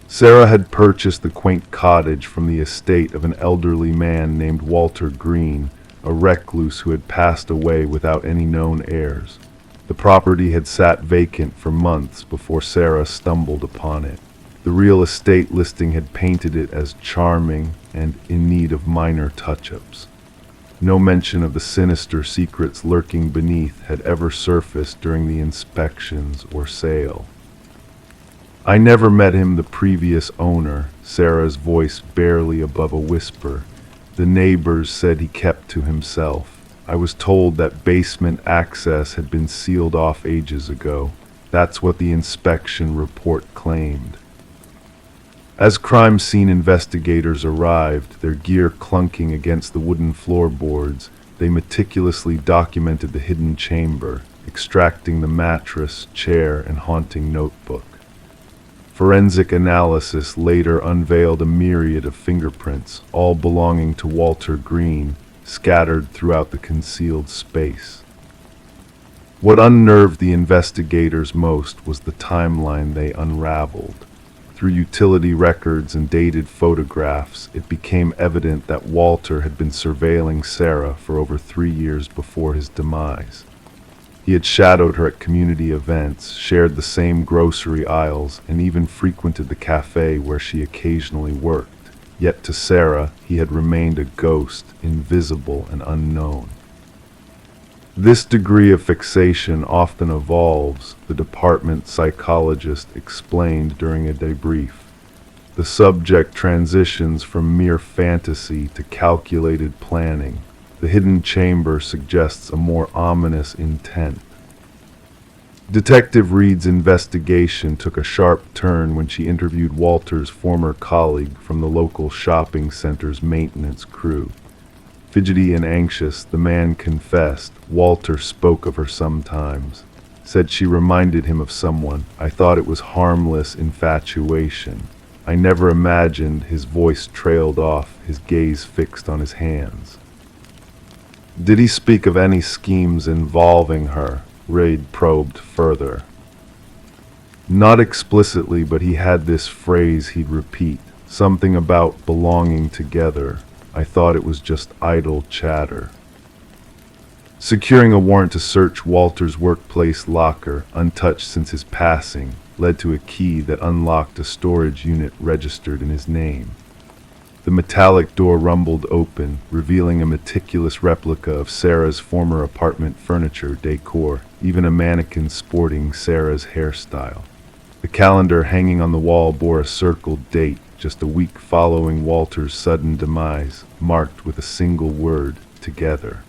Sarah had purchased the quaint cottage from the estate of an elderly man named Walter Green, a recluse who had passed away without any known heirs. The property had sat vacant for months before Sarah stumbled upon it. The real estate listing had painted it as charming and in need of minor touch-ups. No mention of the sinister secrets lurking beneath had ever surfaced during the inspections or sale. "I never met him, the previous owner," Sarah's voice barely above a whisper. "The neighbors said he kept to himself. I was told that basement access had been sealed off ages ago. That's what the inspection report claimed." As crime scene investigators arrived, their gear clunking against the wooden floorboards, they meticulously documented the hidden chamber, extracting the mattress, chair, and haunting notebook. Forensic analysis later unveiled a myriad of fingerprints, all belonging to Walter Green, scattered throughout the concealed space. What unnerved the investigators most was the timeline they unraveled. Through utility records and dated photographs, it became evident that Walter had been surveilling Sarah for over 3 years before his demise. He had shadowed her at community events, shared the same grocery aisles, and even frequented the cafe where she occasionally worked. Yet to Sarah, he had remained a ghost, invisible and unknown. This degree of fixation often evolves, the department psychologist explained during a debrief. The subject transitions from mere fantasy to calculated planning. The hidden chamber suggests a more ominous intent. Detective Reed's investigation took a sharp turn when she interviewed Walter's former colleague from the local shopping center's maintenance crew. Fidgety and anxious, the man confessed. Walter spoke of her sometimes. Said she reminded him of someone. I thought it was harmless infatuation. I never imagined. His voice trailed off, his gaze fixed on his hands. Did he speak of any schemes involving her? Reid probed further. Not explicitly, but he had this phrase he'd repeat. Something about belonging together. I thought it was just idle chatter. Securing a warrant to search Walter's workplace locker, untouched since his passing, led to a key that unlocked a storage unit registered in his name. The metallic door rumbled open, revealing a meticulous replica of Sarah's former apartment furniture decor, even a mannequin sporting Sarah's hairstyle. The calendar hanging on the wall bore a circled date, just a week following Walter's sudden demise, marked with a single word, together.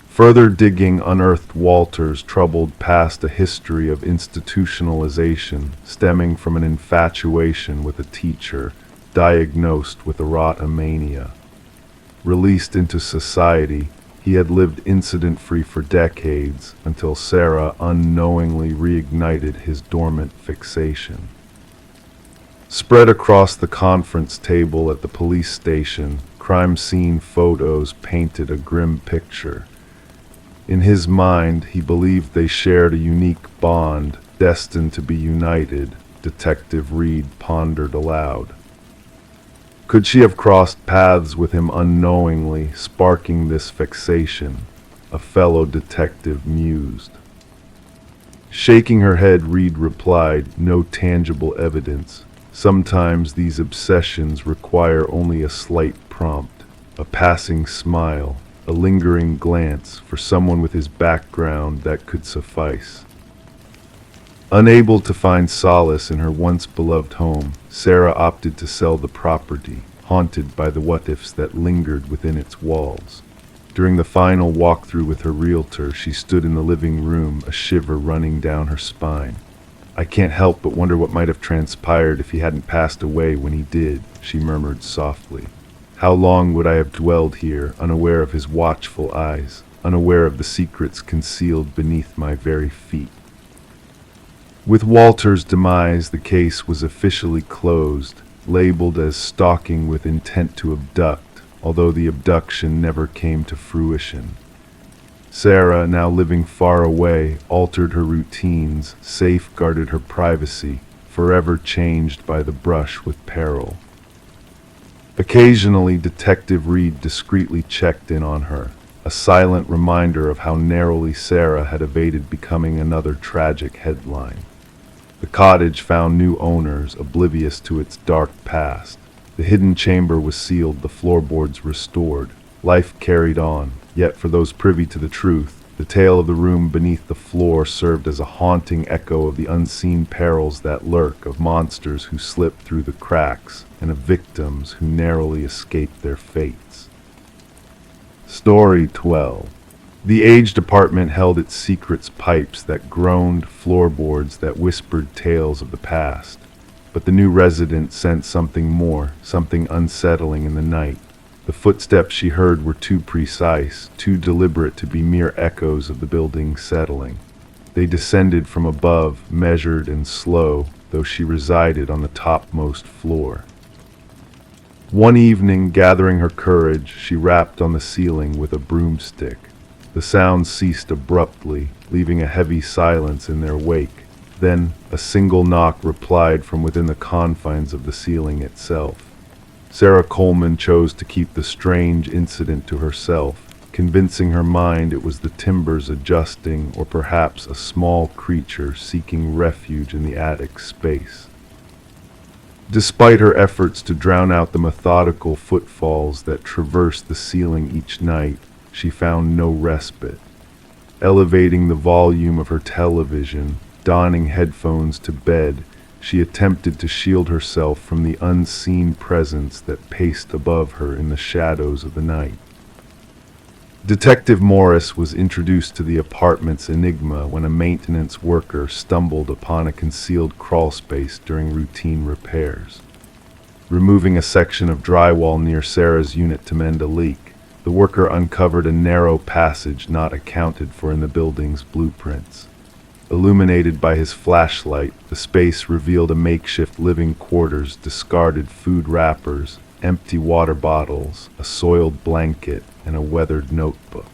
Further digging unearthed Walter's troubled past, a history of institutionalization stemming from an infatuation with a teacher diagnosed with erotomania. Released into society, he had lived incident-free for decades until Sarah unknowingly reignited his dormant fixation. Spread across the conference table at the police station, crime scene photos painted a grim picture. In his mind, he believed they shared a unique bond, destined to be united, Detective Reed pondered aloud. Could she have crossed paths with him unknowingly, sparking this fixation? A fellow detective mused. Shaking her head, Reed replied, no tangible evidence. Sometimes these obsessions require only a slight prompt, a passing smile, a lingering glance for someone with his background that could suffice. Unable to find solace in her once beloved home, Sarah opted to sell the property, haunted by the what-ifs that lingered within its walls. During the final walkthrough with her realtor, she stood in the living room, a shiver running down her spine. I can't help but wonder what might have transpired if he hadn't passed away when he did, she murmured softly. How long would I have dwelled here, unaware of his watchful eyes, unaware of the secrets concealed beneath my very feet? With Walter's demise, the case was officially closed, labeled as stalking with intent to abduct, although the abduction never came to fruition. Sarah, now living far away, altered her routines, safeguarded her privacy, forever changed by the brush with peril. Occasionally, Detective Reed discreetly checked in on her, a silent reminder of how narrowly Sarah had evaded becoming another tragic headline. The cottage found new owners, oblivious to its dark past. The hidden chamber was sealed, the floorboards restored. Life carried on, yet for those privy to the truth, the tale of the room beneath the floor served as a haunting echo of the unseen perils that lurk, of monsters who slip through the cracks, and of victims who narrowly escape their fates. Story 12. The aged apartment held its secrets, pipes that groaned, floorboards that whispered tales of the past. But the new resident sensed something more, something unsettling in the night. The footsteps she heard were too precise, too deliberate to be mere echoes of the building settling. They descended from above, measured and slow, though she resided on the topmost floor. One evening, gathering her courage, she rapped on the ceiling with a broomstick. The sound ceased abruptly, leaving a heavy silence in their wake. Then, a single knock replied from within the confines of the ceiling itself. Sarah Coleman chose to keep the strange incident to herself, convincing her mind it was the timbers adjusting, or perhaps a small creature seeking refuge in the attic space. Despite her efforts to drown out the methodical footfalls that traversed the ceiling each night, she found no respite. Elevating the volume of her television, donning headphones to bed, she attempted to shield herself from the unseen presence that paced above her in the shadows of the night. Detective Morris was introduced to the apartment's enigma when a maintenance worker stumbled upon a concealed crawlspace during routine repairs. Removing a section of drywall near Sarah's unit to mend a leak, the worker uncovered a narrow passage not accounted for in the building's blueprints. Illuminated by his flashlight, the space revealed a makeshift living quarters, discarded food wrappers, empty water bottles, a soiled blanket, and a weathered notebook.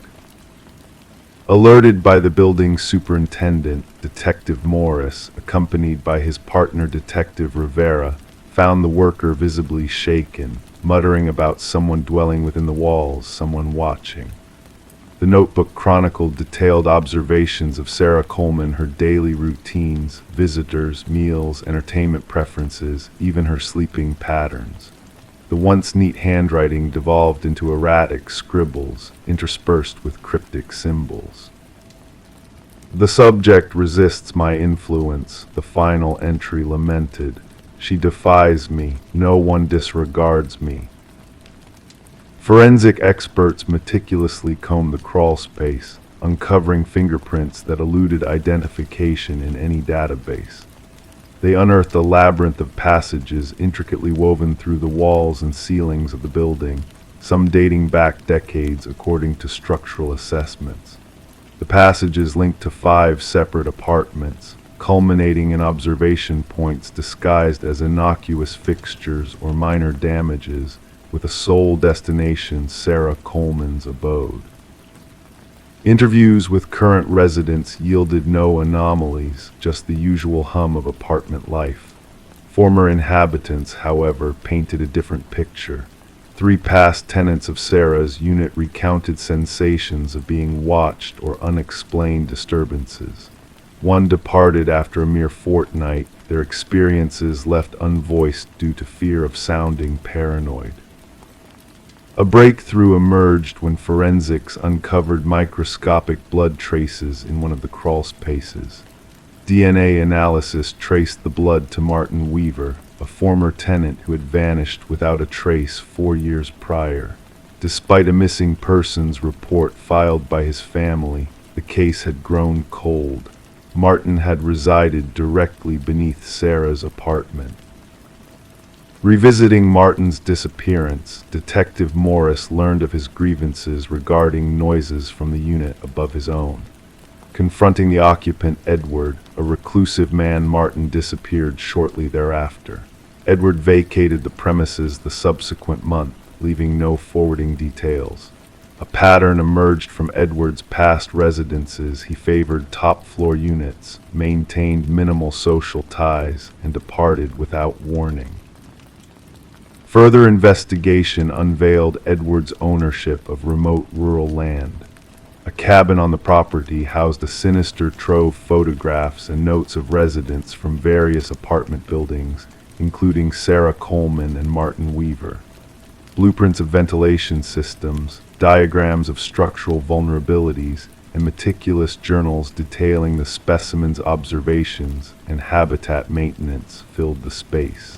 Alerted by the building superintendent, Detective Morris, accompanied by his partner Detective Rivera, found the worker visibly shaken, muttering about someone dwelling within the walls, someone watching. The notebook chronicled detailed observations of Sarah Coleman, her daily routines, visitors, meals, entertainment preferences, even her sleeping patterns. The once neat handwriting devolved into erratic scribbles, interspersed with cryptic symbols. "The subject resists my influence," the final entry lamented. "She defies me. No one disregards me." Forensic experts meticulously combed the crawl space, uncovering fingerprints that eluded identification in any database. They unearthed a labyrinth of passages intricately woven through the walls and ceilings of the building, some dating back decades according to structural assessments. The passages linked to 5 separate apartments, culminating in observation points disguised as innocuous fixtures or minor damages, with a sole destination: Sarah Coleman's abode. Interviews with current residents yielded no anomalies, just the usual hum of apartment life. Former inhabitants, however, painted a different picture. 3 past tenants of Sarah's unit recounted sensations of being watched or unexplained disturbances. One departed after a mere fortnight, their experiences left unvoiced due to fear of sounding paranoid. A breakthrough emerged when forensics uncovered microscopic blood traces in one of the crawl spaces. DNA analysis traced the blood to Martin Weaver, a former tenant who had vanished without a trace 4 years prior. Despite a missing persons report filed by his family, the case had grown cold. Martin had resided directly beneath Sarah's apartment. Revisiting Martin's disappearance, Detective Morris learned of his grievances regarding noises from the unit above his own. Confronting the occupant, Edward, a reclusive man, Martin disappeared shortly thereafter. Edward vacated the premises the subsequent month, leaving no forwarding details. A pattern emerged from Edward's past residences. He favored top-floor units, maintained minimal social ties, and departed without warning. Further investigation unveiled Edward's ownership of remote rural land. A cabin on the property housed a sinister trove of photographs and notes of residents from various apartment buildings, including Sarah Coleman and Martin Weaver. Blueprints of ventilation systems, diagrams of structural vulnerabilities, and meticulous journals detailing the specimen's observations and habitat maintenance filled the space.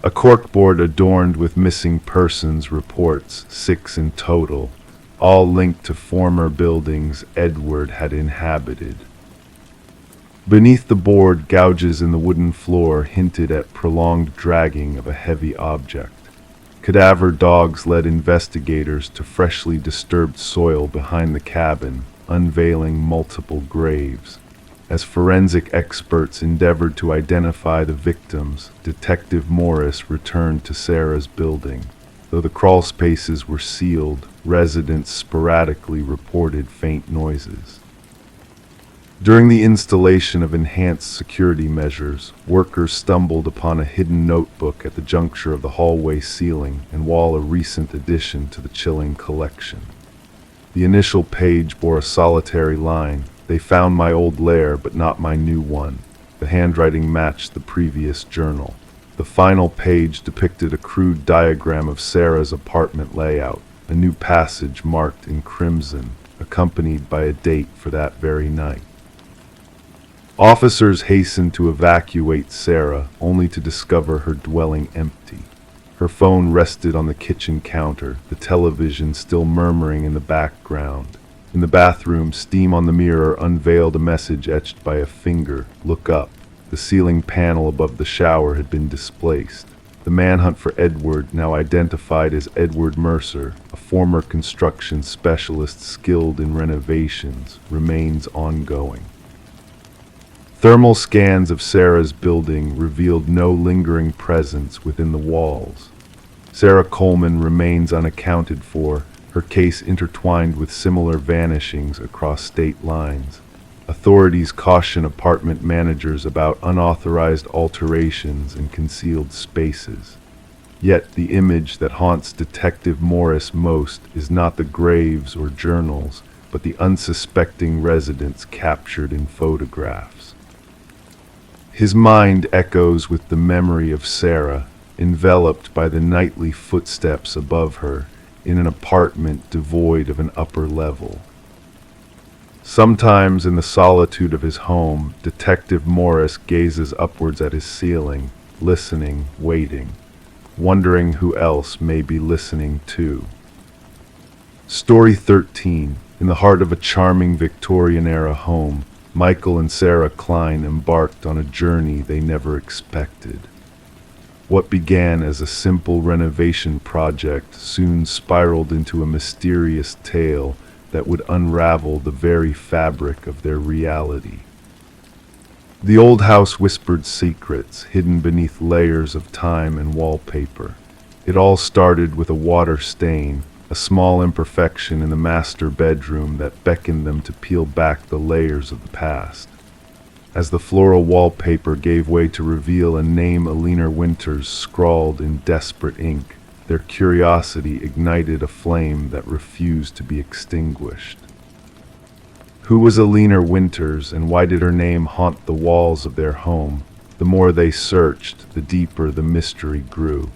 A corkboard adorned with missing persons reports, 6 in total, all linked to former buildings Edward had inhabited. Beneath the board, gouges in the wooden floor hinted at prolonged dragging of a heavy object. Cadaver dogs led investigators to freshly disturbed soil behind the cabin, unveiling multiple graves. As forensic experts endeavored to identify the victims, Detective Morris returned to Sarah's building. Though the crawl spaces were sealed, residents sporadically reported faint noises. During the installation of enhanced security measures, workers stumbled upon a hidden notebook at the juncture of the hallway ceiling and wall, a recent addition to the chilling collection. The initial page bore a solitary line: "They found my old lair, but not my new one." The handwriting matched the previous journal. The final page depicted a crude diagram of Sarah's apartment layout, a new passage marked in crimson, a accompanied by a date for that very night. Officers hastened to evacuate Sarah, only to discover her dwelling empty. Her phone rested on the kitchen counter, the television still murmuring in the background. In the bathroom, steam on the mirror unveiled a message etched by a finger. Look up. The ceiling panel above the shower had been displaced. The manhunt for Edward, now identified as Edward Mercer, a former construction specialist skilled in renovations, remains ongoing. Thermal scans of Sarah's building revealed no lingering presence within the walls. Sarah Coleman remains unaccounted for, her case intertwined with similar vanishings across state lines. Authorities caution apartment managers about unauthorized alterations in concealed spaces. Yet the image that haunts Detective Morris most is not the graves or journals, but the unsuspecting residents captured in photographs. His mind echoes with the memory of Sarah, enveloped by the nightly footsteps above her, in an apartment devoid of an upper level. Sometimes in the solitude of his home, Detective Morris gazes upwards at his ceiling, listening, waiting, wondering who else may be listening too. Story 13. In the heart of a charming Victorian-era home, Michael and Sarah Klein embarked on a journey they never expected. What began as a simple renovation project soon spiraled into a mysterious tale that would unravel the very fabric of their reality. The old house whispered secrets hidden beneath layers of time and wallpaper. It all started with a water stain, a small imperfection in the master bedroom that beckoned them to peel back the layers of the past. As the floral wallpaper gave way to reveal a name Alina Winters scrawled in desperate ink, their curiosity ignited a flame that refused to be extinguished. Who was Alina Winters, and why did her name haunt the walls of their home? The more they searched, the deeper the mystery grew.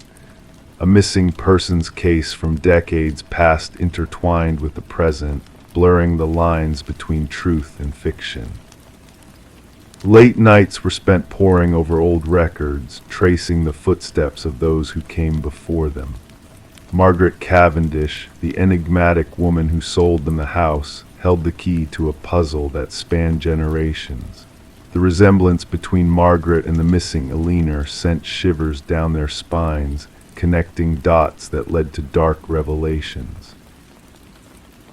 A missing persons case from decades past intertwined with the present, blurring the lines between truth and fiction. Late nights were spent poring over old records, tracing the footsteps of those who came before them. Margaret Cavendish, the enigmatic woman who sold them the house, held the key to a puzzle that spanned generations. The resemblance between Margaret and the missing Alina sent shivers down their spines, connecting dots that led to dark revelations.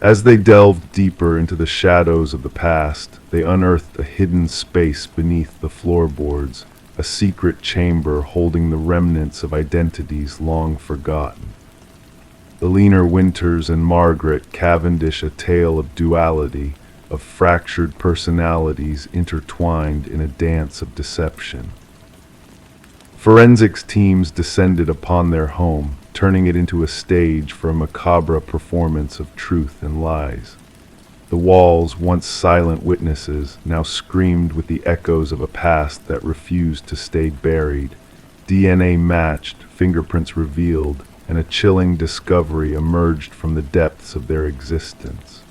As they delved deeper into the shadows of the past, they unearthed a hidden space beneath the floorboards, a secret chamber holding the remnants of identities long forgotten. Alina Winters and Margaret Cavendish, a tale of duality, of fractured personalities intertwined in a dance of deception. Forensics teams descended upon their home, turning it into a stage for a macabre performance of truth and lies. The walls, once silent witnesses, now screamed with the echoes of a past that refused to stay buried. DNA matched, fingerprints revealed, and a chilling discovery emerged from the depths of their existence.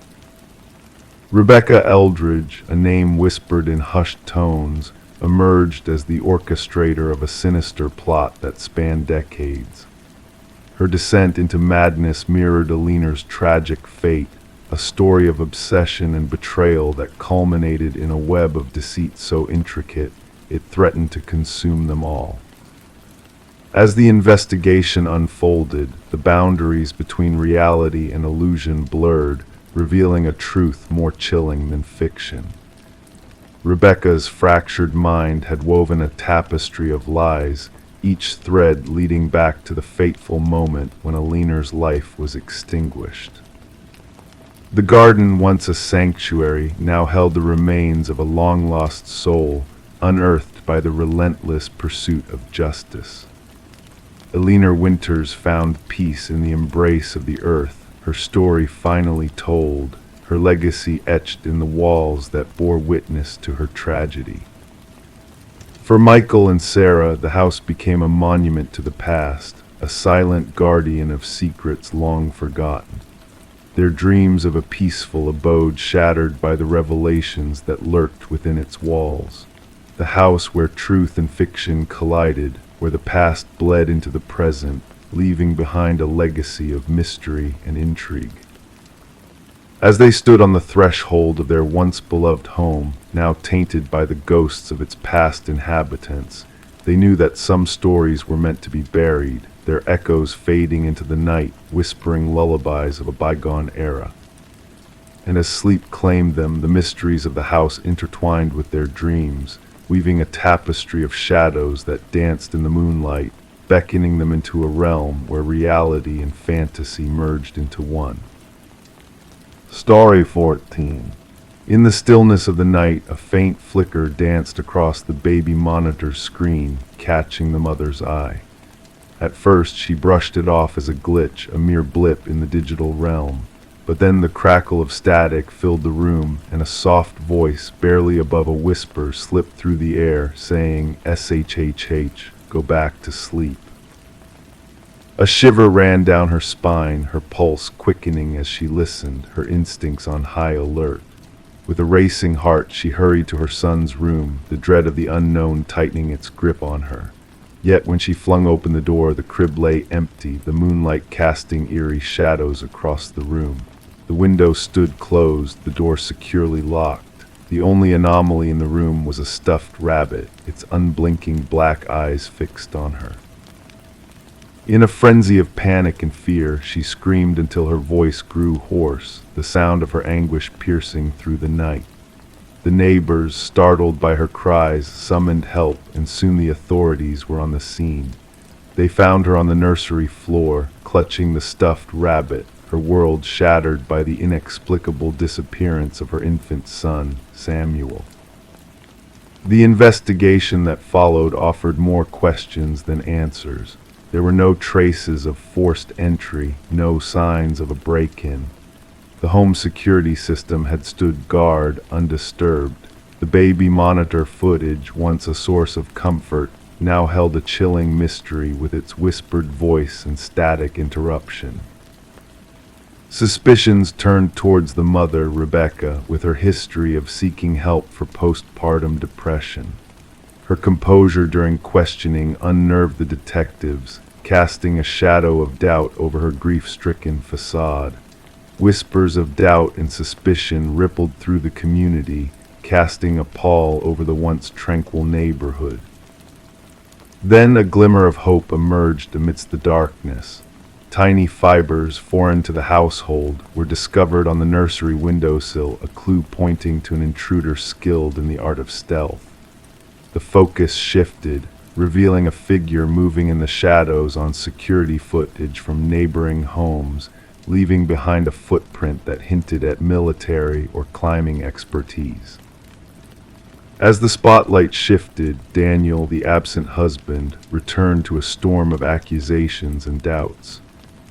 Rebecca Eldridge, a name whispered in hushed tones, emerged as the orchestrator of a sinister plot that spanned decades. Her descent into madness mirrored Alina's tragic fate, a story of obsession and betrayal that culminated in a web of deceit so intricate it threatened to consume them all. As the investigation unfolded, the boundaries between reality and illusion blurred, revealing a truth more chilling than fiction. Rebecca's fractured mind had woven a tapestry of lies, each thread leading back to the fateful moment when Alina's life was extinguished. The garden, once a sanctuary, now held the remains of a long-lost soul, unearthed by the relentless pursuit of justice. Alina Winters found peace in the embrace of the earth, her story finally told, her legacy etched in the walls that bore witness to her tragedy. For Michael and Sarah, the house became a monument to the past, a silent guardian of secrets long forgotten. their dreams of a peaceful abode shattered by the revelations that lurked within its walls. The house where truth and fiction collided, where the past bled into the present, leaving behind a legacy of mystery and intrigue. As they stood on the threshold of their once beloved home, now tainted by the ghosts of its past inhabitants, they knew that some stories were meant to be buried, their echoes fading into the night, whispering lullabies of a bygone era. And as sleep claimed them, the mysteries of the house intertwined with their dreams, weaving a tapestry of shadows that danced in the moonlight, beckoning them into a realm where reality and fantasy merged into one. Story 14. In the stillness of the night, a faint flicker danced across the baby monitor's screen, catching the mother's eye. At first, she brushed it off as a glitch, a mere blip in the digital realm. But then the crackle of static filled the room, and a soft voice, barely above a whisper, slipped through the air, saying, "SHHH, go back to sleep." A shiver ran down her spine, her pulse quickening as she listened, her instincts on high alert. With a racing heart, she hurried to her son's room, the dread of the unknown tightening its grip on her. Yet when she flung open the door, the crib lay empty, the moonlight casting eerie shadows across the room. The window stood closed, the door securely locked. The only anomaly in the room was a stuffed rabbit, its unblinking black eyes fixed on her. In a frenzy of panic and fear, she screamed until her voice grew hoarse, the sound of her anguish piercing through the night. The neighbors, startled by her cries, summoned help, and soon the authorities were on the scene. They found her on the nursery floor, clutching the stuffed rabbit, her world shattered by the inexplicable disappearance of her infant son, Samuel. The investigation that followed offered more questions than answers. There were no traces of forced entry, no signs of a break-in. The home security system had stood guard, undisturbed. The baby monitor footage, once a source of comfort, now held a chilling mystery with its whispered voice and static interruption. Suspicions turned towards the mother, Rebecca, with her history of seeking help for postpartum depression. Her composure during questioning unnerved the detectives, casting a shadow of doubt over her grief-stricken facade. Whispers of doubt and suspicion rippled through the community, casting a pall over the once tranquil neighborhood. Then a glimmer of hope emerged amidst the darkness. Tiny fibers, foreign to the household, were discovered on the nursery windowsill, a clue pointing to an intruder skilled in the art of stealth. The focus shifted, revealing a figure moving in the shadows on security footage from neighboring homes, leaving behind a footprint that hinted at military or climbing expertise. As the spotlight shifted, Daniel, the absent husband, returned to a storm of accusations and doubts.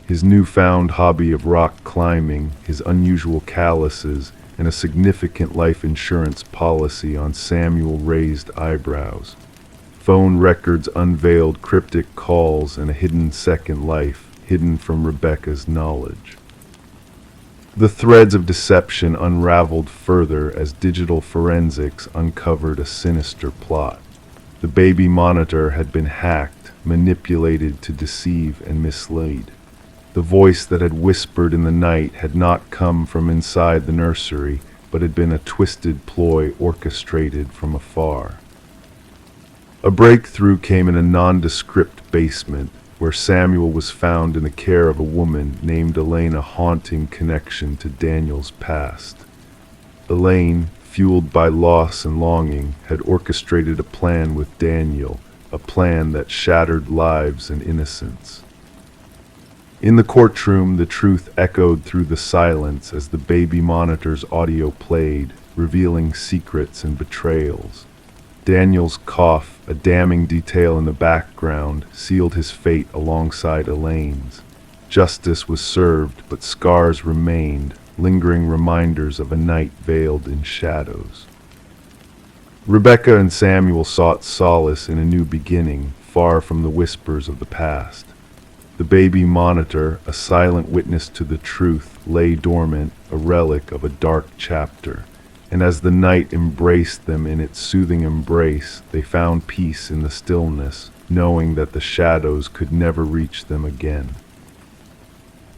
His newfound hobby of rock climbing, his unusual calluses, and a significant life insurance policy on Samuel raised eyebrows. Phone records unveiled cryptic calls and a hidden second life, hidden from Rebecca's knowledge. The threads of deception unraveled further as digital forensics uncovered a sinister plot. The baby monitor had been hacked, manipulated to deceive and mislead. The voice that had whispered in the night had not come from inside the nursery, but had been a twisted ploy orchestrated from afar. A breakthrough came in a nondescript basement, where Samuel was found in the care of a woman named Elaine, a haunting connection to Daniel's past. Elaine, fueled by loss and longing, had orchestrated a plan with Daniel, a plan that shattered lives and innocence. In the courtroom, the truth echoed through the silence as the baby monitor's audio played, revealing secrets and betrayals. Daniel's cough, a damning detail in the background, sealed his fate alongside Elaine's. Justice was served, but scars remained, lingering reminders of a night veiled in shadows. Rebecca and Samuel sought solace in a new beginning, far from the whispers of the past. The baby monitor, a silent witness to the truth, lay dormant, a relic of a dark chapter. And as the night embraced them in its soothing embrace, they found peace in the stillness, knowing that the shadows could never reach them again.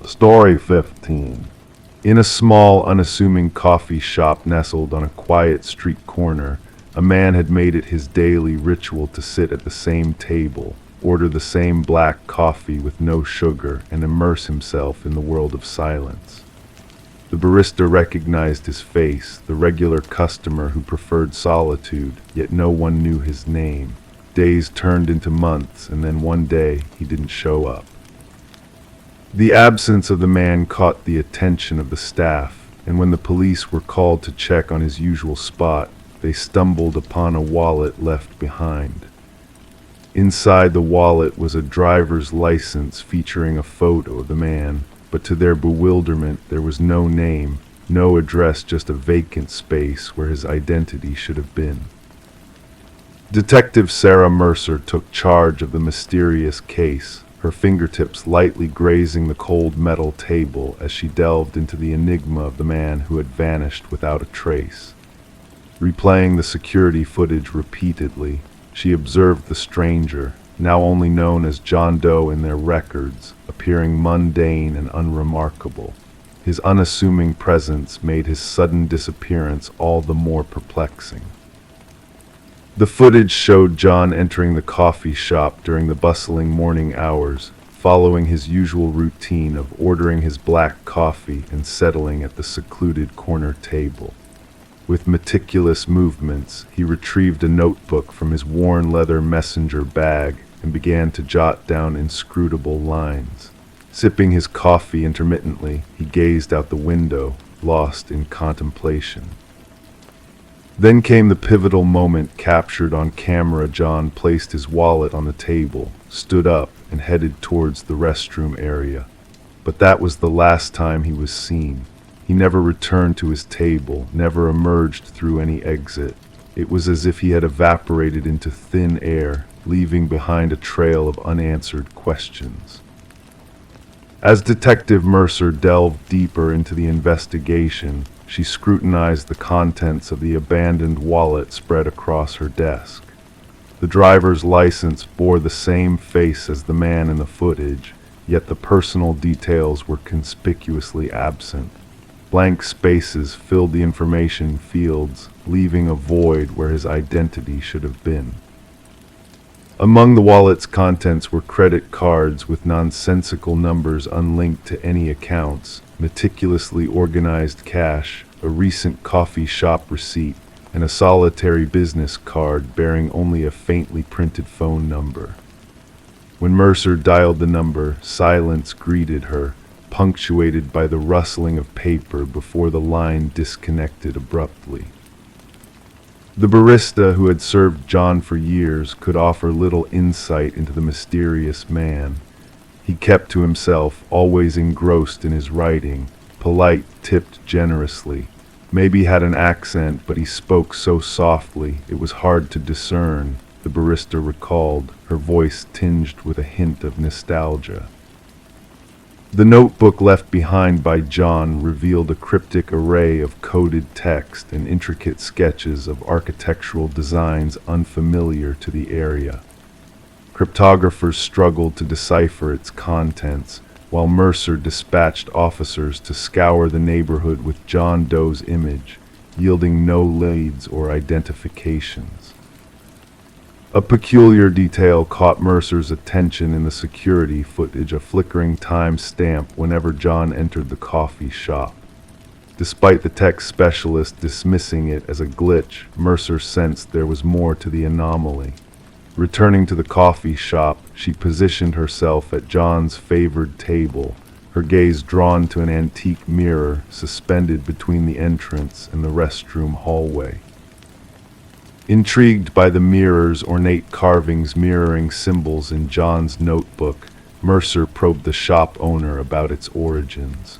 Story 15. In a small, unassuming coffee shop nestled on a quiet street corner, a man had made it his daily ritual to sit at the same table, order the same black coffee with no sugar, and immerse himself in the world of silence. The barista recognized his face, the regular customer who preferred solitude, yet no one knew his name. Days turned into months, and then one day he didn't show up. The absence of the man caught the attention of the staff, and when the police were called to check on his usual spot, they stumbled upon a wallet left behind. Inside the wallet was a driver's license featuring a photo of the man, but to their bewilderment there was no name, no address, just a vacant space where his identity should have been. Detective Sarah Mercer took charge of the mysterious case, her fingertips lightly grazing the cold metal table as she delved into the enigma of the man who had vanished without a trace. Replaying the security footage repeatedly, she observed the stranger, now only known as John Doe in their records, appearing mundane and unremarkable. His unassuming presence made his sudden disappearance all the more perplexing. The footage showed John entering the coffee shop during the bustling morning hours, following his usual routine of ordering his black coffee and settling at the secluded corner table. With meticulous movements, he retrieved a notebook from his worn leather messenger bag and began to jot down inscrutable lines. Sipping his coffee intermittently, he gazed out the window, lost in contemplation. Then came the pivotal moment captured on camera. John placed his wallet on the table, stood up, and headed towards the restroom area. But that was the last time he was seen. He never returned to his table, never emerged through any exit. It was as if he had evaporated into thin air, leaving behind a trail of unanswered questions. As Detective Mercer delved deeper into the investigation, she scrutinized the contents of the abandoned wallet spread across her desk. The driver's license bore the same face as the man in the footage, yet the personal details were conspicuously absent. Blank spaces filled the information fields, leaving a void where his identity should have been. Among the wallet's contents were credit cards with nonsensical numbers unlinked to any accounts, meticulously organized cash, a recent coffee shop receipt, and a solitary business card bearing only a faintly printed phone number. When Mercer dialed the number, silence greeted her, punctuated by the rustling of paper before the line disconnected abruptly. The barista who had served John for years could offer little insight into the mysterious man. He kept to himself, always engrossed in his writing, polite, tipped generously. Maybe had an accent, but he spoke so softly it was hard to discern, the barista recalled, her voice tinged with a hint of nostalgia. The notebook left behind by John revealed a cryptic array of coded text and intricate sketches of architectural designs unfamiliar to the area. Cryptographers struggled to decipher its contents, while Mercer dispatched officers to scour the neighborhood with John Doe's image, yielding no leads or identifications. A peculiar detail caught Mercer's attention in the security footage, a flickering time stamp whenever John entered the coffee shop. Despite the tech specialist dismissing it as a glitch, Mercer sensed there was more to the anomaly. Returning to the coffee shop, she positioned herself at John's favored table, her gaze drawn to an antique mirror suspended between the entrance and the restroom hallway. Intrigued by the mirror's ornate carvings mirroring symbols in John's notebook, Mercer probed the shop owner about its origins.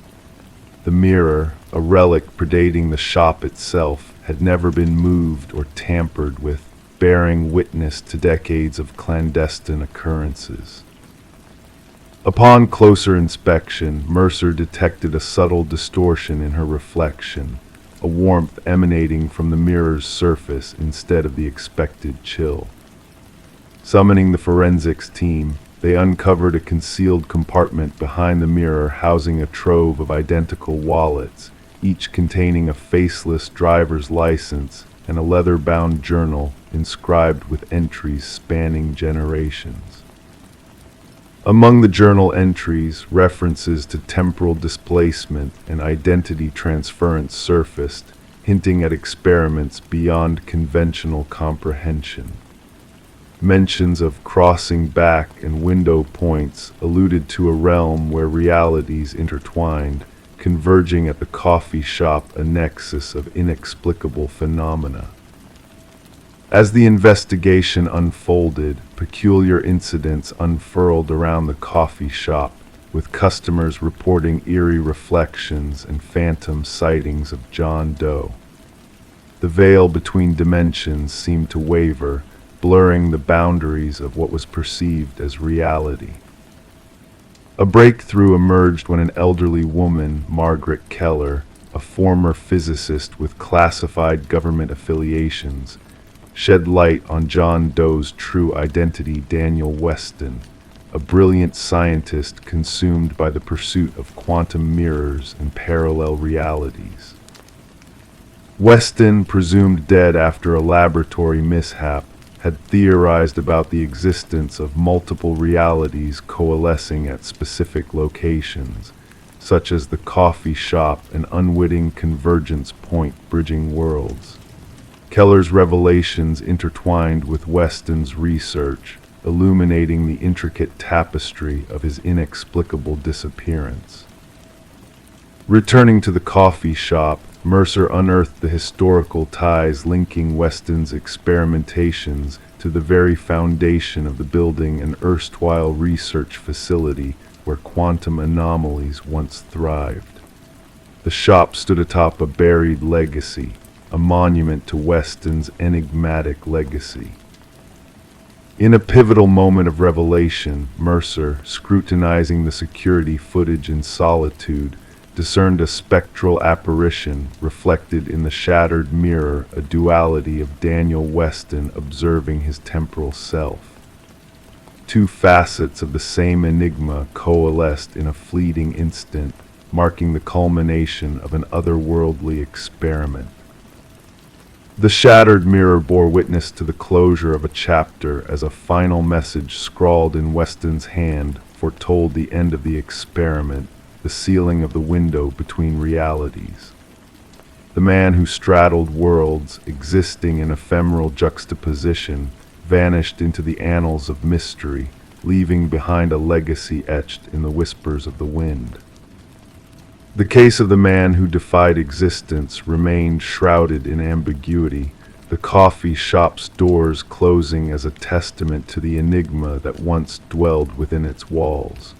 The mirror, a relic predating the shop itself, had never been moved or tampered with, bearing witness to decades of clandestine occurrences. Upon closer inspection, Mercer detected a subtle distortion in her reflection, a warmth emanating from the mirror's surface instead of the expected chill. Summoning the forensics team, they uncovered a concealed compartment behind the mirror housing a trove of identical wallets, each containing a faceless driver's license and a leather-bound journal inscribed with entries spanning generations. Among the journal entries, references to temporal displacement and identity transference surfaced, hinting at experiments beyond conventional comprehension. Mentions of crossing back and window points alluded to a realm where realities intertwined, converging at the coffee shop, a nexus of inexplicable phenomena. As the investigation unfolded, peculiar incidents unfurled around the coffee shop, with customers reporting eerie reflections and phantom sightings of John Doe. The veil between dimensions seemed to waver, blurring the boundaries of what was perceived as reality. A breakthrough emerged when an elderly woman, Margaret Keller, a former physicist with classified government affiliations, shed light on John Doe's true identity. Daniel Weston, a brilliant scientist consumed by the pursuit of quantum mirrors and parallel realities. Weston, presumed dead after a laboratory mishap, had theorized about the existence of multiple realities coalescing at specific locations, such as the coffee shop, an unwitting convergence point bridging worlds. Keller's revelations intertwined with Weston's research, illuminating the intricate tapestry of his inexplicable disappearance. Returning to the coffee shop, Mercer unearthed the historical ties linking Weston's experimentations to the very foundation of the building, an erstwhile research facility where quantum anomalies once thrived. The shop stood atop a buried legacy, a monument to Weston's enigmatic legacy. In a pivotal moment of revelation, Mercer, scrutinizing the security footage in solitude, discerned a spectral apparition reflected in the shattered mirror, a duality of Daniel Weston observing his temporal self. Two facets of the same enigma coalesced in a fleeting instant, marking the culmination of an otherworldly experiment. The shattered mirror bore witness to the closure of a chapter, as a final message scrawled in Weston's hand foretold the end of the experiment, the sealing of the window between realities. The man who straddled worlds, existing in ephemeral juxtaposition, vanished into the annals of mystery, leaving behind a legacy etched in the whispers of the wind. The case of the man who defied existence remained shrouded in ambiguity, the coffee shop's doors closing as a testament to the enigma that once dwelled within its walls.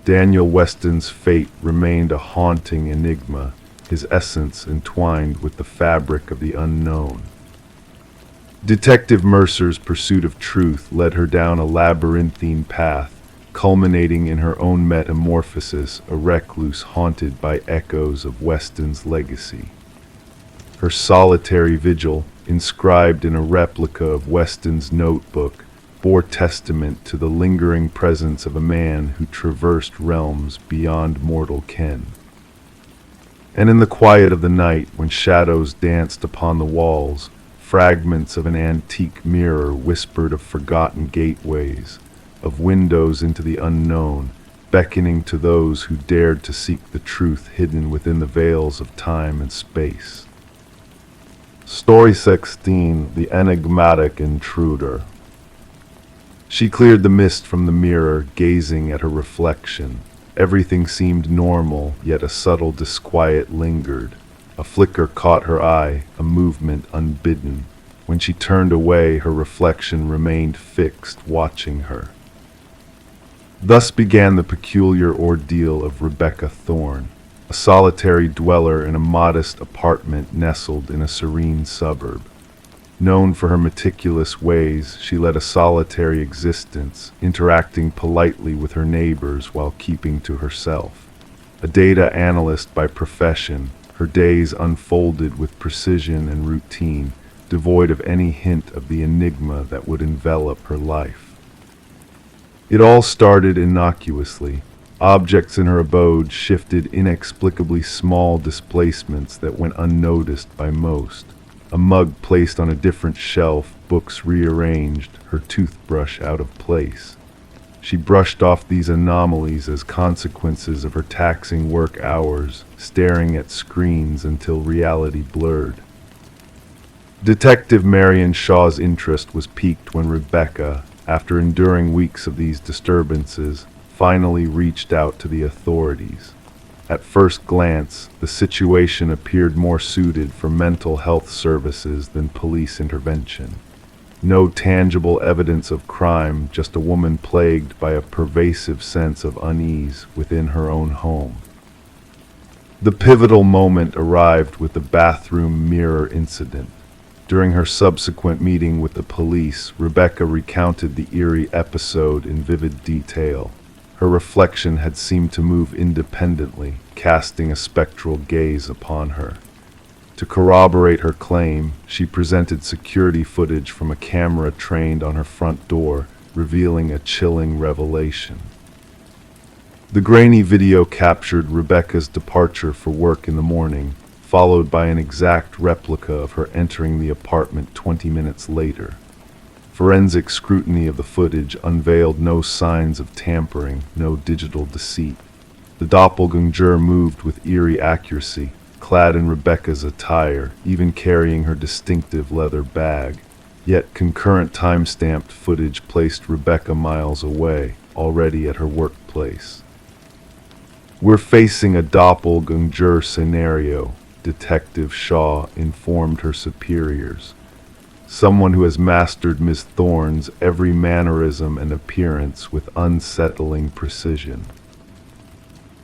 Daniel Weston's fate remained a haunting enigma, his essence entwined with the fabric of the unknown. Detective Mercer's pursuit of truth led her down a labyrinthine path, culminating in her own metamorphosis, a recluse haunted by echoes of Weston's legacy. Her solitary vigil, inscribed in a replica of Weston's notebook, bore testament to the lingering presence of a man who traversed realms beyond mortal ken. And in the quiet of the night, when shadows danced upon the walls, fragments of an antique mirror whispered of forgotten gateways, of windows into the unknown, beckoning to those who dared to seek the truth hidden within the veils of time and space. Story 16, The Enigmatic Intruder. She cleared the mist from the mirror, gazing at her reflection. Everything seemed normal, yet a subtle disquiet lingered. A flicker caught her eye, a movement unbidden. When she turned away, her reflection remained fixed, watching her. Thus began the peculiar ordeal of Rebecca Thorne, a solitary dweller in a modest apartment nestled in a serene suburb. Known for her meticulous ways, she led a solitary existence, interacting politely with her neighbors while keeping to herself. A data analyst by profession, her days unfolded with precision and routine, devoid of any hint of the enigma that would envelop her life. It all started innocuously. Objects in her abode shifted inexplicably small displacements that went unnoticed by most. A mug placed on a different shelf, books rearranged, her toothbrush out of place. She brushed off these anomalies as consequences of her taxing work hours, staring at screens until reality blurred. Detective Marion Shaw's interest was piqued when Rebecca, after enduring weeks of these disturbances, finally reached out to the authorities. At first glance, the situation appeared more suited for mental health services than police intervention. No tangible evidence of crime, just a woman plagued by a pervasive sense of unease within her own home. The pivotal moment arrived with the bathroom mirror incident. During her subsequent meeting with the police, Rebecca recounted the eerie episode in vivid detail. Her reflection had seemed to move independently, casting a spectral gaze upon her. To corroborate her claim, she presented security footage from a camera trained on her front door, revealing a chilling revelation. The grainy video captured Rebecca's departure for work in the morning, followed by an exact replica of her entering the apartment 20 minutes later. Forensic scrutiny of the footage unveiled no signs of tampering, no digital deceit. The doppelganger moved with eerie accuracy, clad in Rebecca's attire, even carrying her distinctive leather bag. Yet concurrent time-stamped footage placed Rebecca miles away, already at her workplace. "We're facing a doppelganger scenario," Detective Shaw informed her superiors. "Someone who has mastered Miss Thorne's every mannerism and appearance with unsettling precision."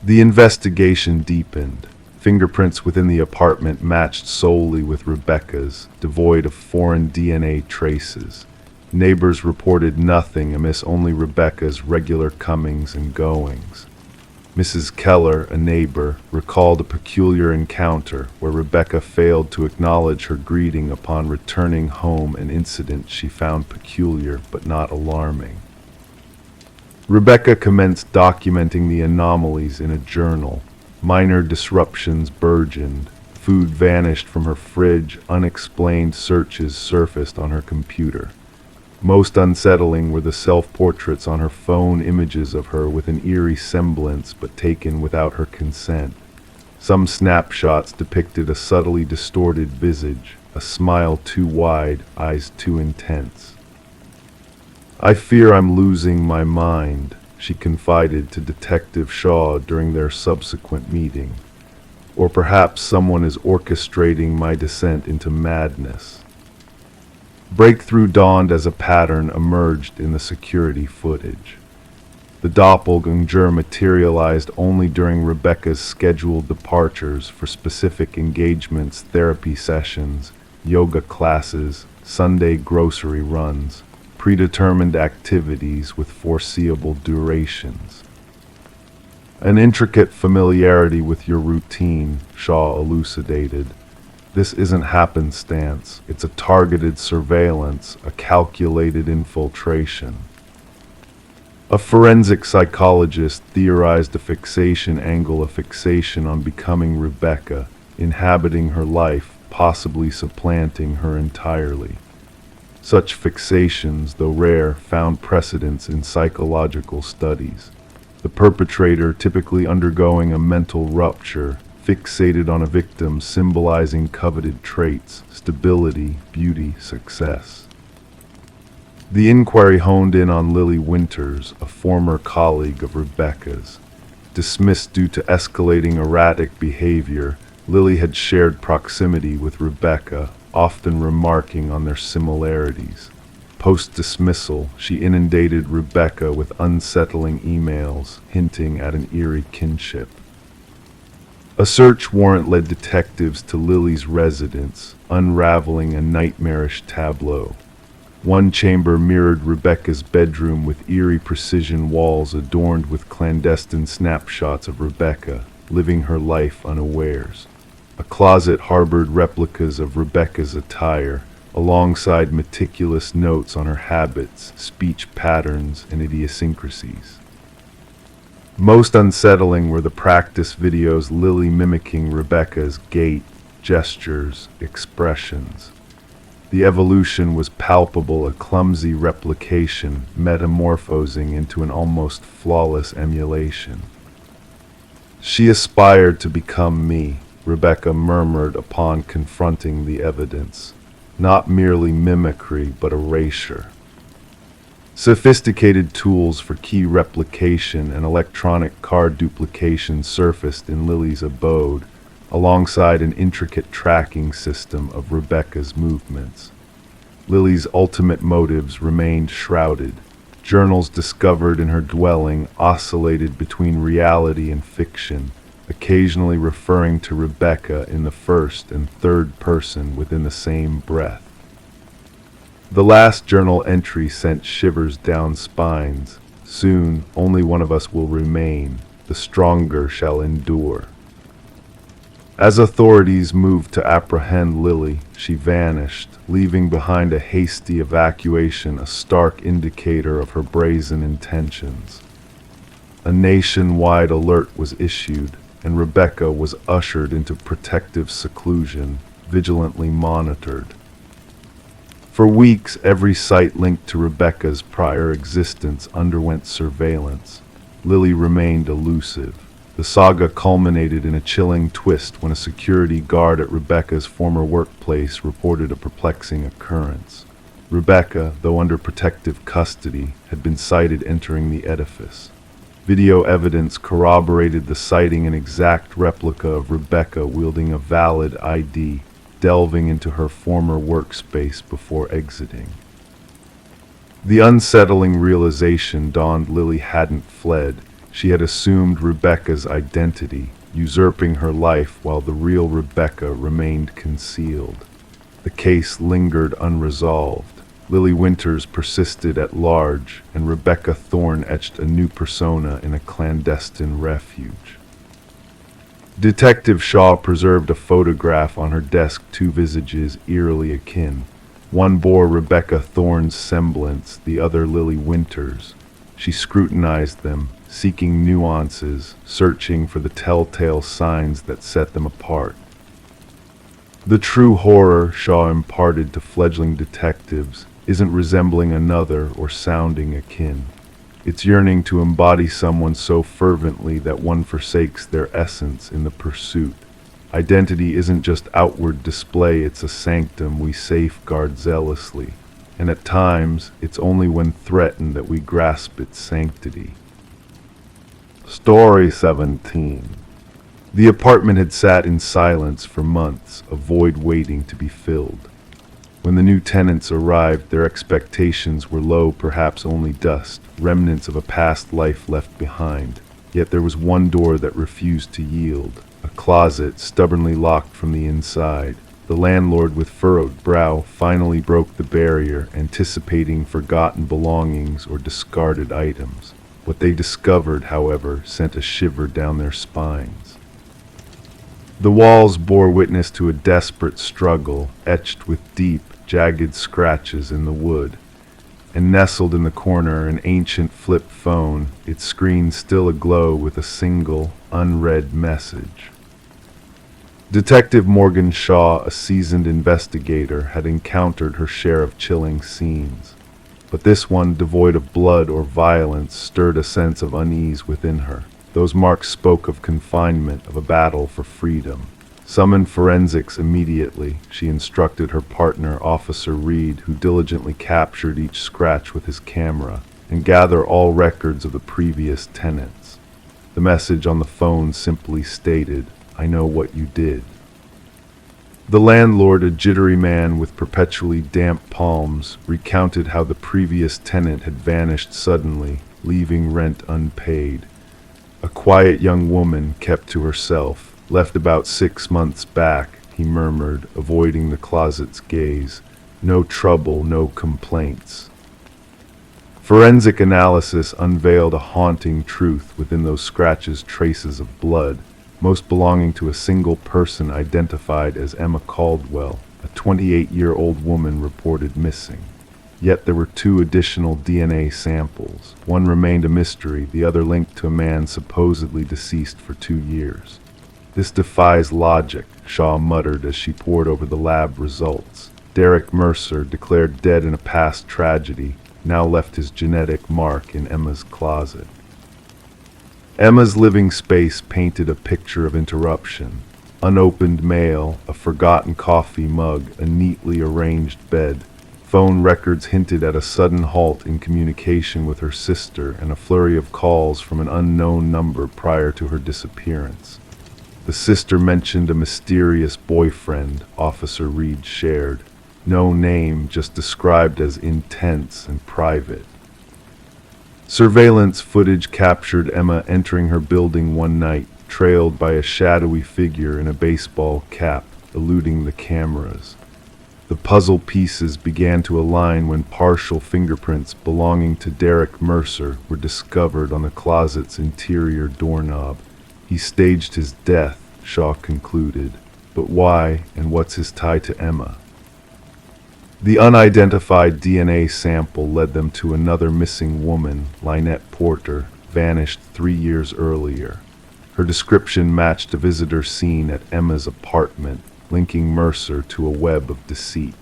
The investigation deepened. Fingerprints within the apartment matched solely with Rebecca's, devoid of foreign DNA traces. Neighbors reported nothing amiss, only Rebecca's regular comings and goings. Mrs. Keller, a neighbor, recalled a peculiar encounter where Rebecca failed to acknowledge her greeting upon returning home, an incident she found peculiar but not alarming. Rebecca commenced documenting the anomalies in a journal. Minor disruptions burgeoned. Food vanished from her fridge. Unexplained searches surfaced on her computer. Most unsettling were the self-portraits on her phone, images of her with an eerie semblance but taken without her consent. Some snapshots depicted a subtly distorted visage, a smile too wide, eyes too intense. "I fear I'm losing my mind," she confided to Detective Shaw during their subsequent meeting. "Or perhaps someone is orchestrating my descent into madness." Breakthrough dawned as a pattern emerged in the security footage. The doppelganger materialized only during Rebecca's scheduled departures for specific engagements, therapy sessions, yoga classes, Sunday grocery runs, predetermined activities with foreseeable durations. "An intricate familiarity with your routine," Shaw elucidated. "This isn't happenstance, it's a targeted surveillance, a calculated infiltration." A forensic psychologist theorized a fixation angle, a fixation on becoming Rebecca, inhabiting her life, possibly supplanting her entirely. Such fixations, though rare, found precedence in psychological studies. The perpetrator, typically undergoing a mental rupture, fixated on a victim symbolizing coveted traits, stability, beauty, success. The inquiry honed in on Lily Winters, a former colleague of Rebecca's. Dismissed due to escalating erratic behavior, Lily had shared proximity with Rebecca, often remarking on their similarities. Post-dismissal, she inundated Rebecca with unsettling emails, hinting at an eerie kinship. A search warrant led detectives to Lily's residence, unraveling a nightmarish tableau. One chamber mirrored Rebecca's bedroom with eerie precision walls adorned with clandestine snapshots of Rebecca, living her life unawares. A closet harbored replicas of Rebecca's attire, alongside meticulous notes on her habits, speech patterns, and idiosyncrasies. Most unsettling were the practice videos Lily mimicking Rebecca's gait, gestures, expressions. The evolution was palpable, a clumsy replication metamorphosing into an almost flawless emulation. "She aspired to become me," Rebecca murmured upon confronting the evidence. "Not merely mimicry, but erasure." Sophisticated tools for key replication and electronic card duplication surfaced in Lily's abode, alongside an intricate tracking system of Rebecca's movements. Lily's ultimate motives remained shrouded. Journals discovered in her dwelling oscillated between reality and fiction, occasionally referring to Rebecca in the first and third person within the same breath. The last journal entry sent shivers down spines. "Soon, only one of us will remain. The stronger shall endure." As authorities moved to apprehend Lily, she vanished, leaving behind a hasty evacuation, a stark indicator of her brazen intentions. A nationwide alert was issued, and Rebecca was ushered into protective seclusion, vigilantly monitored. For weeks, every site linked to Rebecca's prior existence underwent surveillance. Lily remained elusive. The saga culminated in a chilling twist when a security guard at Rebecca's former workplace reported a perplexing occurrence. Rebecca, though under protective custody, had been sighted entering the edifice. Video evidence corroborated the sighting, an exact replica of Rebecca wielding a valid ID, delving into her former workspace before exiting. The unsettling realization dawned Lily hadn't fled. She had assumed Rebecca's identity, usurping her life while the real Rebecca remained concealed. The case lingered unresolved. Lily Winters persisted at large, and Rebecca Thorne etched a new persona in a clandestine refuge. Detective Shaw preserved a photograph on her desk, two visages eerily akin. One bore Rebecca Thorne's semblance, the other Lily Winters. She scrutinized them, seeking nuances, searching for the telltale signs that set them apart. The true horror, Shaw imparted to fledgling detectives, isn't resembling another or sounding akin. It's yearning to embody someone so fervently that one forsakes their essence in the pursuit. Identity isn't just outward display, it's a sanctum we safeguard zealously. And at times, it's only when threatened that we grasp its sanctity. Story 17. The apartment had sat in silence for months, a void waiting to be filled. When the new tenants arrived, their expectations were low, perhaps only dust, remnants of a past life left behind. Yet there was one door that refused to yield, a closet stubbornly locked from the inside. The landlord, with furrowed brow, finally broke the barrier, anticipating forgotten belongings or discarded items. What they discovered, however, sent a shiver down their spines. The walls bore witness to a desperate struggle, etched with deep, jagged scratches in the wood. And nestled in the corner, an ancient flip phone, its screen still aglow with a single, unread message. Detective Morgan Shaw, a seasoned investigator, had encountered her share of chilling scenes. But this one, devoid of blood or violence, stirred a sense of unease within her. Those marks spoke of confinement, of a battle for freedom. Summon forensics immediately, she instructed her partner, Officer Reed, who diligently captured each scratch with his camera, and gather all records of the previous tenants. The message on the phone simply stated, "I know what you did." The landlord, a jittery man with perpetually damp palms, recounted how the previous tenant had vanished suddenly, leaving rent unpaid. A quiet young woman kept to herself, Left about 6 months back, he murmured, avoiding the closet's gaze. No trouble, no complaints. Forensic analysis unveiled a haunting truth within those scratches, traces of blood, most belonging to a single person identified as Emma Caldwell, a 28-year-old woman reported missing. Yet there were 2 additional DNA samples. One remained a mystery, the other linked to a man supposedly deceased for 2 years. This defies logic, Shaw muttered as she pored over the lab results. Derek Mercer, declared dead in a past tragedy, now left his genetic mark in Emma's closet. Emma's living space painted a picture of interruption. Unopened mail, a forgotten coffee mug, a neatly arranged bed. Phone records hinted at a sudden halt in communication with her sister and a flurry of calls from an unknown number prior to her disappearance. The sister mentioned a mysterious boyfriend, Officer Reed shared. No name, just described as intense and private. Surveillance footage captured Emma entering her building one night, trailed by a shadowy figure in a baseball cap, eluding the cameras. The puzzle pieces began to align when partial fingerprints belonging to Derek Mercer were discovered on the closet's interior doorknob. He staged his death, Shaw concluded. But why, and what's his tie to Emma? The unidentified DNA sample led them to another missing woman, Lynette Porter, vanished 3 years earlier. Her description matched a visitor seen at Emma's apartment, linking Mercer to a web of deceit.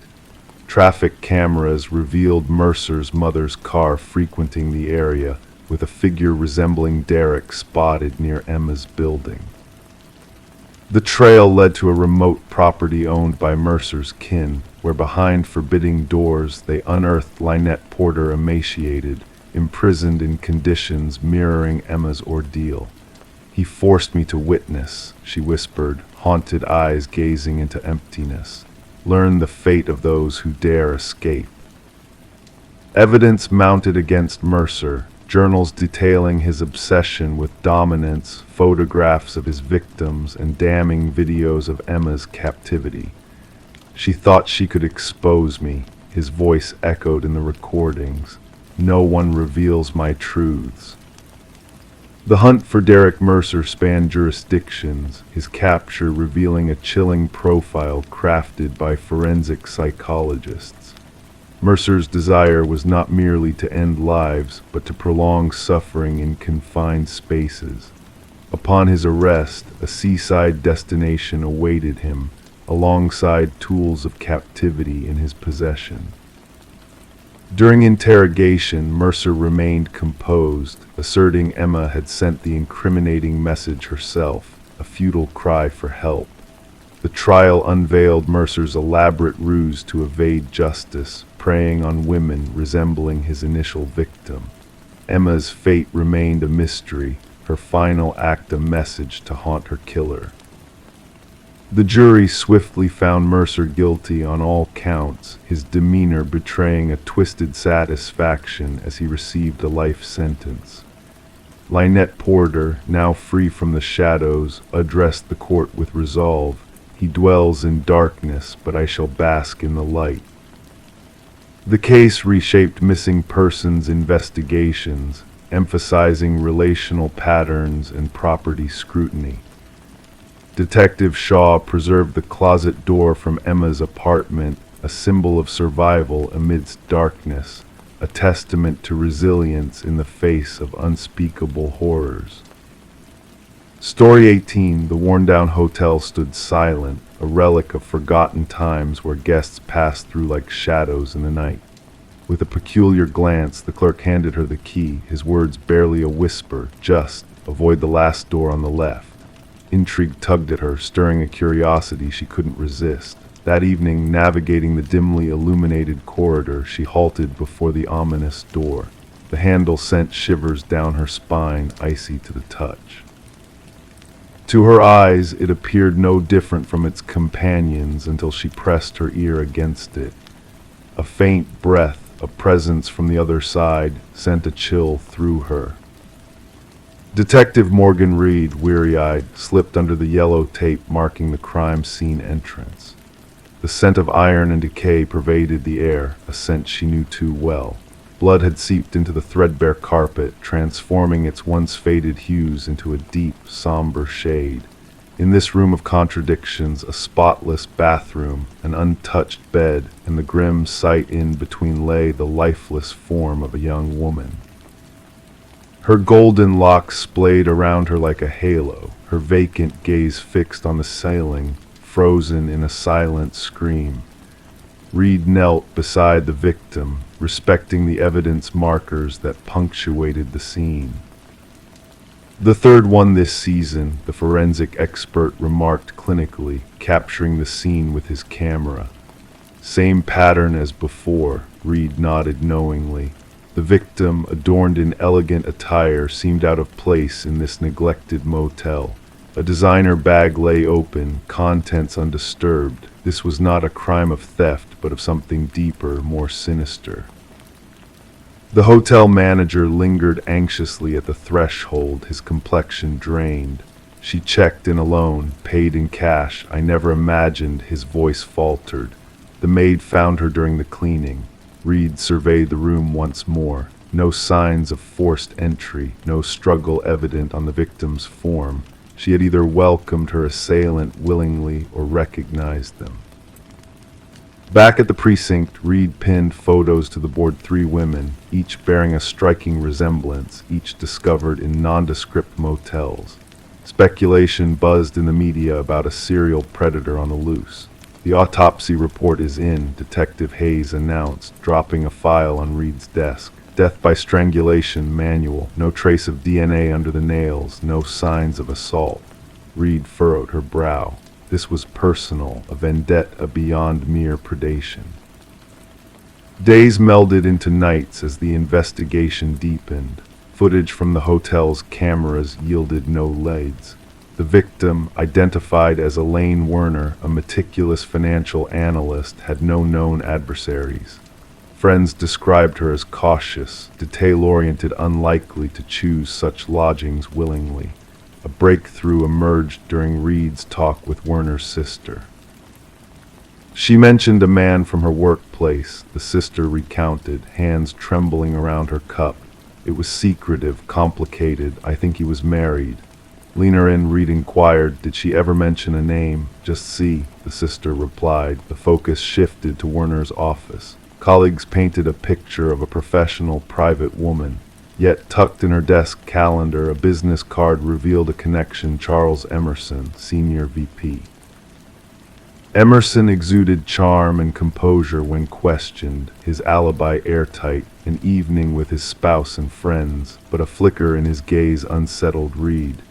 Traffic cameras revealed Mercer's mother's car frequenting the area, with a figure resembling Derek spotted near Emma's building. The trail led to a remote property owned by Mercer's kin, where behind forbidding doors they unearthed Lynette Porter emaciated, imprisoned in conditions mirroring Emma's ordeal. "He forced me to witness," she whispered, haunted eyes gazing into emptiness. "Learn the fate of those who dare escape." Evidence mounted against Mercer, journals detailing his obsession with dominance, photographs of his victims, and damning videos of Emma's captivity. "She thought she could expose me," his voice echoed in the recordings. "No one reveals my truths." The hunt for Derek Mercer spanned jurisdictions, his capture revealing a chilling profile crafted by forensic psychologists. Mercer's desire was not merely to end lives, but to prolong suffering in confined spaces. Upon his arrest, a seaside destination awaited him, alongside tools of captivity in his possession. During interrogation, Mercer remained composed, asserting Emma had sent the incriminating message herself, a futile cry for help. The trial unveiled Mercer's elaborate ruse to evade justice, preying on women resembling his initial victim. Emma's fate remained a mystery, her final act a message to haunt her killer. The jury swiftly found Mercer guilty on all counts, his demeanor betraying a twisted satisfaction as he received a life sentence. Lynette Porter, now free from the shadows, addressed the court with resolve. "He dwells in darkness, but I shall bask in the light." The case reshaped missing persons investigations, emphasizing relational patterns and property scrutiny. Detective Shaw preserved the closet door from Emma's apartment, a symbol of survival amidst darkness, a testament to resilience in the face of unspeakable horrors. Story 18, the worn-down hotel stood silent, a relic of forgotten times where guests passed through like shadows in the night. With a peculiar glance, the clerk handed her the key, his words barely a whisper, just, "Avoid the last door on the left." Intrigue tugged at her, stirring a curiosity she couldn't resist. That evening, navigating the dimly illuminated corridor, she halted before the ominous door. The handle sent shivers down her spine, icy to the touch. To her eyes, it appeared no different from its companions until she pressed her ear against it. A faint breath, a presence from the other side, sent a chill through her. Detective Morgan Reed, weary-eyed, slipped under the yellow tape marking the crime scene entrance. The scent of iron and decay pervaded the air, a scent she knew too well. Blood had seeped into the threadbare carpet, transforming its once faded hues into a deep, somber shade. In this room of contradictions, a spotless bathroom, an untouched bed, and the grim sight in between lay the lifeless form of a young woman. Her golden locks splayed around her like a halo, her vacant gaze fixed on the ceiling, frozen in a silent scream. Reed knelt beside the victim, respecting the evidence markers that punctuated the scene. The third one this season, the forensic expert remarked clinically, capturing the scene with his camera. Same pattern as before, Reed nodded knowingly. The victim, adorned in elegant attire, seemed out of place in this neglected motel. A designer bag lay open, contents undisturbed. This was not a crime of theft, but of something deeper, more sinister. The hotel manager lingered anxiously at the threshold, his complexion drained. She checked in alone, paid in cash. I never imagined, his voice faltered. The maid found her during the cleaning. Reed surveyed the room once more. No signs of forced entry, no struggle evident on the victim's form. She had either welcomed her assailant willingly or recognized them. Back at the precinct, Reed pinned photos to the board, 3 women, each bearing a striking resemblance, each discovered in nondescript motels. Speculation buzzed in the media about a serial predator on the loose. The autopsy report is in, Detective Hayes announced, dropping a file on Reed's desk. Death by strangulation manual, no trace of DNA under the nails, no signs of assault. Reed furrowed her brow. This was personal, a vendetta beyond mere predation. Days melded into nights as the investigation deepened. Footage from the hotel's cameras yielded no leads. The victim, identified as Elaine Werner, a meticulous financial analyst, had no known adversaries. Friends described her as cautious, detail-oriented, unlikely to choose such lodgings willingly. A breakthrough emerged during Reed's talk with Werner's sister. She mentioned a man from her workplace, the sister recounted, hands trembling around her cup. It was secretive, complicated. I think he was married. Leaner in, Reed inquired, did she ever mention a name? Just see, the sister replied. The focus shifted to Werner's office. Colleagues painted a picture of a professional, private woman. Yet tucked in her desk calendar, a business card revealed a connection: Charles Emerson, Senior VP. Emerson exuded charm and composure when questioned, his alibi airtight, an evening with his spouse and friends, but a flicker in his gaze unsettled Reed.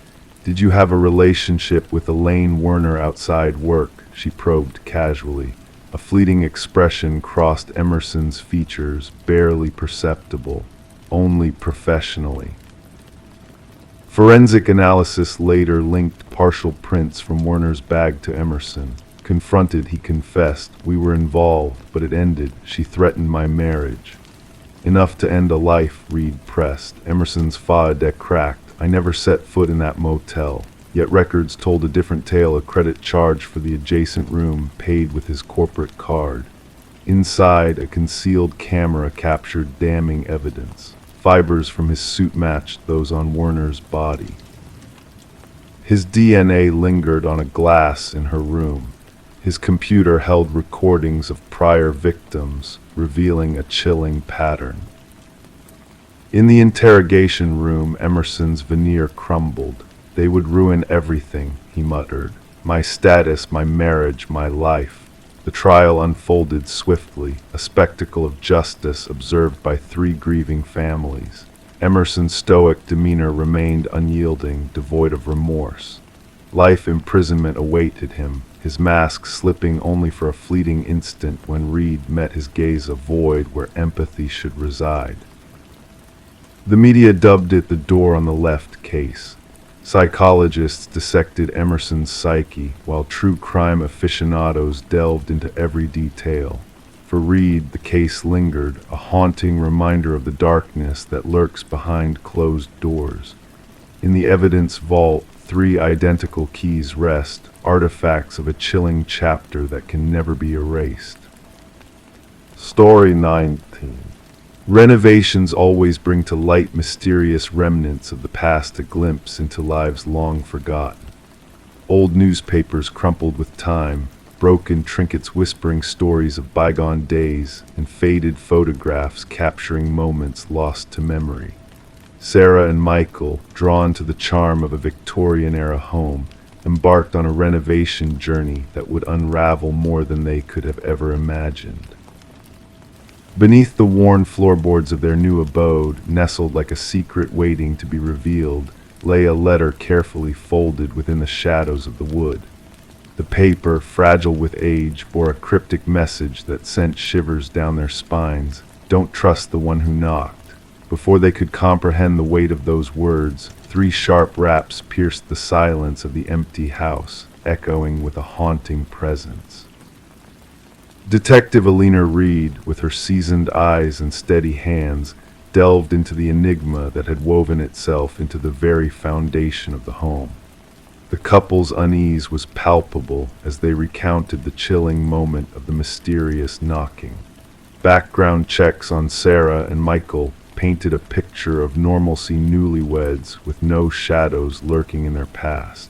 Did you have a relationship with Elaine Werner outside work? She probed casually. A fleeting expression crossed Emerson's features, barely perceptible. Only professionally. Forensic analysis later linked partial prints from Werner's bag to Emerson. Confronted, he confessed, we were involved, but it ended. She threatened my marriage. Enough to end a life, Reed pressed. Emerson's fa-de cracked. I never set foot in that motel. Yet records told a different tale, a credit charge for the adjacent room paid with his corporate card. Inside, a concealed camera captured damning evidence. Fibers from his suit matched those on Werner's body. His DNA lingered on a glass in her room. His computer held recordings of prior victims, revealing a chilling pattern. In the interrogation room, Emerson's veneer crumbled. They would ruin everything, he muttered. My status, my marriage, my life. The trial unfolded swiftly, a spectacle of justice observed by 3 grieving families. Emerson's stoic demeanor remained unyielding, devoid of remorse. Life imprisonment awaited him, his mask slipping only for a fleeting instant when Reed met his gaze, a void where empathy should reside. The media dubbed it the door on the left case. Psychologists dissected Emerson's psyche, while true crime aficionados delved into every detail. For Reed, the case lingered, a haunting reminder of the darkness that lurks behind closed doors. In the evidence vault, 3 identical keys rest, artifacts of a chilling chapter that can never be erased. Story 19. Renovations always bring to light mysterious remnants of the past, a glimpse into lives long forgotten. Old newspapers crumpled with time, broken trinkets whispering stories of bygone days, and faded photographs capturing moments lost to memory. Sarah and Michael, drawn to the charm of a Victorian-era home, embarked on a renovation journey that would unravel more than they could have ever imagined. Beneath the worn floorboards of their new abode, nestled like a secret waiting to be revealed, lay a letter carefully folded within the shadows of the wood. The paper, fragile with age, bore a cryptic message that sent shivers down their spines. "Don't trust the one who knocked." Before they could comprehend the weight of those words, 3 sharp raps pierced the silence of the empty house, echoing with a haunting presence. Detective Alina Reed, with her seasoned eyes and steady hands, delved into the enigma that had woven itself into the very foundation of the home. The couple's unease was palpable as they recounted the chilling moment of the mysterious knocking. Background checks on Sarah and Michael painted a picture of normalcy newlyweds with no shadows lurking in their past.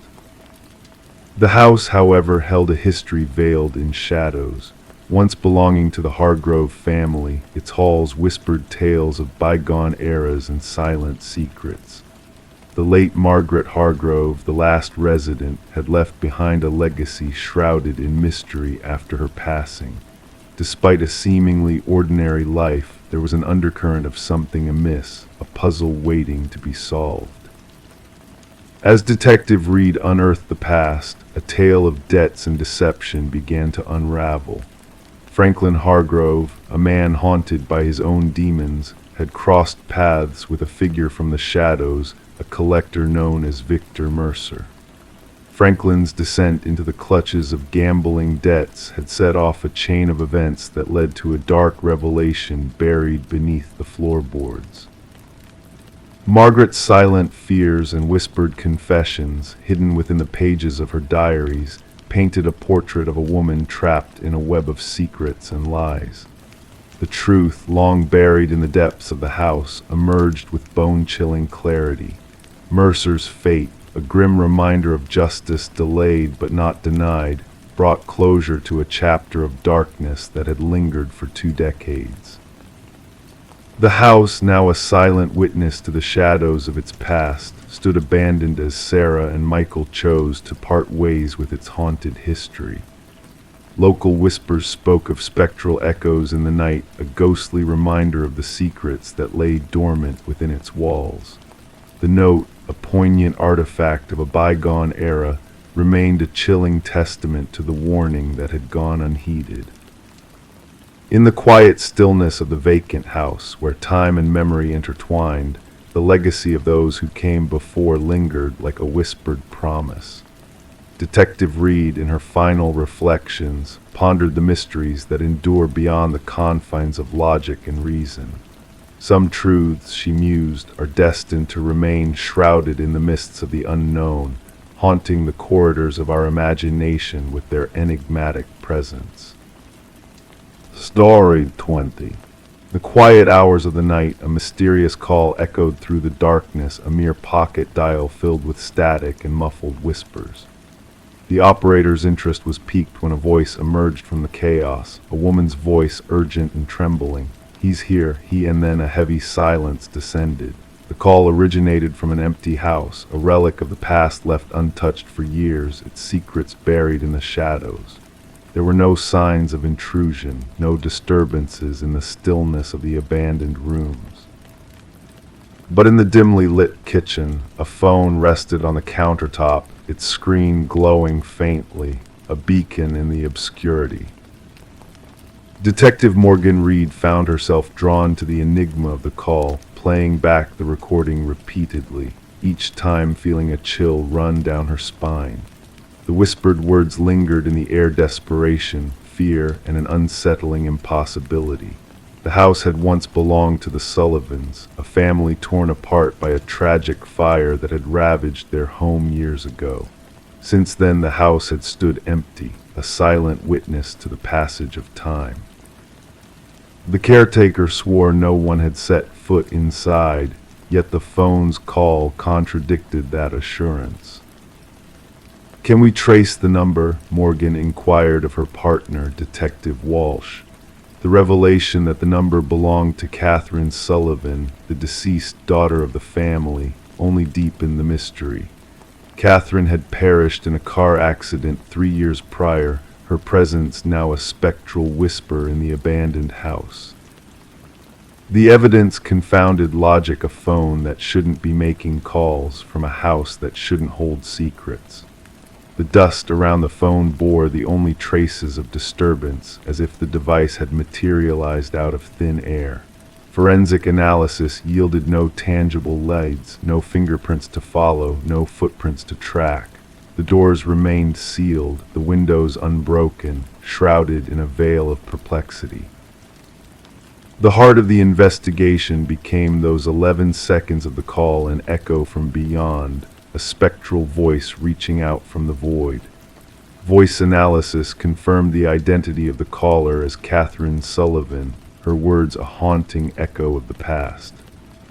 The house, however, held a history veiled in shadows. Once belonging to the Hargrove family, its halls whispered tales of bygone eras and silent secrets. The late Margaret Hargrove, the last resident, had left behind a legacy shrouded in mystery after her passing. Despite a seemingly ordinary life, there was an undercurrent of something amiss, a puzzle waiting to be solved. As Detective Reed unearthed the past, a tale of debts and deception began to unravel. Franklin Hargrove, a man haunted by his own demons, had crossed paths with a figure from the shadows, a collector known as Victor Mercer. Franklin's descent into the clutches of gambling debts had set off a chain of events that led to a dark revelation buried beneath the floorboards. Margaret's silent fears and whispered confessions, hidden within the pages of her diaries, painted a portrait of a woman trapped in a web of secrets and lies. The truth, long buried in the depths of the house, emerged with bone-chilling clarity. Mercer's fate, a grim reminder of justice delayed but not denied, brought closure to a chapter of darkness that had lingered for 2 decades. The house, now a silent witness to the shadows of its past, stood abandoned as Sarah and Michael chose to part ways with its haunted history. Local whispers spoke of spectral echoes in the night, a ghostly reminder of the secrets that lay dormant within its walls. The note, a poignant artifact of a bygone era, remained a chilling testament to the warning that had gone unheeded. In the quiet stillness of the vacant house, where time and memory intertwined, the legacy of those who came before lingered like a whispered promise. Detective Reed, in her final reflections, pondered the mysteries that endure beyond the confines of logic and reason. Some truths, she mused, are destined to remain shrouded in the mists of the unknown, haunting the corridors of our imagination with their enigmatic presence. Story 20. The quiet hours of the night, a mysterious call echoed through the darkness, a mere pocket dial filled with static and muffled whispers. The operator's interest was piqued when a voice emerged from the chaos, a woman's voice urgent and trembling. "He's here," and then a heavy silence descended. The call originated from an empty house, a relic of the past left untouched for years, its secrets buried in the shadows. There were no signs of intrusion, no disturbances in the stillness of the abandoned rooms. But in the dimly lit kitchen, a phone rested on the countertop, its screen glowing faintly, a beacon in the obscurity. Detective Morgan Reed found herself drawn to the enigma of the call, playing back the recording repeatedly, each time feeling a chill run down her spine. The whispered words lingered in the air, desperation, fear, and an unsettling impossibility. The house had once belonged to the Sullivans, a family torn apart by a tragic fire that had ravaged their home years ago. Since then, the house had stood empty, a silent witness to the passage of time. The caretaker swore no one had set foot inside, yet the phone's call contradicted that assurance. "Can we trace the number?" Morgan inquired of her partner, Detective Walsh. The revelation that the number belonged to Catherine Sullivan, the deceased daughter of the family, only deepened the mystery. Catherine had perished in a car accident 3 years prior, her presence now a spectral whisper in the abandoned house. The evidence confounded logic, a phone that shouldn't be making calls from a house that shouldn't hold secrets. The dust around the phone bore the only traces of disturbance, as if the device had materialized out of thin air. Forensic analysis yielded no tangible leads, no fingerprints to follow, no footprints to track. The doors remained sealed, the windows unbroken, shrouded in a veil of perplexity. The heart of the investigation became those 11 seconds of the call, an echo from beyond, a spectral voice reaching out from the void. Voice analysis confirmed the identity of the caller as Catherine Sullivan, her words a haunting echo of the past.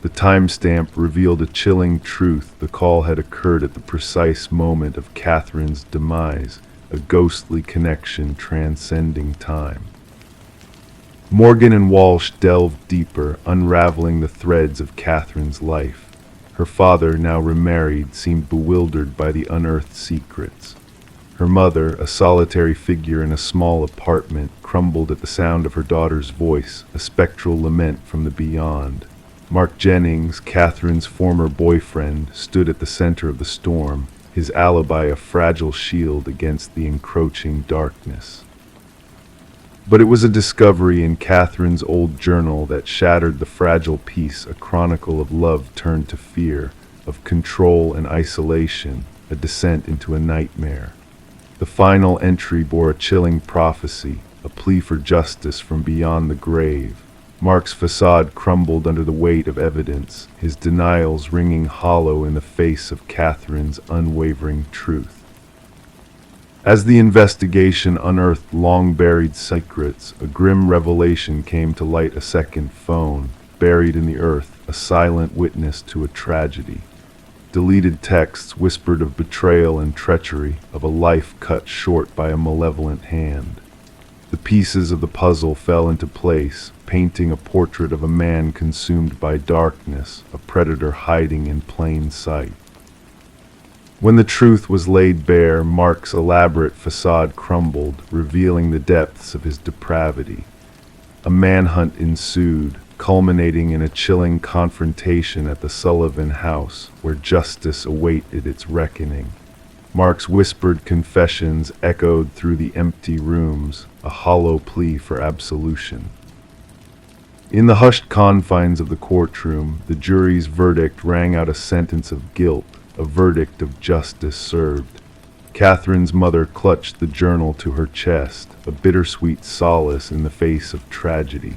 The timestamp revealed a chilling truth: the call had occurred at the precise moment of Catherine's demise, a ghostly connection transcending time. Morgan and Walsh delved deeper, unraveling the threads of Catherine's life. Her father, now remarried, seemed bewildered by the unearthed secrets. Her mother, a solitary figure in a small apartment, crumbled at the sound of her daughter's voice, a spectral lament from the beyond. Mark Jennings, Catherine's former boyfriend, stood at the center of the storm, his alibi a fragile shield against the encroaching darkness. But it was a discovery in Catherine's old journal that shattered the fragile peace, a chronicle of love turned to fear, of control and isolation, a descent into a nightmare. The final entry bore a chilling prophecy, a plea for justice from beyond the grave. Mark's facade crumbled under the weight of evidence, his denials ringing hollow in the face of Catherine's unwavering truth. As the investigation unearthed long-buried secrets, a grim revelation came to light: a second phone, buried in the earth, a silent witness to a tragedy. Deleted texts whispered of betrayal and treachery, of a life cut short by a malevolent hand. The pieces of the puzzle fell into place, painting a portrait of a man consumed by darkness, a predator hiding in plain sight. When the truth was laid bare, Mark's elaborate facade crumbled, revealing the depths of his depravity. A manhunt ensued, culminating in a chilling confrontation at the Sullivan house, where justice awaited its reckoning. Mark's whispered confessions echoed through the empty rooms, a hollow plea for absolution. In the hushed confines of the courtroom, the jury's verdict rang out a sentence of guilt, a verdict of justice served. Catherine's mother clutched the journal to her chest, a bittersweet solace in the face of tragedy.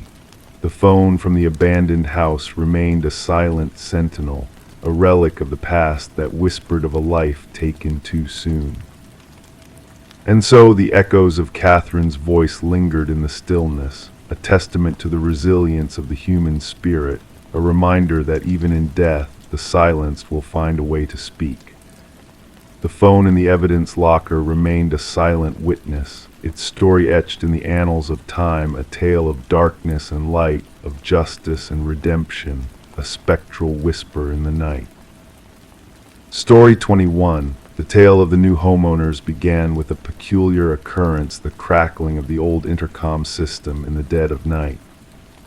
The phone from the abandoned house remained a silent sentinel, a relic of the past that whispered of a life taken too soon. And so the echoes of Catherine's voice lingered in the stillness, a testament to the resilience of the human spirit, a reminder that even in death, the silence will find a way to speak. The phone in the evidence locker remained a silent witness, its story etched in the annals of time, a tale of darkness and light, of justice and redemption, a spectral whisper in the night. Story 21. The tale of the new homeowners began with a peculiar occurrence: the crackling of the old intercom system in the dead of night.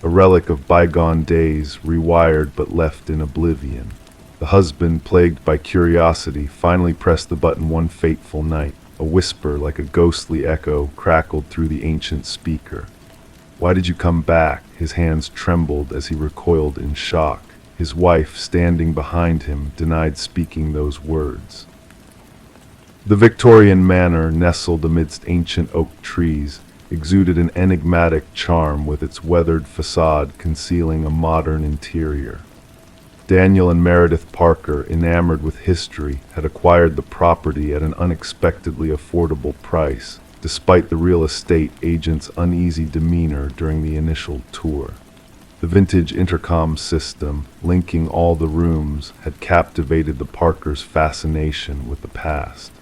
A relic of bygone days, rewired but left in oblivion. The husband, plagued by curiosity, finally pressed the button one fateful night. A whisper, like a ghostly echo, crackled through the ancient speaker. "Why did you come back?" His hands trembled as he recoiled in shock. His wife, standing behind him, denied speaking those words. The Victorian manor, nestled amidst ancient oak trees, exuded an enigmatic charm with its weathered facade concealing a modern interior. Daniel and Meredith Parker, enamored with history, had acquired the property at an unexpectedly affordable price, despite the real estate agent's uneasy demeanor during the initial tour. The vintage intercom system, linking all the rooms, had captivated the Parkers' fascination with the past.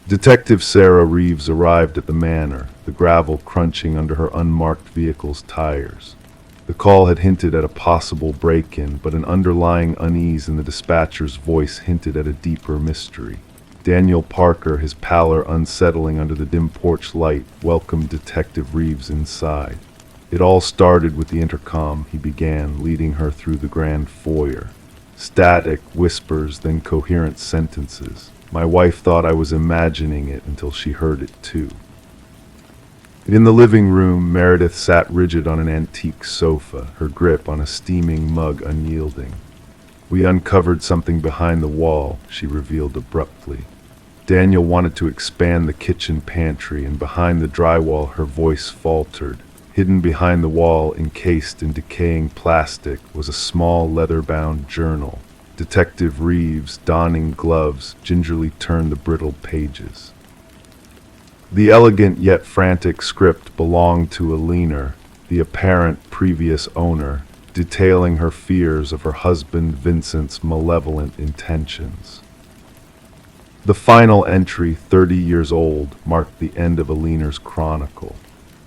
Detective Sarah Reeves arrived at the manor, the gravel crunching under her unmarked vehicle's tires. The call had hinted at a possible break-in, but an underlying unease in the dispatcher's voice hinted at a deeper mystery. Daniel Parker, his pallor unsettling under the dim porch light, welcomed Detective Reeves inside. It all started with the intercom, he began, leading her through the grand foyer. Static whispers, then coherent sentences. My wife thought I was imagining it until she heard it too. In the living room, Meredith sat rigid on an antique sofa, her grip on a steaming mug unyielding. We uncovered something behind the wall, she revealed abruptly. Daniel wanted to expand the kitchen pantry, and behind the drywall her voice faltered. Hidden behind the wall, encased in decaying plastic, was a small leather-bound journal. Detective Reeves, donning gloves, gingerly turned the brittle pages. The elegant yet frantic script belonged to Alina, the apparent previous owner, detailing her fears of her husband Vincent's malevolent intentions. The final entry, 30 years old, marked the end of Alina's chronicle.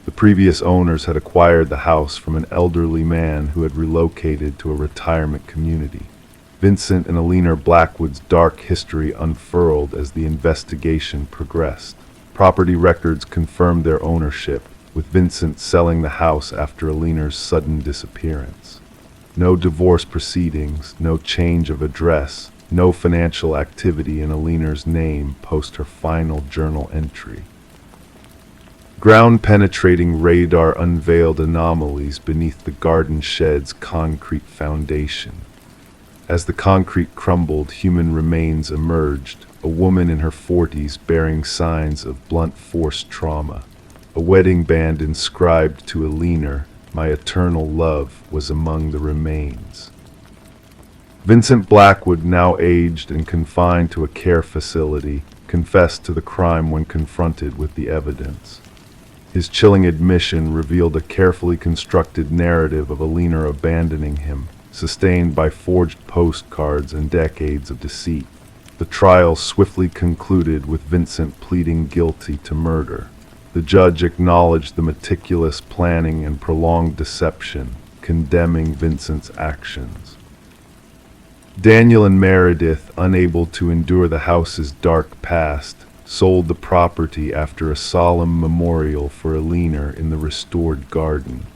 The previous owners had acquired the house from an elderly man who had relocated to a retirement community. Vincent and Alina Blackwood's dark history unfurled as the investigation progressed. Property records confirmed their ownership, with Vincent selling the house after Alina's sudden disappearance. No divorce proceedings, no change of address, no financial activity in Alina's name post her final journal entry. Ground-penetrating radar unveiled anomalies beneath the garden shed's concrete foundation. As the concrete crumbled, human remains emerged, a woman in her 40s bearing signs of blunt force trauma. A wedding band inscribed to Alina, "My eternal love," was among the remains. Vincent Blackwood, now aged and confined to a care facility, confessed to the crime when confronted with the evidence. His chilling admission revealed a carefully constructed narrative of Alina abandoning him, sustained by forged postcards and decades of deceit. The trial swiftly concluded with Vincent pleading guilty to murder. The judge acknowledged the meticulous planning and prolonged deception, condemning Vincent's actions. Daniel and Meredith, unable to endure the house's dark past, sold the property after a solemn memorial for Alina in the restored garden.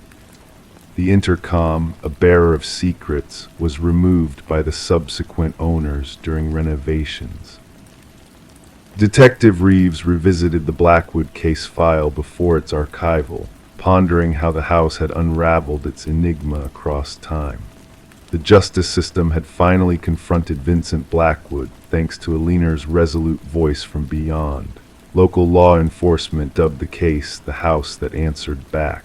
The intercom, a bearer of secrets, was removed by the subsequent owners during renovations. Detective Reeves revisited the Blackwood case file before its archival, pondering how the house had unraveled its enigma across time. The justice system had finally confronted Vincent Blackwood, thanks to Alina's resolute voice from beyond. Local law enforcement dubbed the case the house that answered back.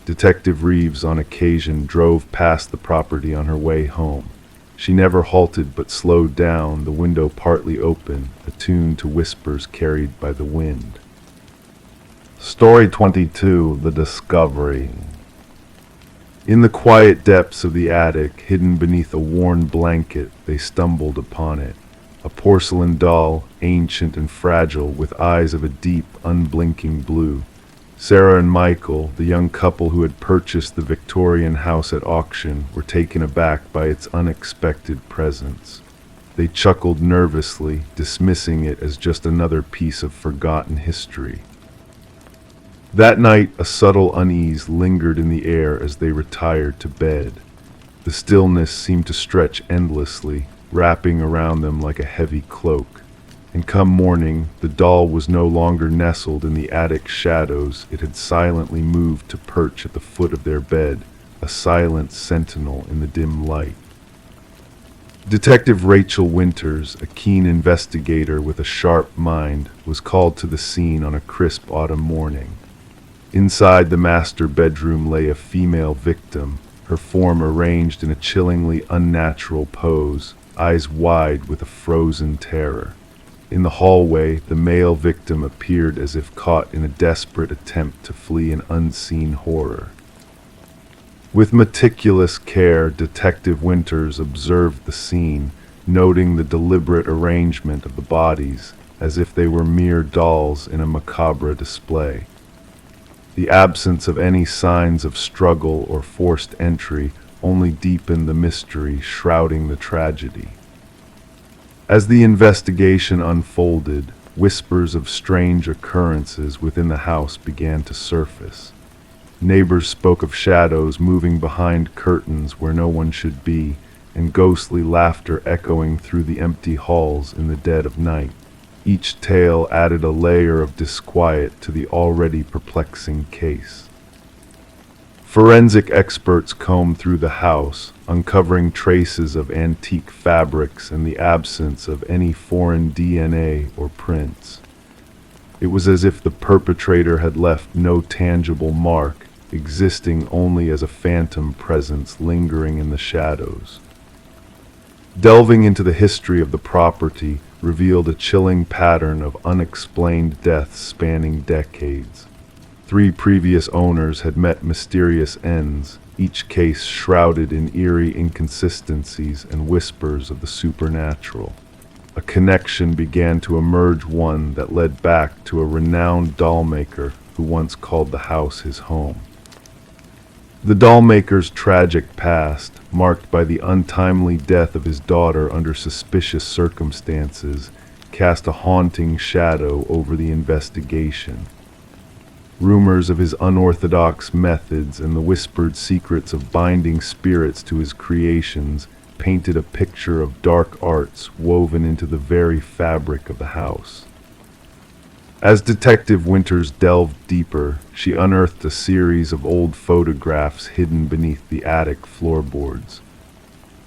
Detective Reeves on occasion drove past the property on her way home. She never halted but slowed down, the window partly open, attuned to whispers carried by the wind. Story 22, The Discovery. In the quiet depths of the attic, hidden beneath a worn blanket, they stumbled upon it. A porcelain doll, ancient and fragile, with eyes of a deep, unblinking blue. Sarah and Michael, the young couple who had purchased the Victorian house at auction, were taken aback by its unexpected presence. They chuckled nervously, dismissing it as just another piece of forgotten history. That night, a subtle unease lingered in the air as they retired to bed. The stillness seemed to stretch endlessly, wrapping around them like a heavy cloak. And come morning, the doll was no longer nestled in the attic shadows. It had silently moved to perch at the foot of their bed, a silent sentinel in the dim light. Detective Rachel Winters, a keen investigator with a sharp mind, was called to the scene on a crisp autumn morning. Inside the master bedroom lay a female victim, her form arranged in a chillingly unnatural pose, eyes wide with a frozen terror. In the hallway, the male victim appeared as if caught in a desperate attempt to flee an unseen horror. With meticulous care, Detective Winters observed the scene, noting the deliberate arrangement of the bodies, as if they were mere dolls in a macabre display. The absence of any signs of struggle or forced entry only deepened the mystery shrouding the tragedy. As the investigation unfolded, whispers of strange occurrences within the house began to surface. Neighbors spoke of shadows moving behind curtains where no one should be, and ghostly laughter echoing through the empty halls in the dead of night. Each tale added a layer of disquiet to the already perplexing case. Forensic experts combed through the house, uncovering traces of antique fabrics and the absence of any foreign DNA or prints. It was as if the perpetrator had left no tangible mark, existing only as a phantom presence lingering in the shadows. Delving into the history of the property revealed a chilling pattern of unexplained deaths spanning decades. 3 previous owners had met mysterious ends, each case shrouded in eerie inconsistencies and whispers of the supernatural. A connection began to emerge, one that led back to a renowned doll maker who once called the house his home. The dollmaker's tragic past, marked by the untimely death of his daughter under suspicious circumstances, cast a haunting shadow over the investigation. Rumors of his unorthodox methods and the whispered secrets of binding spirits to his creations painted a picture of dark arts woven into the very fabric of the house. As Detective Winters delved deeper, she unearthed a series of old photographs hidden beneath the attic floorboards.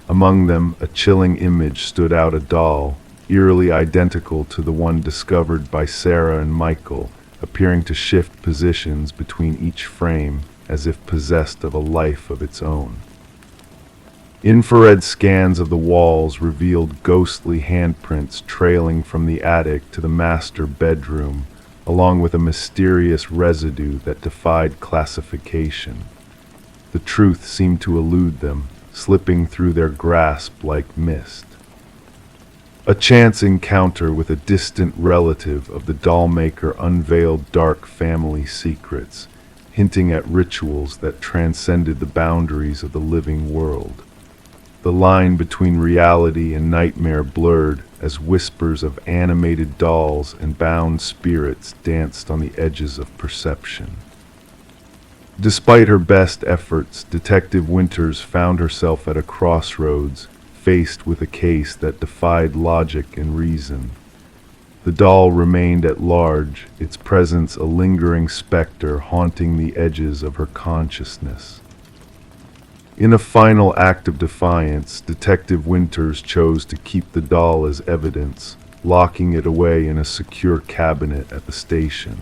Among them, a chilling image stood out, a doll, eerily identical to the one discovered by Sarah and Michael, appearing to shift positions between each frame as if possessed of a life of its own. Infrared scans of the walls revealed ghostly handprints trailing from the attic to the master bedroom, along with a mysterious residue that defied classification. The truth seemed to elude them, slipping through their grasp like mist. A chance encounter with a distant relative of the dollmaker unveiled dark family secrets, hinting at rituals that transcended the boundaries of the living world. The line between reality and nightmare blurred as whispers of animated dolls and bound spirits danced on the edges of perception. Despite her best efforts, Detective Winters found herself at a crossroads, faced with a case that defied logic and reason. The doll remained at large, its presence a lingering specter haunting the edges of her consciousness. In a final act of defiance, Detective Winters chose to keep the doll as evidence, locking it away in a secure cabinet at the station.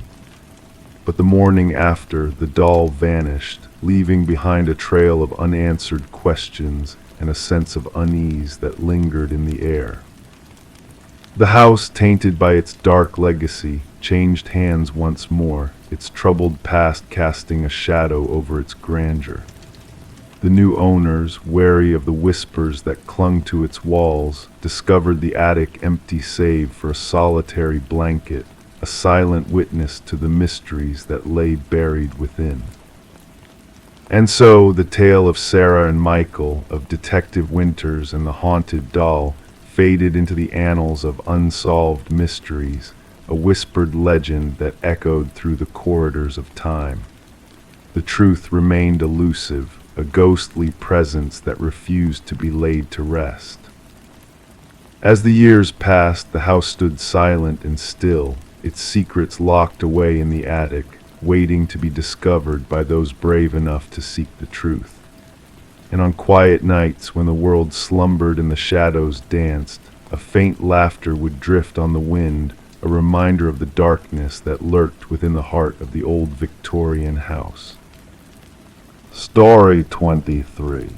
But the morning after, the doll vanished, leaving behind a trail of unanswered questions and a sense of unease that lingered in the air. The house, tainted by its dark legacy, changed hands once more, its troubled past casting a shadow over its grandeur. The new owners, wary of the whispers that clung to its walls, discovered the attic empty save for a solitary blanket, a silent witness to the mysteries that lay buried within. And so the tale of Sarah and Michael, of Detective Winters and the haunted doll, faded into the annals of unsolved mysteries, a whispered legend that echoed through the corridors of time. The truth remained elusive, a ghostly presence that refused to be laid to rest. As the years passed, the house stood silent and still, its secrets locked away in the attic, waiting to be discovered by those brave enough to seek the truth. And on quiet nights, when the world slumbered and the shadows danced, a faint laughter would drift on the wind, a reminder of the darkness that lurked within the heart of the old Victorian house. Story 23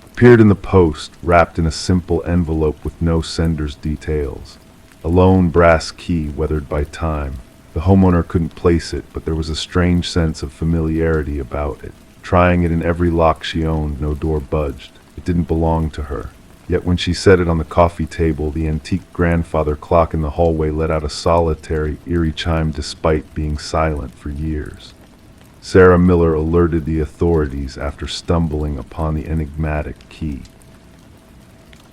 appeared in the post, wrapped in a simple envelope with no sender's details. A lone brass key weathered by time. The homeowner couldn't place it, but there was a strange sense of familiarity about it. Trying it in every lock she owned, no door budged. It didn't belong to her. Yet when she set it on the coffee table, the antique grandfather clock in the hallway let out a solitary, eerie chime despite being silent for years. Sarah Miller alerted the authorities after stumbling upon the enigmatic key.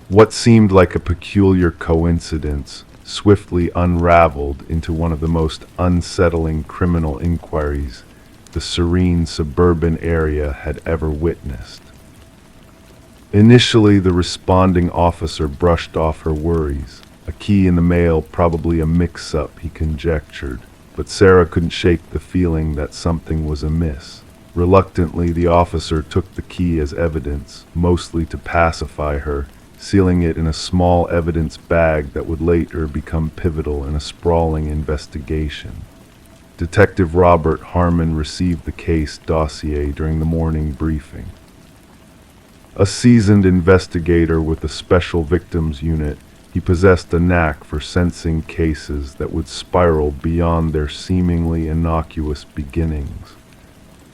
What seemed like a peculiar coincidence swiftly unraveled into one of the most unsettling criminal inquiries the serene suburban area had ever witnessed. Initially, the responding officer brushed off her worries. A key in the mail, probably a mix-up, he conjectured. But Sarah couldn't shake the feeling that something was amiss. Reluctantly, the officer took the key as evidence, mostly to pacify her, sealing it in a small evidence bag that would later become pivotal in a sprawling investigation. Detective Robert Harmon received the case dossier during the morning briefing. A seasoned investigator with a special victims unit, he possessed a knack for sensing cases that would spiral beyond their seemingly innocuous beginnings.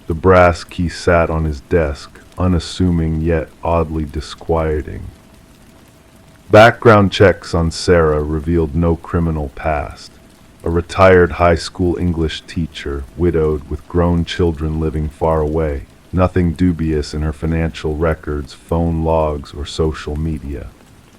The brass key sat on his desk, unassuming yet oddly disquieting. Background checks on Sarah revealed no criminal past. A retired high school English teacher, widowed with grown children living far away. Nothing dubious in her financial records, phone logs, or social media.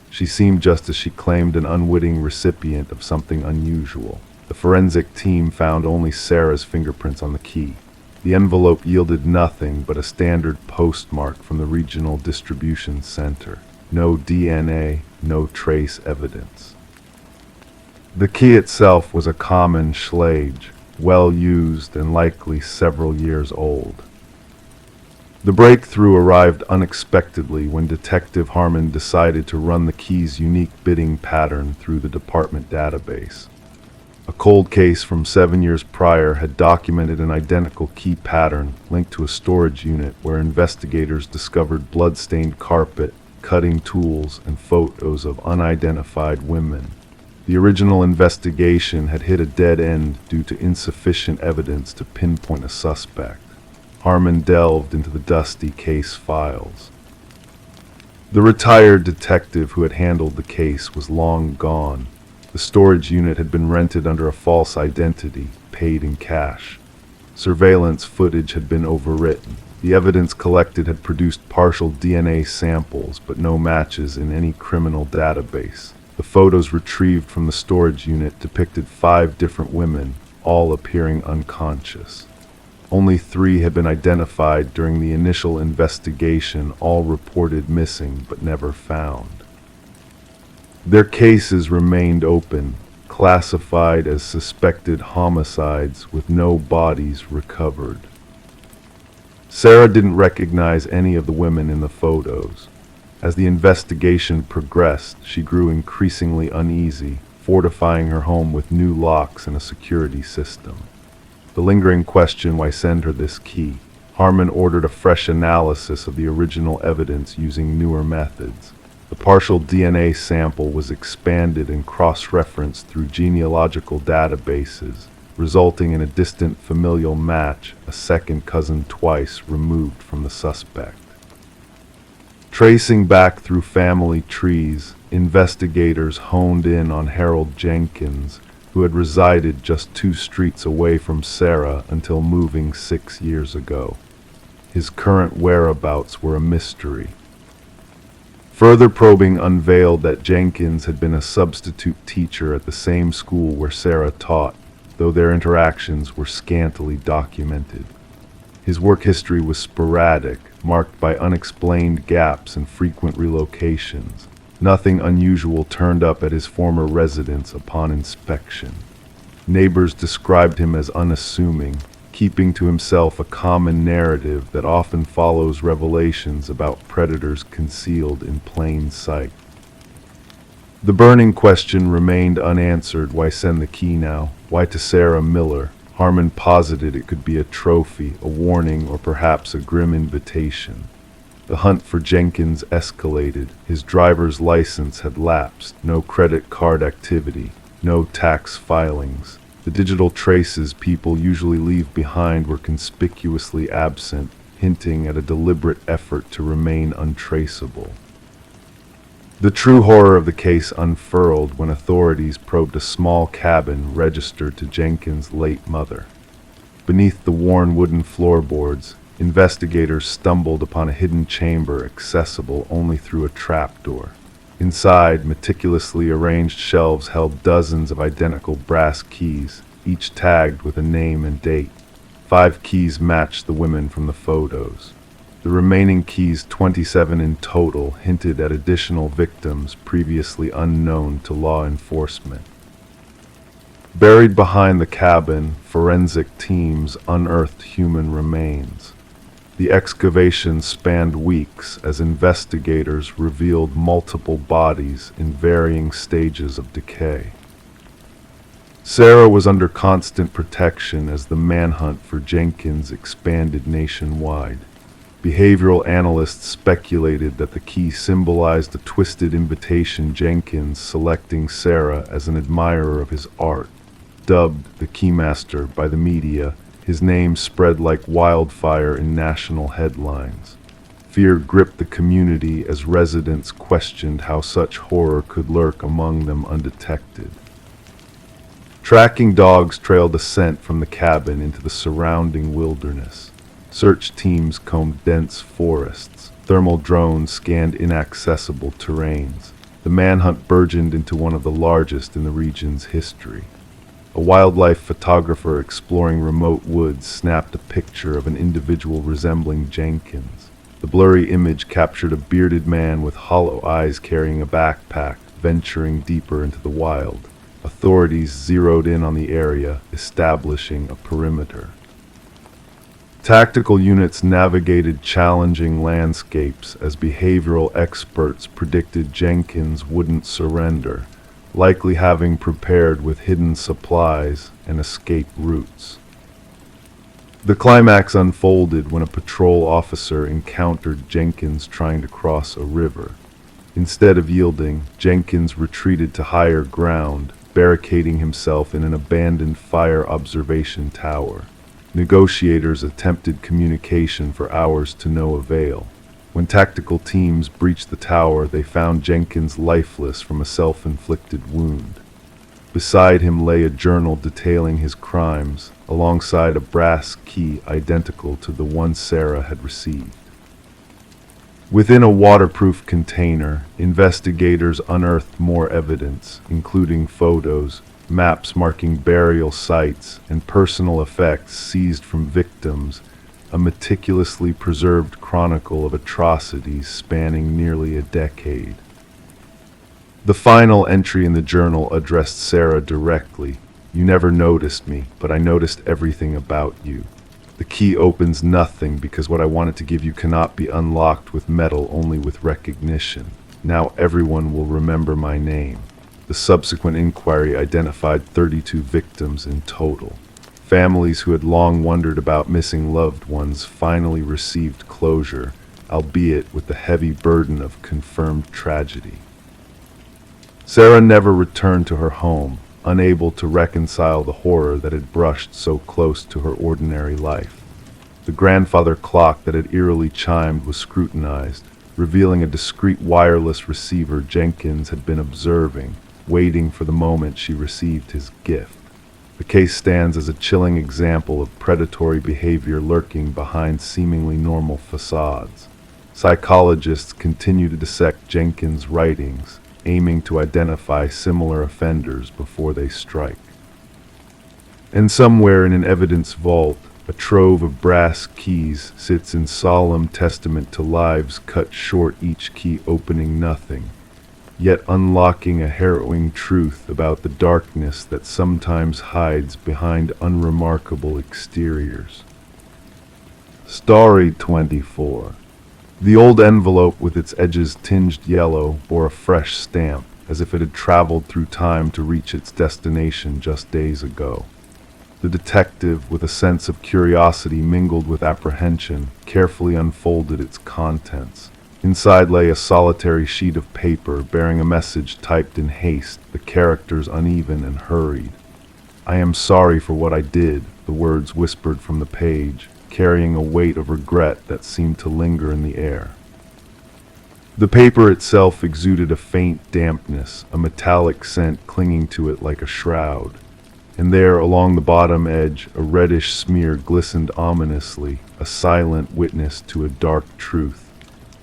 She seemed just as she claimed, an unwitting recipient of something unusual. The forensic team found only Sarah's fingerprints on the key. The envelope yielded nothing but a standard postmark from the regional distribution center. No DNA, no trace evidence. The key itself was a common Schlage, well used and likely several years old. The breakthrough arrived unexpectedly when Detective Harmon decided to run the key's unique bidding pattern through the department database. A cold case from 7 years prior had documented an identical key pattern linked to a storage unit where investigators discovered blood-stained carpet, cutting tools, and photos of unidentified women. The original investigation had hit a dead end due to insufficient evidence to pinpoint a suspect. Harmon delved into the dusty case files. The retired detective who had handled the case was long gone. The storage unit had been rented under a false identity, paid in cash. Surveillance footage had been overwritten. The evidence collected had produced partial DNA samples, but no matches in any criminal database. The photos retrieved from the storage unit depicted 5 different women, all appearing unconscious. Only 3 had been identified during the initial investigation, all reported missing but never found. Their cases remained open, classified as suspected homicides with no bodies recovered. Sarah didn't recognize any of the women in the photos. As the investigation progressed, she grew increasingly uneasy, fortifying her home with new locks and a security system. The lingering question, why send her this key? Harmon ordered a fresh analysis of the original evidence using newer methods. The partial DNA sample was expanded and cross-referenced through genealogical databases, resulting in a distant familial match, a second cousin twice removed from the suspect. Tracing back through family trees, investigators honed in on Harold Jenkins, who had resided just 2 streets away from Sarah until moving 6 years ago. His current whereabouts were a mystery. Further probing unveiled that Jenkins had been a substitute teacher at the same school where Sarah taught, though their interactions were scantily documented. His work history was sporadic, marked by unexplained gaps and frequent relocations. Nothing unusual turned up at his former residence upon inspection. Neighbors described him as unassuming, keeping to himself a common narrative that often follows revelations about predators concealed in plain sight. The burning question remained unanswered. Why send the key now? Why to Sarah Miller? Harmon posited it could be a trophy, a warning, or perhaps a grim invitation. The hunt for Jenkins escalated. His driver's license had lapsed, no credit card activity, no tax filings. The digital traces people usually leave behind were conspicuously absent, hinting at a deliberate effort to remain untraceable. The true horror of the case unfurled when authorities probed a small cabin registered to Jenkins' late mother. Beneath the worn wooden floorboards, investigators stumbled upon a hidden chamber accessible only through a trapdoor. Inside, meticulously arranged shelves held dozens of identical brass keys, each tagged with a name and date. 5 keys matched the women from the photos. The remaining keys, 27 in total, hinted at additional victims previously unknown to law enforcement. Buried behind the cabin, forensic teams unearthed human remains. The excavation spanned weeks as investigators revealed multiple bodies in varying stages of decay. Sarah was under constant protection as the manhunt for Jenkins expanded nationwide. Behavioral analysts speculated that the key symbolized a twisted invitation, Jenkins selecting Sarah as an admirer of his art. Dubbed the Keymaster by the media, his name spread like wildfire in national headlines. Fear gripped the community as residents questioned how such horror could lurk among them undetected. Tracking dogs trailed a scent from the cabin into the surrounding wilderness. Search teams combed dense forests. Thermal drones scanned inaccessible terrains. The manhunt burgeoned into one of the largest in the region's history. A wildlife photographer exploring remote woods snapped a picture of an individual resembling Jenkins. The blurry image captured a bearded man with hollow eyes carrying a backpack, venturing deeper into the wild. Authorities zeroed in on the area, establishing a perimeter. Tactical units navigated challenging landscapes as behavioral experts predicted Jenkins wouldn't surrender, likely having prepared with hidden supplies and escape routes. The climax unfolded when a patrol officer encountered Jenkins trying to cross a river. Instead of yielding, Jenkins retreated to higher ground, barricading himself in an abandoned fire observation tower. Negotiators attempted communication for hours to no avail. When tactical teams breached the tower, they found Jenkins lifeless from a self-inflicted wound. Beside him lay a journal detailing his crimes, alongside a brass key identical to the one Sarah had received. Within a waterproof container, investigators unearthed more evidence, including photos, maps marking burial sites, and personal effects seized from victims, a meticulously preserved chronicle of atrocities spanning nearly a decade. The final entry in the journal addressed Sarah directly. "You never noticed me, but I noticed everything about you. The key opens nothing because what I wanted to give you cannot be unlocked with metal, only with recognition. Now everyone will remember my name." The subsequent inquiry identified 32 victims in total. Families who had long wondered about missing loved ones finally received closure, albeit with the heavy burden of confirmed tragedy. Sarah never returned to her home, unable to reconcile the horror that had brushed so close to her ordinary life. The grandfather clock that had eerily chimed was scrutinized, revealing a discreet wireless receiver Jenkins had been observing, waiting for the moment she received his gift. The case stands as a chilling example of predatory behavior lurking behind seemingly normal facades. Psychologists continue to dissect Jenkins' writings, aiming to identify similar offenders before they strike. And somewhere in an evidence vault, a trove of brass keys sits in solemn testament to lives cut short, each key opening nothing, yet unlocking a harrowing truth about the darkness that sometimes hides behind unremarkable exteriors. Story 24. The old envelope with its edges tinged yellow bore a fresh stamp, as if it had traveled through time to reach its destination just days ago. The detective, with a sense of curiosity mingled with apprehension, carefully unfolded its contents. Inside lay a solitary sheet of paper bearing a message typed in haste, the characters uneven and hurried. "I am sorry for what I did," the words whispered from the page, carrying a weight of regret that seemed to linger in the air. The paper itself exuded a faint dampness, a metallic scent clinging to it like a shroud. And there, along the bottom edge, a reddish smear glistened ominously, a silent witness to a dark truth.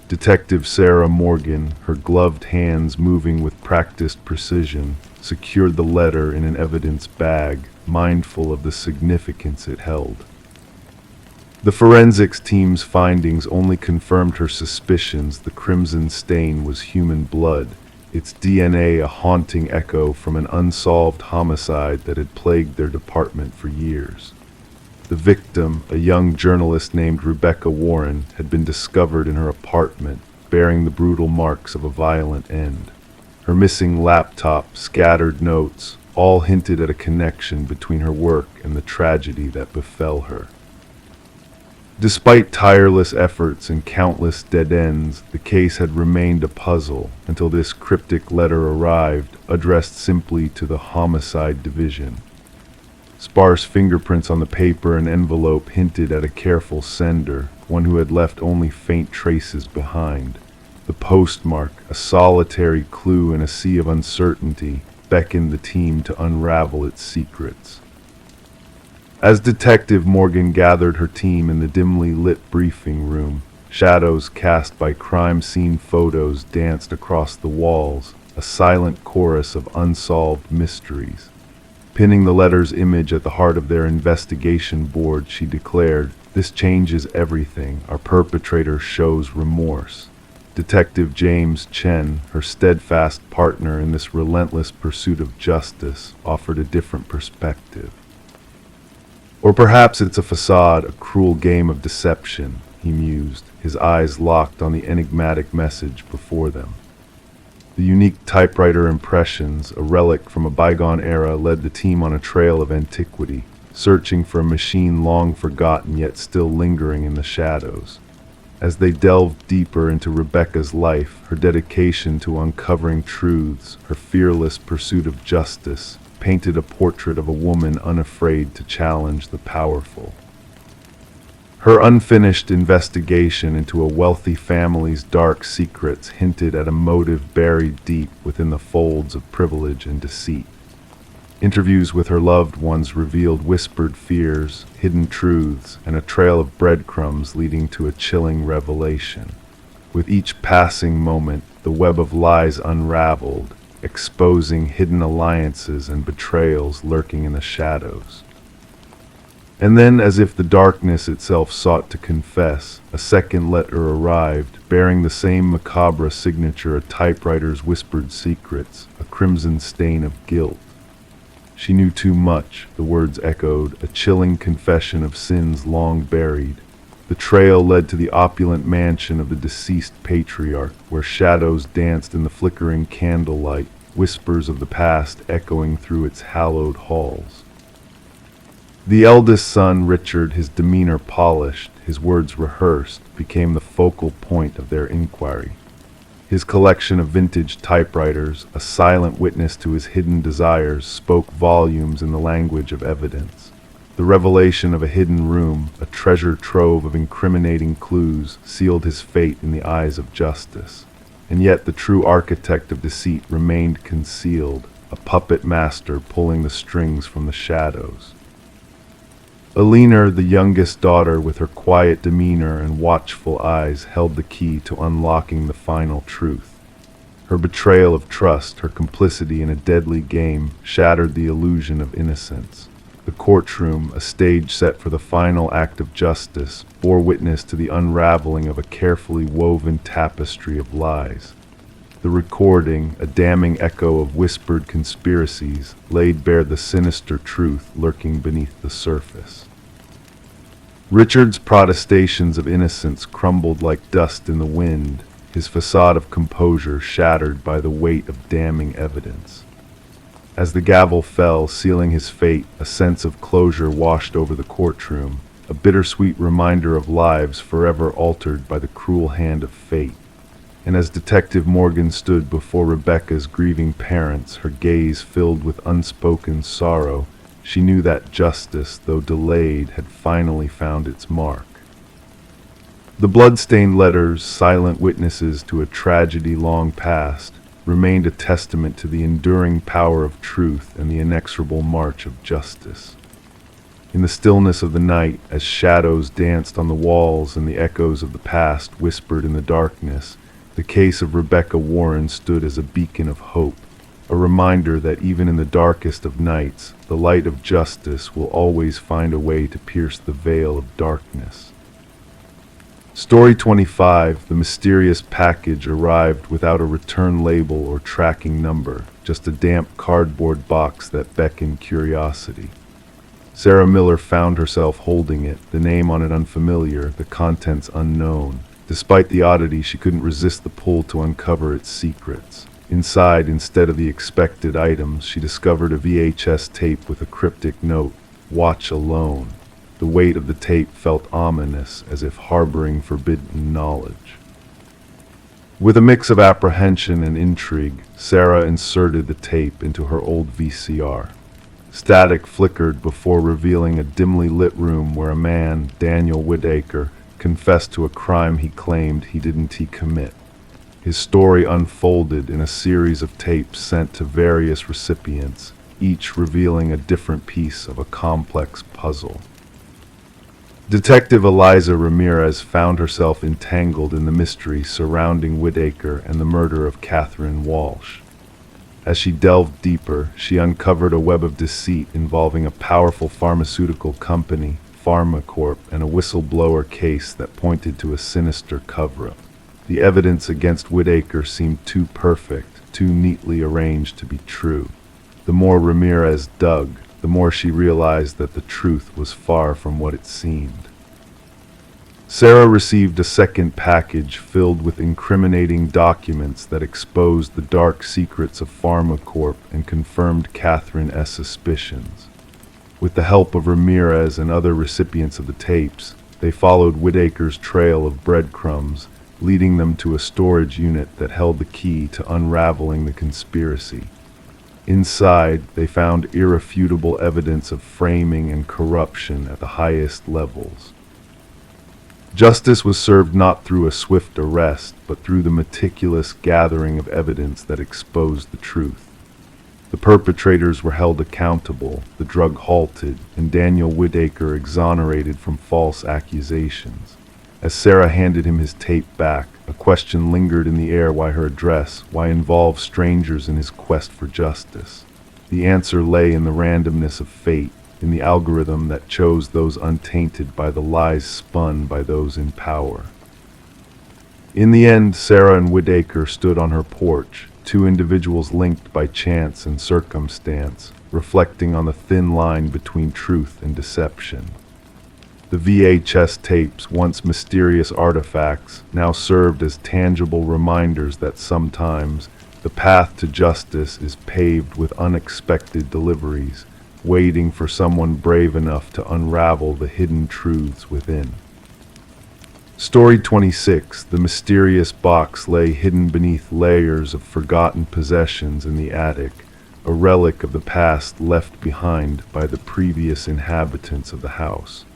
Detective Sarah Morgan, her gloved hands moving with practiced precision, secured the letter in an evidence bag, mindful of the significance it held. The forensics team's findings only confirmed her suspicions the crimson stain was human blood, its DNA a haunting echo from an unsolved homicide that had plagued their department for years. The victim, a young journalist named Rebecca Warren, had been discovered in her apartment, bearing the brutal marks of a violent end. Her missing laptop, scattered notes, all hinted at a connection between her work and the tragedy that befell her. Despite tireless efforts and countless dead ends, the case had remained a puzzle until this cryptic letter arrived, addressed simply to the Homicide Division. Sparse fingerprints on the paper and envelope hinted at a careful sender, one who had left only faint traces behind. The postmark, a solitary clue in a sea of uncertainty, beckoned the team to unravel its secrets. As Detective Morgan gathered her team in the dimly lit briefing room, shadows cast by crime scene photos danced across the walls, a silent chorus of unsolved mysteries. Pinning the letter's image at the heart of their investigation board, she declared, "This changes everything. Our perpetrator shows remorse." Detective James Chen, her steadfast partner in this relentless pursuit of justice, offered a different perspective. "Or perhaps it's a facade, a cruel game of deception," he mused, his eyes locked on the enigmatic message before them. The unique typewriter impressions, a relic from a bygone era, led the team on a trail of antiquity, searching for a machine long forgotten yet still lingering in the shadows. As they delved deeper into Rebecca's life, her dedication to uncovering truths, her fearless pursuit of justice, painted a portrait of a woman unafraid to challenge the powerful. Her unfinished investigation into a wealthy family's dark secrets hinted at a motive buried deep within the folds of privilege and deceit. Interviews with her loved ones revealed whispered fears, hidden truths, and a trail of breadcrumbs leading to a chilling revelation. With each passing moment, the web of lies unraveled, exposing hidden alliances and betrayals lurking in the shadows. And then, as if the darkness itself sought to confess, a second letter arrived, bearing the same macabre signature, a typewriter's whispered secrets, a crimson stain of guilt. She knew too much, the words echoed, a chilling confession of sins long buried. The trail led to the opulent mansion of the deceased patriarch, where shadows danced in the flickering candlelight, whispers of the past echoing through its hallowed halls. The eldest son, Richard, his demeanor polished, his words rehearsed, became the focal point of their inquiry. His collection of vintage typewriters, a silent witness to his hidden desires, spoke volumes in the language of evidence. The revelation of a hidden room, a treasure trove of incriminating clues, sealed his fate in the eyes of justice. And yet the true architect of deceit remained concealed, a puppet master pulling the strings from the shadows. Alina, the youngest daughter, with her quiet demeanor and watchful eyes, held the key to unlocking the final truth. Her betrayal of trust, her complicity in a deadly game, shattered the illusion of innocence. The courtroom, a stage set for the final act of justice, bore witness to the unraveling of a carefully woven tapestry of lies. The recording, a damning echo of whispered conspiracies, laid bare the sinister truth lurking beneath the surface. Richard's protestations of innocence crumbled like dust in the wind, his facade of composure shattered by the weight of damning evidence. As the gavel fell, sealing his fate, a sense of closure washed over the courtroom, a bittersweet reminder of lives forever altered by the cruel hand of fate. And as Detective Morgan stood before Rebecca's grieving parents, her gaze filled with unspoken sorrow, she knew that justice, though delayed, had finally found its mark. The blood-stained letters, silent witnesses to a tragedy long past, remained a testament to the enduring power of truth and the inexorable march of justice. In the stillness of the night, as shadows danced on the walls and the echoes of the past whispered in the darkness, the case of Rebecca Warren stood as a beacon of hope, a reminder that even in the darkest of nights, the light of justice will always find a way to pierce the veil of darkness. Story 25, the mysterious package arrived without a return label or tracking number, just a damp cardboard box that beckoned curiosity. Sarah Miller found herself holding it, the name on it unfamiliar, the contents unknown. Despite the oddity, she couldn't resist the pull to uncover its secrets. Inside, instead of the expected items, she discovered a VHS tape with a cryptic note, "Watch alone." The weight of the tape felt ominous, as if harboring forbidden knowledge. With a mix of apprehension and intrigue, Sarah inserted the tape into her old VCR. Static flickered before revealing a dimly lit room where a man, Daniel Whitaker, confessed to a crime he claimed he didn't commit. His story unfolded in a series of tapes sent to various recipients, each revealing a different piece of a complex puzzle. Detective Eliza Ramirez found herself entangled in the mystery surrounding Whitaker and the murder of Catherine Walsh. As she delved deeper, she uncovered a web of deceit involving a powerful pharmaceutical company, PharmaCorp, and a whistleblower case that pointed to a sinister cover-up. The evidence against Whitaker seemed too perfect, too neatly arranged to be true. The more Ramirez dug, the more she realized that the truth was far from what it seemed. Sarah received a second package filled with incriminating documents that exposed the dark secrets of PharmaCorp and confirmed Catherine's suspicions. With the help of Ramirez and other recipients of the tapes, they followed Whitaker's trail of breadcrumbs, leading them to a storage unit that held the key to unraveling the conspiracy. Inside, they found irrefutable evidence of framing and corruption at the highest levels. Justice was served not through a swift arrest, but through the meticulous gathering of evidence that exposed the truth. The perpetrators were held accountable, the drug halted, and Daniel Whitaker exonerated from false accusations. As Sarah handed him his tape back, a question lingered in the air: why her address? Why involve strangers in his quest for justice? The answer lay in the randomness of fate, in the algorithm that chose those untainted by the lies spun by those in power. In the end, Sarah and Whitaker stood on her porch, two individuals linked by chance and circumstance, reflecting on the thin line between truth and deception. The VHS tapes, once mysterious artifacts, now served as tangible reminders that sometimes the path to justice is paved with unexpected deliveries, waiting for someone brave enough to unravel the hidden truths within. Story 26, the mysterious box lay hidden beneath layers of forgotten possessions in the attic, a relic of the past left behind by the previous inhabitants of the house.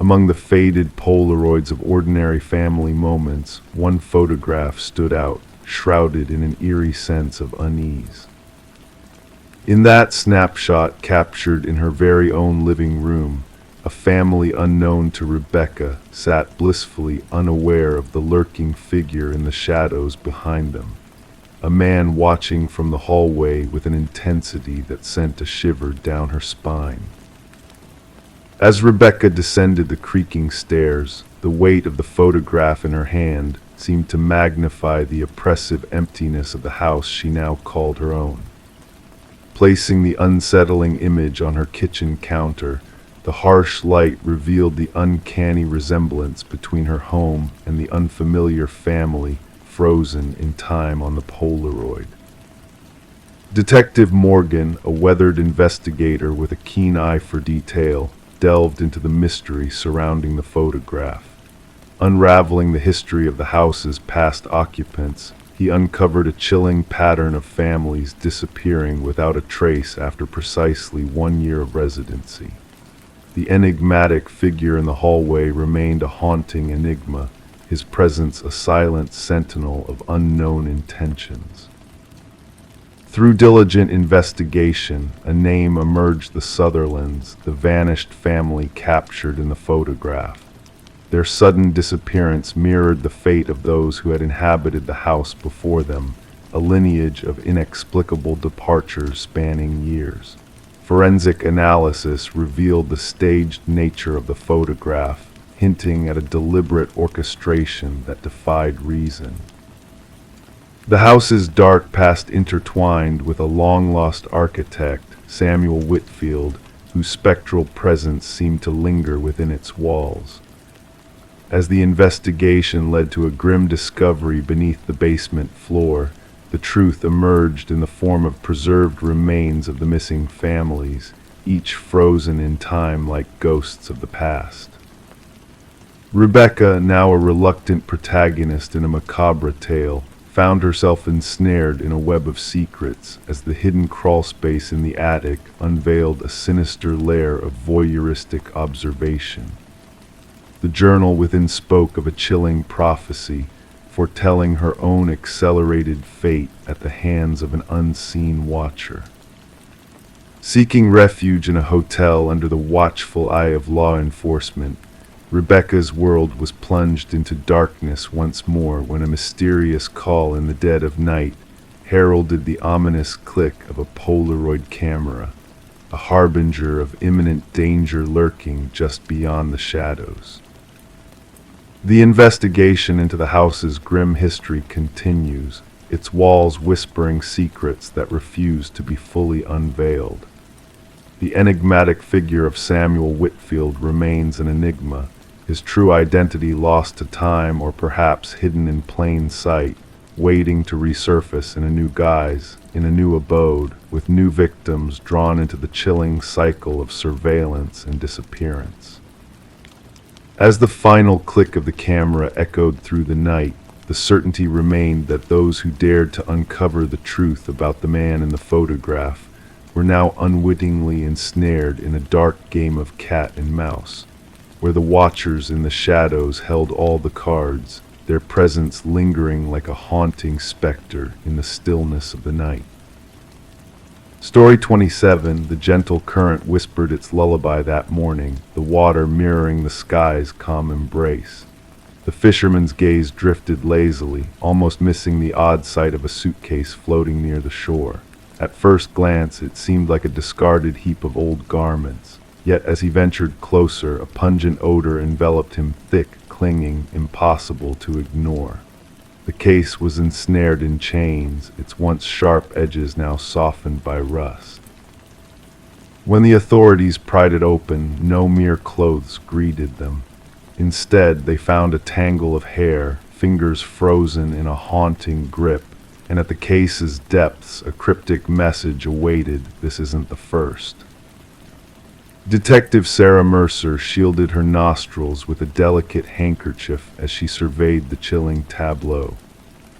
Among the faded Polaroids of ordinary family moments, one photograph stood out, shrouded in an eerie sense of unease. In that snapshot, captured in her very own living room, a family unknown to Rebecca sat blissfully unaware of the lurking figure in the shadows behind them, a man watching from the hallway with an intensity that sent a shiver down her spine. As Rebecca descended the creaking stairs, the weight of the photograph in her hand seemed to magnify the oppressive emptiness of the house she now called her own. Placing the unsettling image on her kitchen counter, the harsh light revealed the uncanny resemblance between her home and the unfamiliar family frozen in time on the Polaroid. Detective Morgan, a weathered investigator with a keen eye for detail, delved into the mystery surrounding the photograph. Unraveling the history of the house's past occupants, he uncovered a chilling pattern of families disappearing without a trace after precisely 1 year of residency. The enigmatic figure in the hallway remained a haunting enigma, his presence a silent sentinel of unknown intentions. Through diligent investigation, a name emerged: the Sutherlands, the vanished family captured in the photograph. Their sudden disappearance mirrored the fate of those who had inhabited the house before them, a lineage of inexplicable departures spanning years. Forensic analysis revealed the staged nature of the photograph, hinting at a deliberate orchestration that defied reason. The house's dark past intertwined with a long-lost architect, Samuel Whitfield, whose spectral presence seemed to linger within its walls. As the investigation led to a grim discovery beneath the basement floor, the truth emerged in the form of preserved remains of the missing families, each frozen in time like ghosts of the past. Rebecca, now a reluctant protagonist in a macabre tale, found herself ensnared in a web of secrets as the hidden crawlspace in the attic unveiled a sinister lair of voyeuristic observation. The journal within spoke of a chilling prophecy, foretelling her own accelerated fate at the hands of an unseen watcher. Seeking refuge in a hotel under the watchful eye of law enforcement, Rebecca's world was plunged into darkness once more when a mysterious call in the dead of night heralded the ominous click of a Polaroid camera, a harbinger of imminent danger lurking just beyond the shadows. The investigation into the house's grim history continues, its walls whispering secrets that refuse to be fully unveiled. The enigmatic figure of Samuel Whitfield remains an enigma, his true identity lost to time or perhaps hidden in plain sight, waiting to resurface in a new guise, in a new abode, with new victims drawn into the chilling cycle of surveillance and disappearance. As the final click of the camera echoed through the night, the certainty remained that those who dared to uncover the truth about the man in the photograph were now unwittingly ensnared in a dark game of cat and mouse, where the watchers in the shadows held all the cards, their presence lingering like a haunting specter in the stillness of the night. Story 27, the gentle current whispered its lullaby that morning, the water mirroring the sky's calm embrace. The fisherman's gaze drifted lazily, almost missing the odd sight of a suitcase floating near the shore. At first glance, it seemed like a discarded heap of old garments. Yet as he ventured closer, a pungent odor enveloped him, thick, clinging, impossible to ignore. The case was ensnared in chains, its once sharp edges now softened by rust. When the authorities pried it open, no mere clothes greeted them. Instead, they found a tangle of hair, fingers frozen in a haunting grip, and at the case's depths, a cryptic message awaited: "This isn't the first." Detective Sarah Mercer shielded her nostrils with a delicate handkerchief as she surveyed the chilling tableau.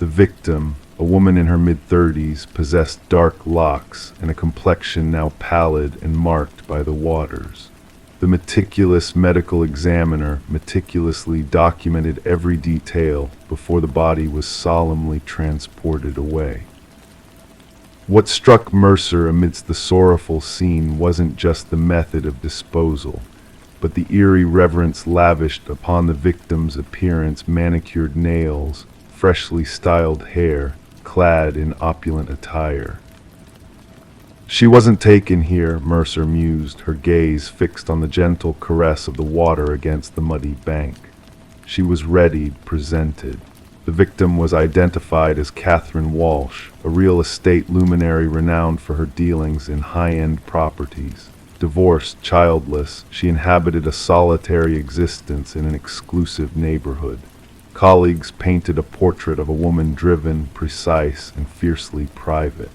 The victim, a woman in her mid-30s, possessed dark locks and a complexion now pallid and marked by the waters. The meticulous medical examiner meticulously documented every detail before the body was solemnly transported away. What struck Mercer amidst the sorrowful scene wasn't just the method of disposal, but the eerie reverence lavished upon the victim's appearance: manicured nails, freshly styled hair, clad in opulent attire. She wasn't taken here, Mercer mused, her gaze fixed on the gentle caress of the water against the muddy bank. She was readied, presented. The victim was identified as Catherine Walsh, a real estate luminary renowned for her dealings in high-end properties. Divorced, childless, she inhabited a solitary existence in an exclusive neighborhood. Colleagues painted a portrait of a woman driven, precise, and fiercely private.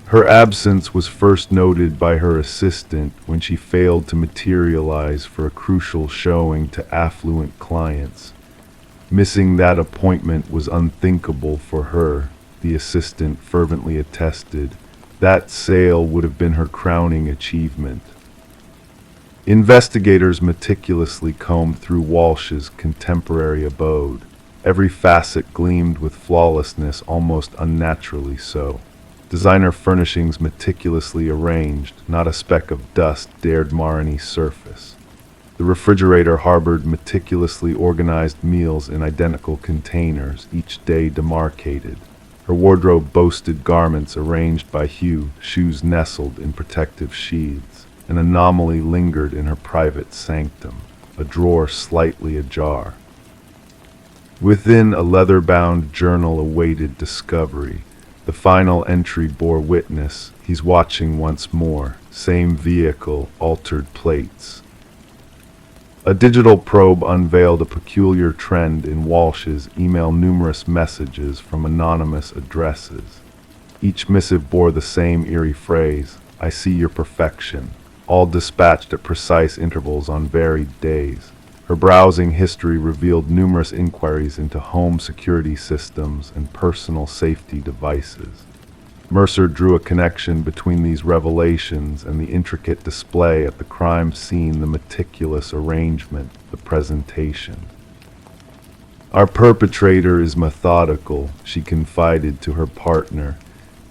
Her absence was first noted by her assistant when she failed to materialize for a crucial showing to affluent clients. Missing that appointment was unthinkable for her, the assistant fervently attested. That sale would have been her crowning achievement. Investigators meticulously combed through Walsh's contemporary abode. Every facet gleamed with flawlessness, almost unnaturally so. Designer furnishings meticulously arranged, not a speck of dust dared mar any surface. The refrigerator harbored meticulously organized meals in identical containers, each day demarcated. Her wardrobe boasted garments arranged by hue, shoes nestled in protective sheaths. An anomaly lingered in her private sanctum, a drawer slightly ajar. Within, a leather-bound journal awaited discovery. The final entry bore witness. He's watching once more. Same vehicle, altered plates. A digital probe unveiled a peculiar trend in Walsh's email: numerous messages from anonymous addresses. Each missive bore the same eerie phrase, "I see your perfection," all dispatched at precise intervals on varied days. Her browsing history revealed numerous inquiries into home security systems and personal safety devices. Mercer drew a connection between these revelations and the intricate display at the crime scene, the meticulous arrangement, the presentation. "Our perpetrator is methodical," she confided to her partner.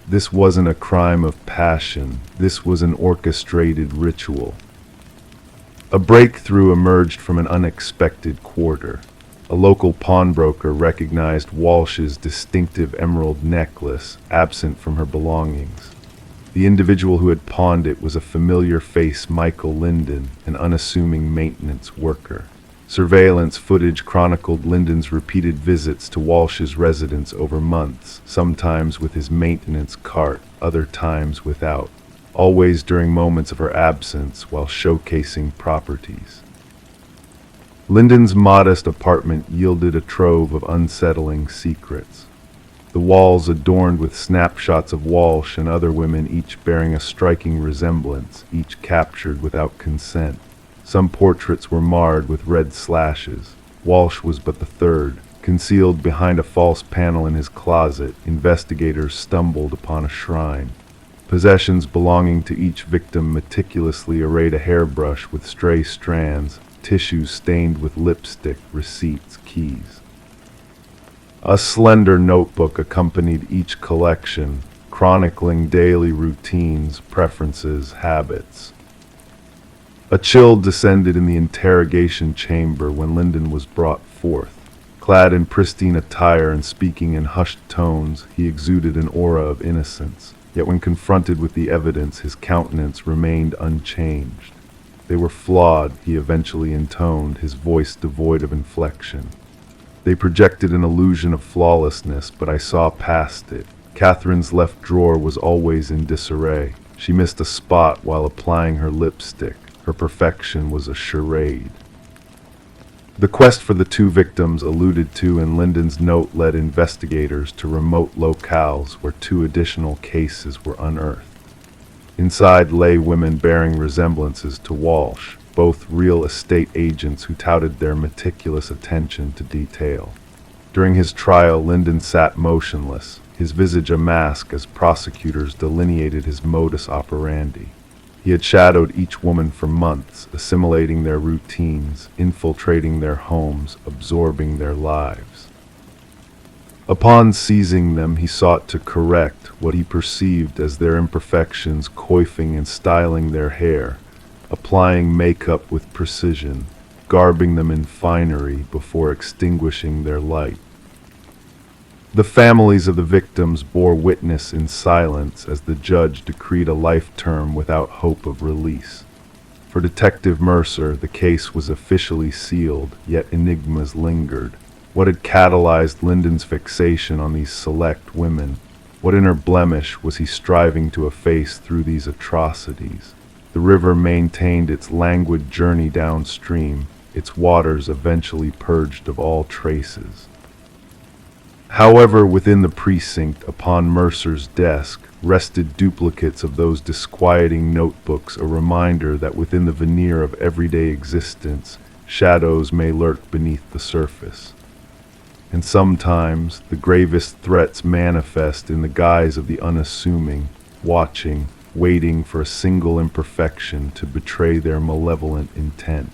"This wasn't a crime of passion. This was an orchestrated ritual." A breakthrough emerged from an unexpected quarter. A local pawnbroker recognized Walsh's distinctive emerald necklace, absent from her belongings. The individual who had pawned it was a familiar face: Michael Linden, an unassuming maintenance worker. Surveillance footage chronicled Linden's repeated visits to Walsh's residence over months, sometimes with his maintenance cart, other times without, always during moments of her absence while showcasing properties. Linden's modest apartment yielded a trove of unsettling secrets. The walls adorned with snapshots of Walsh and other women, each bearing a striking resemblance, each captured without consent. Some portraits were marred with red slashes. Walsh was but the third. Concealed behind a false panel in his closet, investigators stumbled upon a shrine. Possessions belonging to each victim meticulously arrayed: a hairbrush with stray strands, tissues stained with lipstick, receipts, keys. A slender notebook accompanied each collection, chronicling daily routines, preferences, habits. A chill descended in the interrogation chamber when Linden was brought forth. Clad in pristine attire and speaking in hushed tones, he exuded an aura of innocence. Yet when confronted with the evidence, his countenance remained unchanged. "They were flawed," he eventually intoned, his voice devoid of inflection. "They projected an illusion of flawlessness, but I saw past it. Catherine's left drawer was always in disarray. She missed a spot while applying her lipstick. Her perfection was a charade." The quest for the two victims alluded to in Linden's note led investigators to remote locales where two additional cases were unearthed. Inside lay women bearing resemblances to Walsh, both real estate agents who touted their meticulous attention to detail. During his trial, Linden sat motionless, his visage a mask as prosecutors delineated his modus operandi. He had shadowed each woman for months, assimilating their routines, infiltrating their homes, absorbing their lives. Upon seizing them, he sought to correct what he perceived as their imperfections, coiffing and styling their hair, applying makeup with precision, garbing them in finery before extinguishing their light. The families of the victims bore witness in silence as the judge decreed a life term without hope of release. For Detective Mercer, the case was officially sealed, yet enigmas lingered. What had catalyzed Linden's fixation on these select women? What inner blemish was he striving to efface through these atrocities? The river maintained its languid journey downstream, its waters eventually purged of all traces. However, within the precinct, upon Mercer's desk, rested duplicates of those disquieting notebooks, a reminder that within the veneer of everyday existence, shadows may lurk beneath the surface. And sometimes, the gravest threats manifest in the guise of the unassuming, watching, waiting for a single imperfection to betray their malevolent intent.